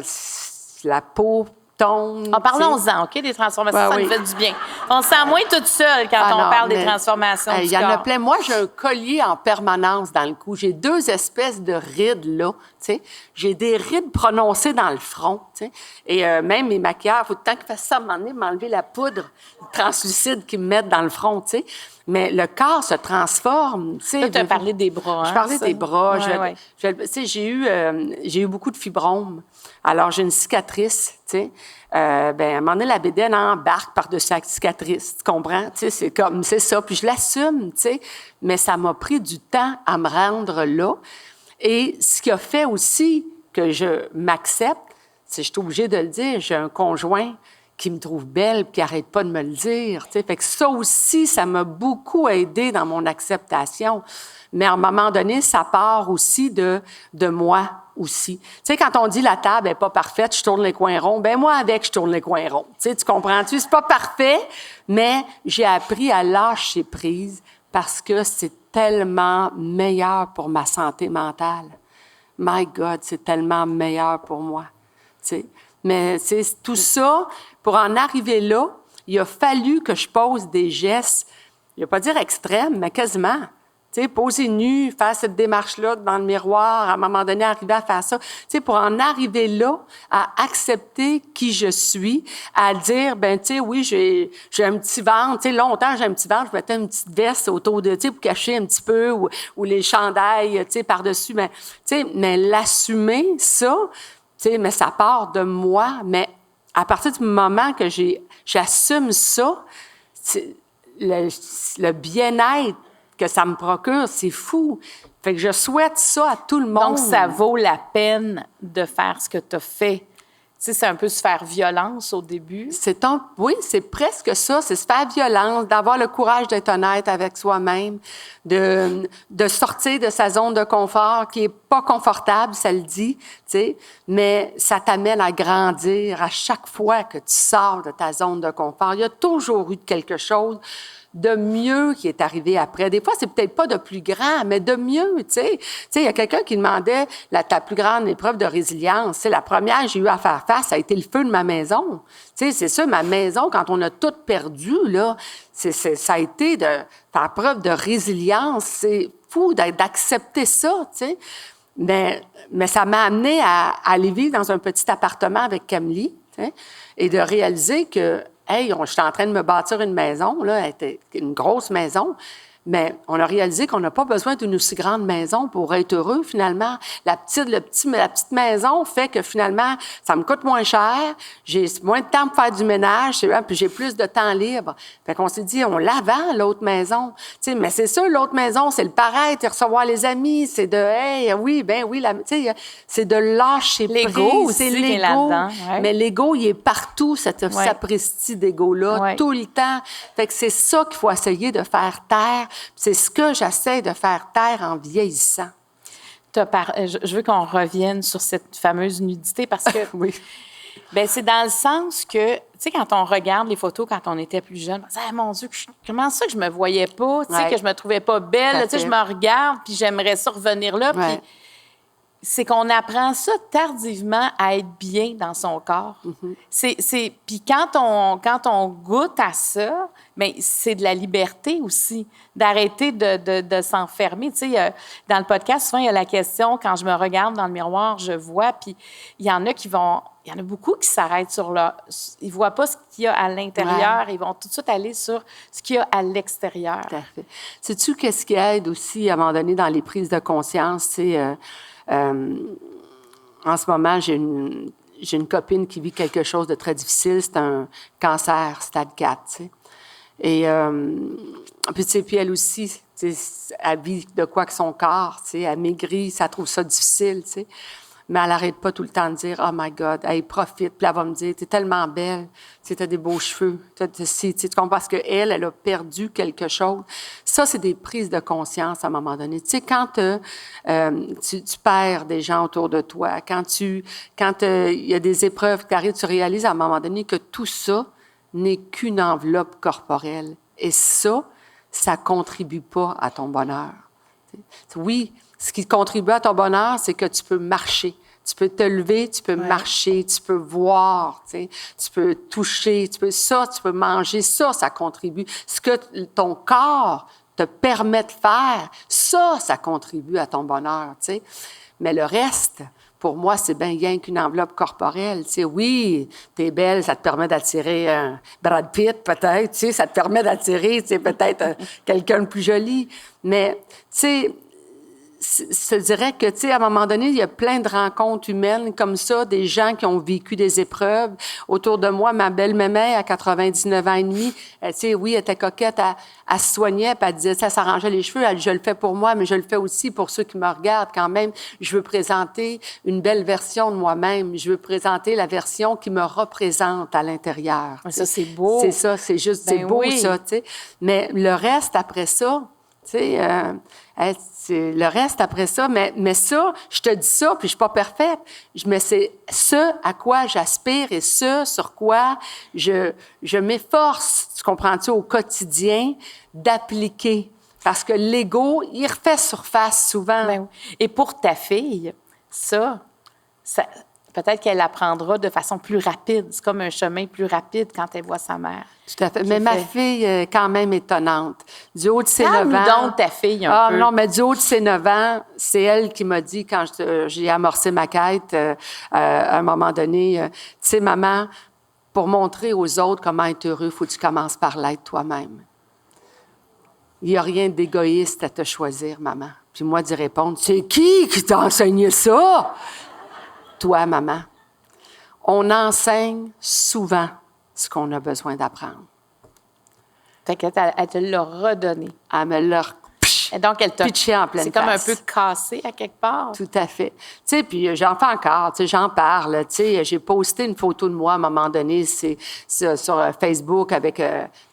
la peau tombe. Parlons-en, OK, des transformations, ça nous fait du bien. On se sent moins toute seule quand on parle des transformations du corps. Il y en a plein. Moi, j'ai un collier en permanence dans le cou. J'ai 2 espèces de rides, là, tu sais. J'ai des rides prononcées dans le front, tu sais. Et même mes maquilleurs, il faut tout le temps qu'ils fassent ça, à un moment donné, m'enlever la poudre translucide qu'ils me mettent dans le front, tu sais. Mais le corps se transforme, tu sais. Là, tu as parlé des bras, hein, je parlais des bras. Ouais, tu sais, j'ai eu beaucoup de fibromes. Alors, j'ai une cicatrice, tu sais. À un moment donné, la bédaine embarque par-dessus la cicatrice, tu comprends? Tu sais, c'est ça. Puis je l'assume, tu sais. Mais ça m'a pris du temps à me rendre là. Et ce qui a fait aussi que je m'accepte, c'est que je suis obligée de le dire, j'ai un conjoint qui me trouve belle, puis qui n'arrête pas de me le dire. T'sais. Fait que ça aussi, ça m'a beaucoup aidé dans mon acceptation. Mais à un moment donné, ça part aussi de moi aussi. Tu sais, quand on dit la table n'est pas parfaite, je tourne les coins ronds, ben moi avec, je tourne les coins ronds. Tu sais, tu comprends-tu? C'est pas parfait, mais j'ai appris à lâcher prise parce que c'est tellement meilleur pour ma santé mentale. My God, c'est tellement meilleur pour moi. Tu sais. Mais c'est tout ça, pour en arriver là, il a fallu que je pose des gestes, je ne vais pas dire extrêmes, mais quasiment. Tu sais, poser nu, faire cette démarche-là devant le miroir, à un moment donné, arriver à faire ça. Tu sais, pour en arriver là, à accepter qui je suis, à dire, ben tu sais, oui, j'ai un petit ventre. Tu sais, longtemps, j'ai un petit ventre, je mettais une petite veste autour de, tu sais, pour cacher un petit peu, ou les chandails, tu sais, par-dessus. Mais, tu sais, mais l'assumer, ça, tu sais, mais ça part de moi. Mais à partir du moment que j'assume ça, le bien-être que ça me procure, c'est fou. Fait que je souhaite ça à tout le monde. Donc, ça vaut la peine de faire ce que tu as fait. Tu sais, c'est un peu se faire violence au début. Oui, c'est presque ça. C'est se faire violence, d'avoir le courage d'être honnête avec soi-même, de sortir de sa zone de confort qui est pas confortable, ça le dit, tu sais, mais ça t'amène à grandir à chaque fois que tu sors de ta zone de confort. Il y a toujours eu quelque chose de mieux qui est arrivé après. Des fois, c'est peut-être pas de plus grand, mais de mieux, tu sais. Tu sais, il y a quelqu'un qui demandait ta plus grande épreuve de résilience. C'est la première que j'ai eu à faire face, ça a été le feu de ma maison. Tu sais, c'est ça, ma maison, quand on a tout perdu, là, ça a été de faire preuve de résilience. C'est fou d'accepter ça, tu sais. Mais ça m'a amené à aller vivre dans un petit appartement avec Camille, tu sais, et de réaliser que hey, j'étais en train de me bâtir une maison, là, elle était une grosse maison, mais on a réalisé qu'on n'a pas besoin d'une aussi grande maison pour être heureux, finalement. La petite maison fait que, finalement, ça me coûte moins cher, j'ai moins de temps pour faire du ménage, puis j'ai plus de temps libre. Fait qu'on s'est dit, on la vend, l'autre maison. Tu sais, mais c'est ça, l'autre maison, c'est le paraître, recevoir les amis, c'est de, hey, oui, tu sais, c'est de lâcher prise. L'ego aussi c'est qui est l'ego. là-dedans. Ouais. Mais l'ego, il est partout, cette sapristi d'ego-là, tout le temps. Fait que c'est ça qu'il faut essayer de faire taire. C'est ce que j'essaie de faire taire en vieillissant. Je veux qu'on revienne sur cette fameuse nudité parce que oui. Ben c'est dans le sens que, tu sais, quand on regarde les photos quand on était plus jeune, on se dit, ah, mon Dieu, comment ça que je me voyais pas, tu sais, que je me trouvais pas belle, tu sais, je me regarde, puis j'aimerais ça revenir là. Puis c'est qu'on apprend ça tardivement à être bien dans son corps. Puis quand on goûte à ça, bien, c'est de la liberté aussi, d'arrêter de s'enfermer. Tu sais, dans le podcast, souvent, il y a la question, quand je me regarde dans le miroir, je vois, puis il y en a beaucoup qui s'arrêtent sur leur... Ils ne voient pas ce qu'il y a à l'intérieur, ils vont tout de suite aller sur ce qu'il y a à l'extérieur. Tout à fait. Sais-tu qu'est-ce qui aide aussi, à un moment donné, dans les prises de conscience, tu sais... en ce moment, j'ai une copine qui vit quelque chose de très difficile. C'est un cancer stade 4, tu sais. Et puis, tu sais, puis elle aussi, tu sais, elle vit de quoi que son corps, tu sais, elle maigrit, ça trouve ça difficile, tu sais. Mais elle n'arrête pas tout le temps de dire « Oh my God », elle profite. Puis elle va me dire « T'es tellement belle, tu as des beaux cheveux. » Tu comprends? Parce qu'elle a perdu quelque chose. Ça, c'est des prises de conscience à un moment donné. Tu sais, quand tu perds des gens autour de toi, quand il y a des épreuves qui arrivent, tu réalises à un moment donné que tout ça n'est qu'une enveloppe corporelle. Et ça contribue pas à ton bonheur. Oui, ce qui contribue à ton bonheur, c'est que tu peux marcher. Tu peux te lever, tu peux marcher, tu peux voir, tu peux toucher, tu peux manger. Ça contribue. Ce que ton corps te permet de faire, ça contribue à ton bonheur, tu sais. Mais le reste, pour moi, c'est bien rien qu'une enveloppe corporelle. Tu sais, oui, t'es belle, ça te permet d'attirer un Brad Pitt, peut-être, tu sais, ça te permet d'attirer, tu sais, peut-être quelqu'un de plus joli. Mais, tu sais, je dirais que, tu sais, à un moment donné, il y a plein de rencontres humaines comme ça, des gens qui ont vécu des épreuves. Autour de moi, ma belle-mémé, à 99 ans et demi, tu sais, oui, elle était coquette, elle se soignait, puis elle disait, ça s'arrangeait les cheveux, elle dit, je le fais pour moi, mais je le fais aussi pour ceux qui me regardent quand même. Je veux présenter une belle version de moi-même. Je veux présenter la version qui me représente à l'intérieur. Ça, c'est beau. C'est ça, c'est juste, c'est beau, ça, tu sais. Mais le reste, après ça, tu sais, le reste après ça, mais ça, je te dis ça, puis je suis pas parfaite, mais c'est ce à quoi j'aspire et ce sur quoi je m'efforce, tu comprends-tu, au quotidien, d'appliquer. Parce que l'ego, il refait surface souvent. Ben oui. Et pour ta fille, ça peut-être qu'elle apprendra de façon plus rapide. C'est comme un chemin plus rapide quand elle voit sa mère. Tout à fait. Mais ma fille est quand même étonnante. Du haut de ses 9 ans... Parle-nous donc de ta fille un peu. Non, mais du haut de ses 9 ans, c'est elle qui m'a dit, quand j'ai amorcé ma quête, à un moment donné, tu sais, maman, pour montrer aux autres comment être heureux, il faut que tu commences par l'être toi-même. Il n'y a rien d'égoïste à te choisir, maman. Puis moi, d'y répondre, c'est qui t'a enseigné ça? Toi, maman. On enseigne souvent ce qu'on a besoin d'apprendre. Fait qu'elle te l'a redonné. Elle me l'a Et donc, elle t'a pitché en pleine c'est comme un face. peu cassé à quelque part. Tout à fait. Tu sais, puis j'en fais encore, tu sais, j'en parle. Tu sais, j'ai posté une photo de moi à un moment donné, c'est sur Facebook avec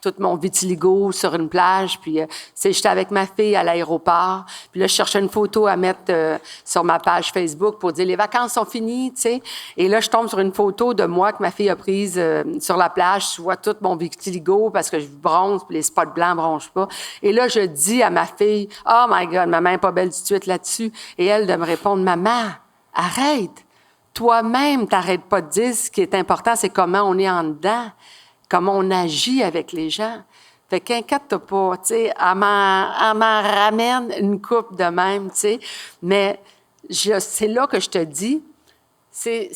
tout mon vitiligo sur une plage. Puis, j'étais avec ma fille à l'aéroport. Puis là, je cherchais une photo à mettre sur ma page Facebook pour dire les vacances sont finies, tu sais. Et là, je tombe sur une photo de moi que ma fille a prise sur la plage. Je vois tout mon vitiligo parce que je bronze, puis les spots blancs ne bronzent pas. Et là, je dis à ma fille, « Oh my God, maman n'est pas belle du tout là-dessus. » Et elle de me répondre, « Maman, arrête. Toi-même, t'arrêtes pas de dire ce qui est important, c'est comment on est en dedans, comment on agit avec les gens. » Fait qu'inquiète-toi pas, tu sais, elle m'en ramène une coupe de même, tu sais. Mais c'est là que je te dis, il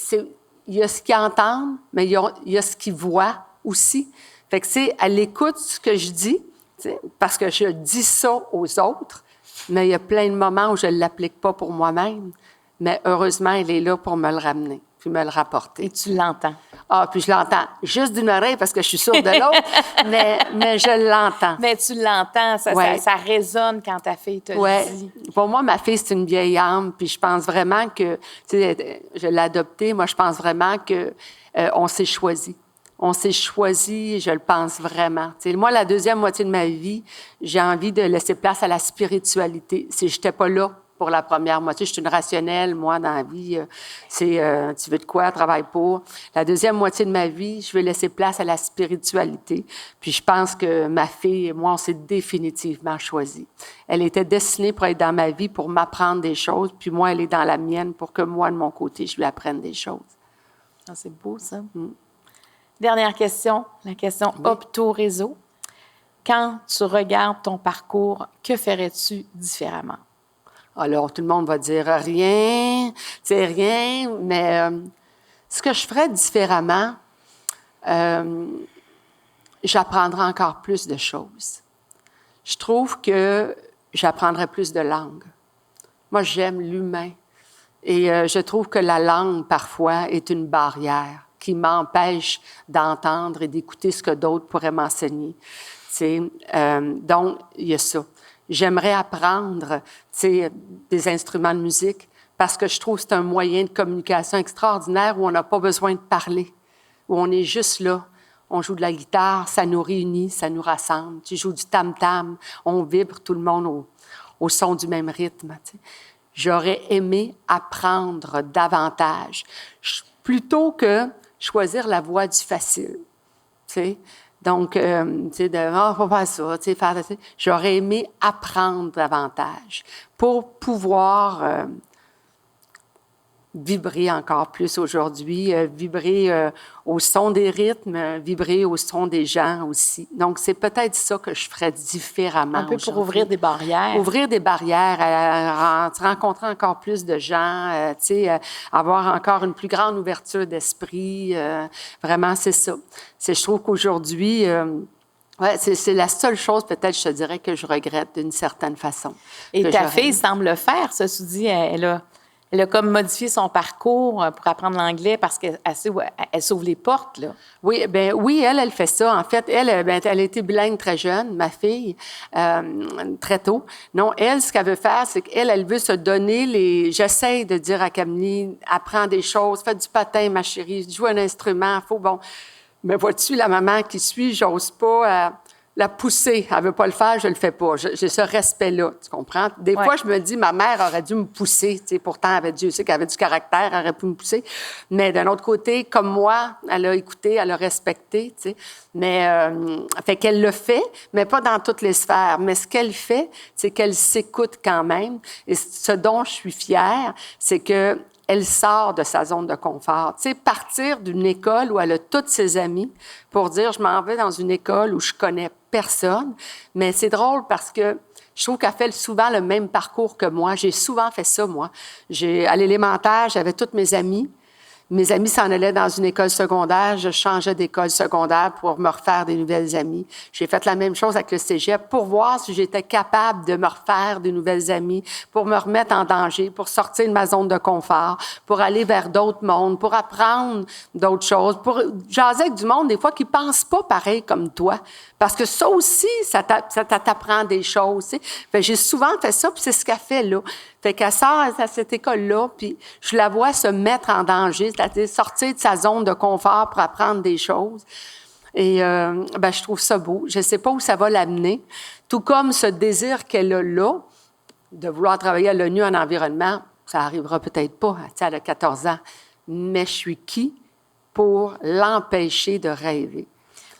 y a ce qu'ils entendent, mais il y a ce qu'ils voient aussi. Fait que, tu sais, elle écoute ce que je dis, parce que je dis ça aux autres, mais il y a plein de moments où je ne l'applique pas pour moi-même. Mais heureusement, elle est là pour me le ramener, puis me le rapporter. Et tu l'entends. Ah, puis je l'entends juste d'une oreille parce que je suis sourde de l'autre, mais je l'entends. Mais tu l'entends, ça résonne quand ta fille te le dit. Pour moi, ma fille, c'est une vieille âme, puis je pense vraiment que, tu sais, je l'ai adoptée, moi, je pense vraiment que on s'est choisi. On s'est choisi, je le pense vraiment. T'sais, moi, la deuxième moitié de ma vie, j'ai envie de laisser place à la spiritualité. Si je n'étais pas là pour la première moitié. Je suis une rationnelle, moi, dans la vie. Tu veux de quoi, travaille pour. La deuxième moitié de ma vie, je vais laisser place à la spiritualité. Puis je pense que ma fille et moi, on s'est définitivement choisis. Elle était destinée pour être dans ma vie, pour m'apprendre des choses. Puis moi, elle est dans la mienne pour que moi, de mon côté, je lui apprenne des choses. Ah, c'est beau, ça. Dernière question, la question Opto-Réseau. Quand tu regardes ton parcours, que ferais-tu différemment? Alors, tout le monde va dire rien, c'est rien, mais ce que je ferais différemment, j'apprendrais encore plus de choses. Je trouve que j'apprendrais plus de langues. Moi, j'aime l'humain. Et je trouve que la langue, parfois, est une barrière qui m'empêche d'entendre et d'écouter ce que d'autres pourraient m'enseigner. Donc, il y a ça. J'aimerais apprendre des instruments de musique parce que je trouve que c'est un moyen de communication extraordinaire où on n'a pas besoin de parler, où on est juste là. On joue de la guitare, ça nous réunit, ça nous rassemble. Tu joues du tam-tam, on vibre tout le monde au son du même rythme. T'sais. J'aurais aimé apprendre davantage, plutôt que choisir la voie du facile. T'sais. Donc, faut faire ça, j'aurais aimé apprendre davantage pour pouvoir vibrer encore plus aujourd'hui, vibrer au son des rythmes, vibrer au son des gens aussi. Donc, c'est peut-être ça que je ferais différemment. Un peu pour ouvrir des barrières. Ouvrir des barrières, rencontrer encore plus de gens, avoir encore une plus grande ouverture d'esprit. Vraiment, c'est ça. Je trouve qu'aujourd'hui... c'est la seule chose, peut-être, je te dirais, que je regrette d'une certaine façon. Et ta fille semble le faire, ceci dit, elle a comme modifié son parcours pour apprendre l'anglais parce qu'elle s'ouvre les portes, là. Oui, elle fait ça. En fait, elle a été bilingue très jeune, ma fille, très tôt. Non, elle, ce qu'elle veut faire, c'est qu'elle veut se donner J'essaie de dire à Camille, apprends des choses, fais du patin, ma chérie, joue un instrument, Mais vois-tu, la maman qui suit, j'ose pas la pousser. Elle veut pas le faire, je le fais pas. J'ai ce respect-là, tu comprends? Des fois, je me dis, ma mère aurait dû me pousser. Pourtant, Dieu sait qu'elle avait du caractère, elle aurait pu me pousser. Mais d'un autre côté, comme moi, elle a écouté, elle a respecté. Mais, fait qu'elle le fait, mais pas dans toutes les sphères. Mais ce qu'elle fait, c'est qu'elle s'écoute quand même. Et ce dont je suis fière, c'est que elle sort de sa zone de confort. Tu sais, partir d'une école où elle a toutes ses amis pour dire, je m'en vais dans une école où je connais personne. Mais c'est drôle parce que je trouve qu'elle fait souvent le même parcours que moi. J'ai souvent fait ça, moi. À l'élémentaire, j'avais toutes mes amies. Mes amis s'en allaient dans une école secondaire. Je changeais d'école secondaire pour me refaire des nouvelles amies. J'ai fait la même chose avec le cégep pour voir si j'étais capable de me refaire de nouvelles amies, pour me remettre en danger, pour sortir de ma zone de confort, pour aller vers d'autres mondes, pour apprendre d'autres choses, pour jaser avec du monde, des fois, qui pense pas pareil comme toi. Parce que ça aussi, ça t'apprend des choses. Tu sais. Fait, j'ai souvent fait ça, puis c'est ce qu'elle fait là. Fait qu'elle sort à cette école-là, puis je la vois se mettre en danger, c'est-à-dire sortir de sa zone de confort pour apprendre des choses. Et je trouve ça beau. Je ne sais pas où ça va l'amener. Tout comme ce désir qu'elle a là, de vouloir travailler à l'ONU en environnement, ça n'arrivera peut-être pas, tu sais, elle a 14 ans. Mais je suis qui pour l'empêcher de rêver?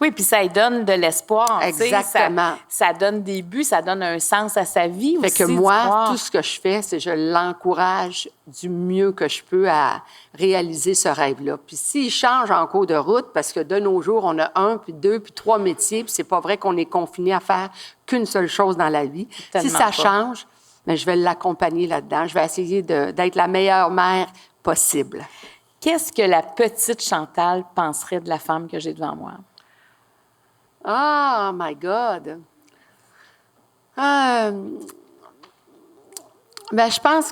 Oui, puis ça lui donne de l'espoir. Exactement. Ça donne des buts, ça donne un sens à sa vie aussi. Fait que moi, tout ce que je fais, c'est que je l'encourage du mieux que je peux à réaliser ce rêve-là. Puis s'il change en cours de route, parce que de nos jours, on a 1, puis 2, puis 3 métiers, puis c'est pas vrai qu'on est confiné à faire qu'une seule chose dans la vie. Si ça change, bien, je vais l'accompagner là-dedans. Je vais essayer d'être la meilleure mère possible. Qu'est-ce que la petite Chantal penserait de la femme que j'ai devant moi? Oh, my God! Je pense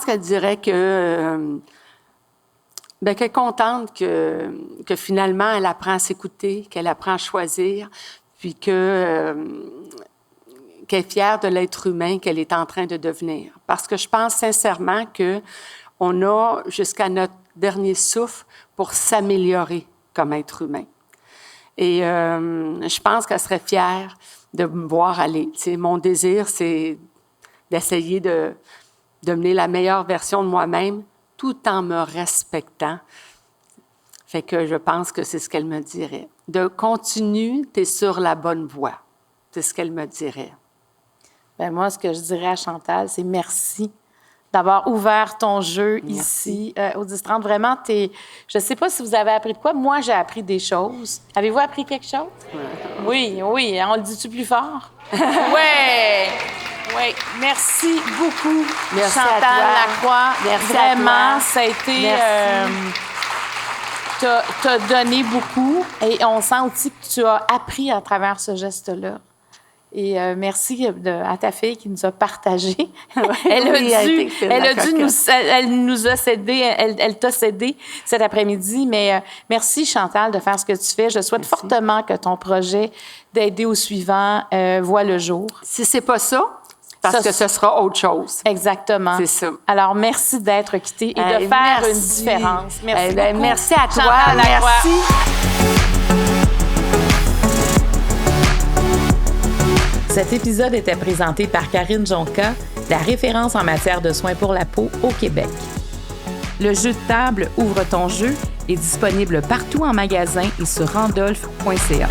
qu'elle dirait que qu'elle est contente que finalement, elle apprend à s'écouter, qu'elle apprend à choisir, puis qu'elle est fière de l'être humain qu'elle est en train de devenir. Parce que je pense sincèrement qu'on a jusqu'à notre dernier souffle pour s'améliorer comme être humain. Et je pense qu'elle serait fière de me voir aller. Tu sais, mon désir, c'est d'essayer de mener la meilleure version de moi-même tout en me respectant. Fait que je pense que c'est ce qu'elle me dirait. De continue, tu es sur la bonne voie. C'est ce qu'elle me dirait. Bien, moi, ce que je dirais à Chantal, c'est merci d'avoir ouvert ton jeu ici au 10-30. Vraiment, je ne sais pas si vous avez appris de quoi. Moi, j'ai appris des choses. Avez-vous appris quelque chose? Oui. On le dit-tu plus fort? Oui. Merci beaucoup, Merci Chantal à toi. Lacroix. Merci Vraiment, à toi. ça a été... Merci. T'as donné beaucoup et on sent aussi que tu as appris à travers ce geste-là. Et merci à ta fille qui nous a partagé. Elle nous a cédé, elle t'a cédé cet après-midi. Mais merci, Chantal, de faire ce que tu fais. Je souhaite fortement que ton projet d'aider au suivant voit le jour. Si c'est pas ça, parce que ce sera autre chose. Exactement. C'est ça. Alors, merci d'être quitté et de faire une différence. Merci beaucoup. Merci à toi. Chantal Lacroix. Merci. Cet épisode était présenté par Karine Jonca, la référence en matière de soins pour la peau au Québec. Le jeu de table Ouvre ton jeu est disponible partout en magasin et sur randolph.ca.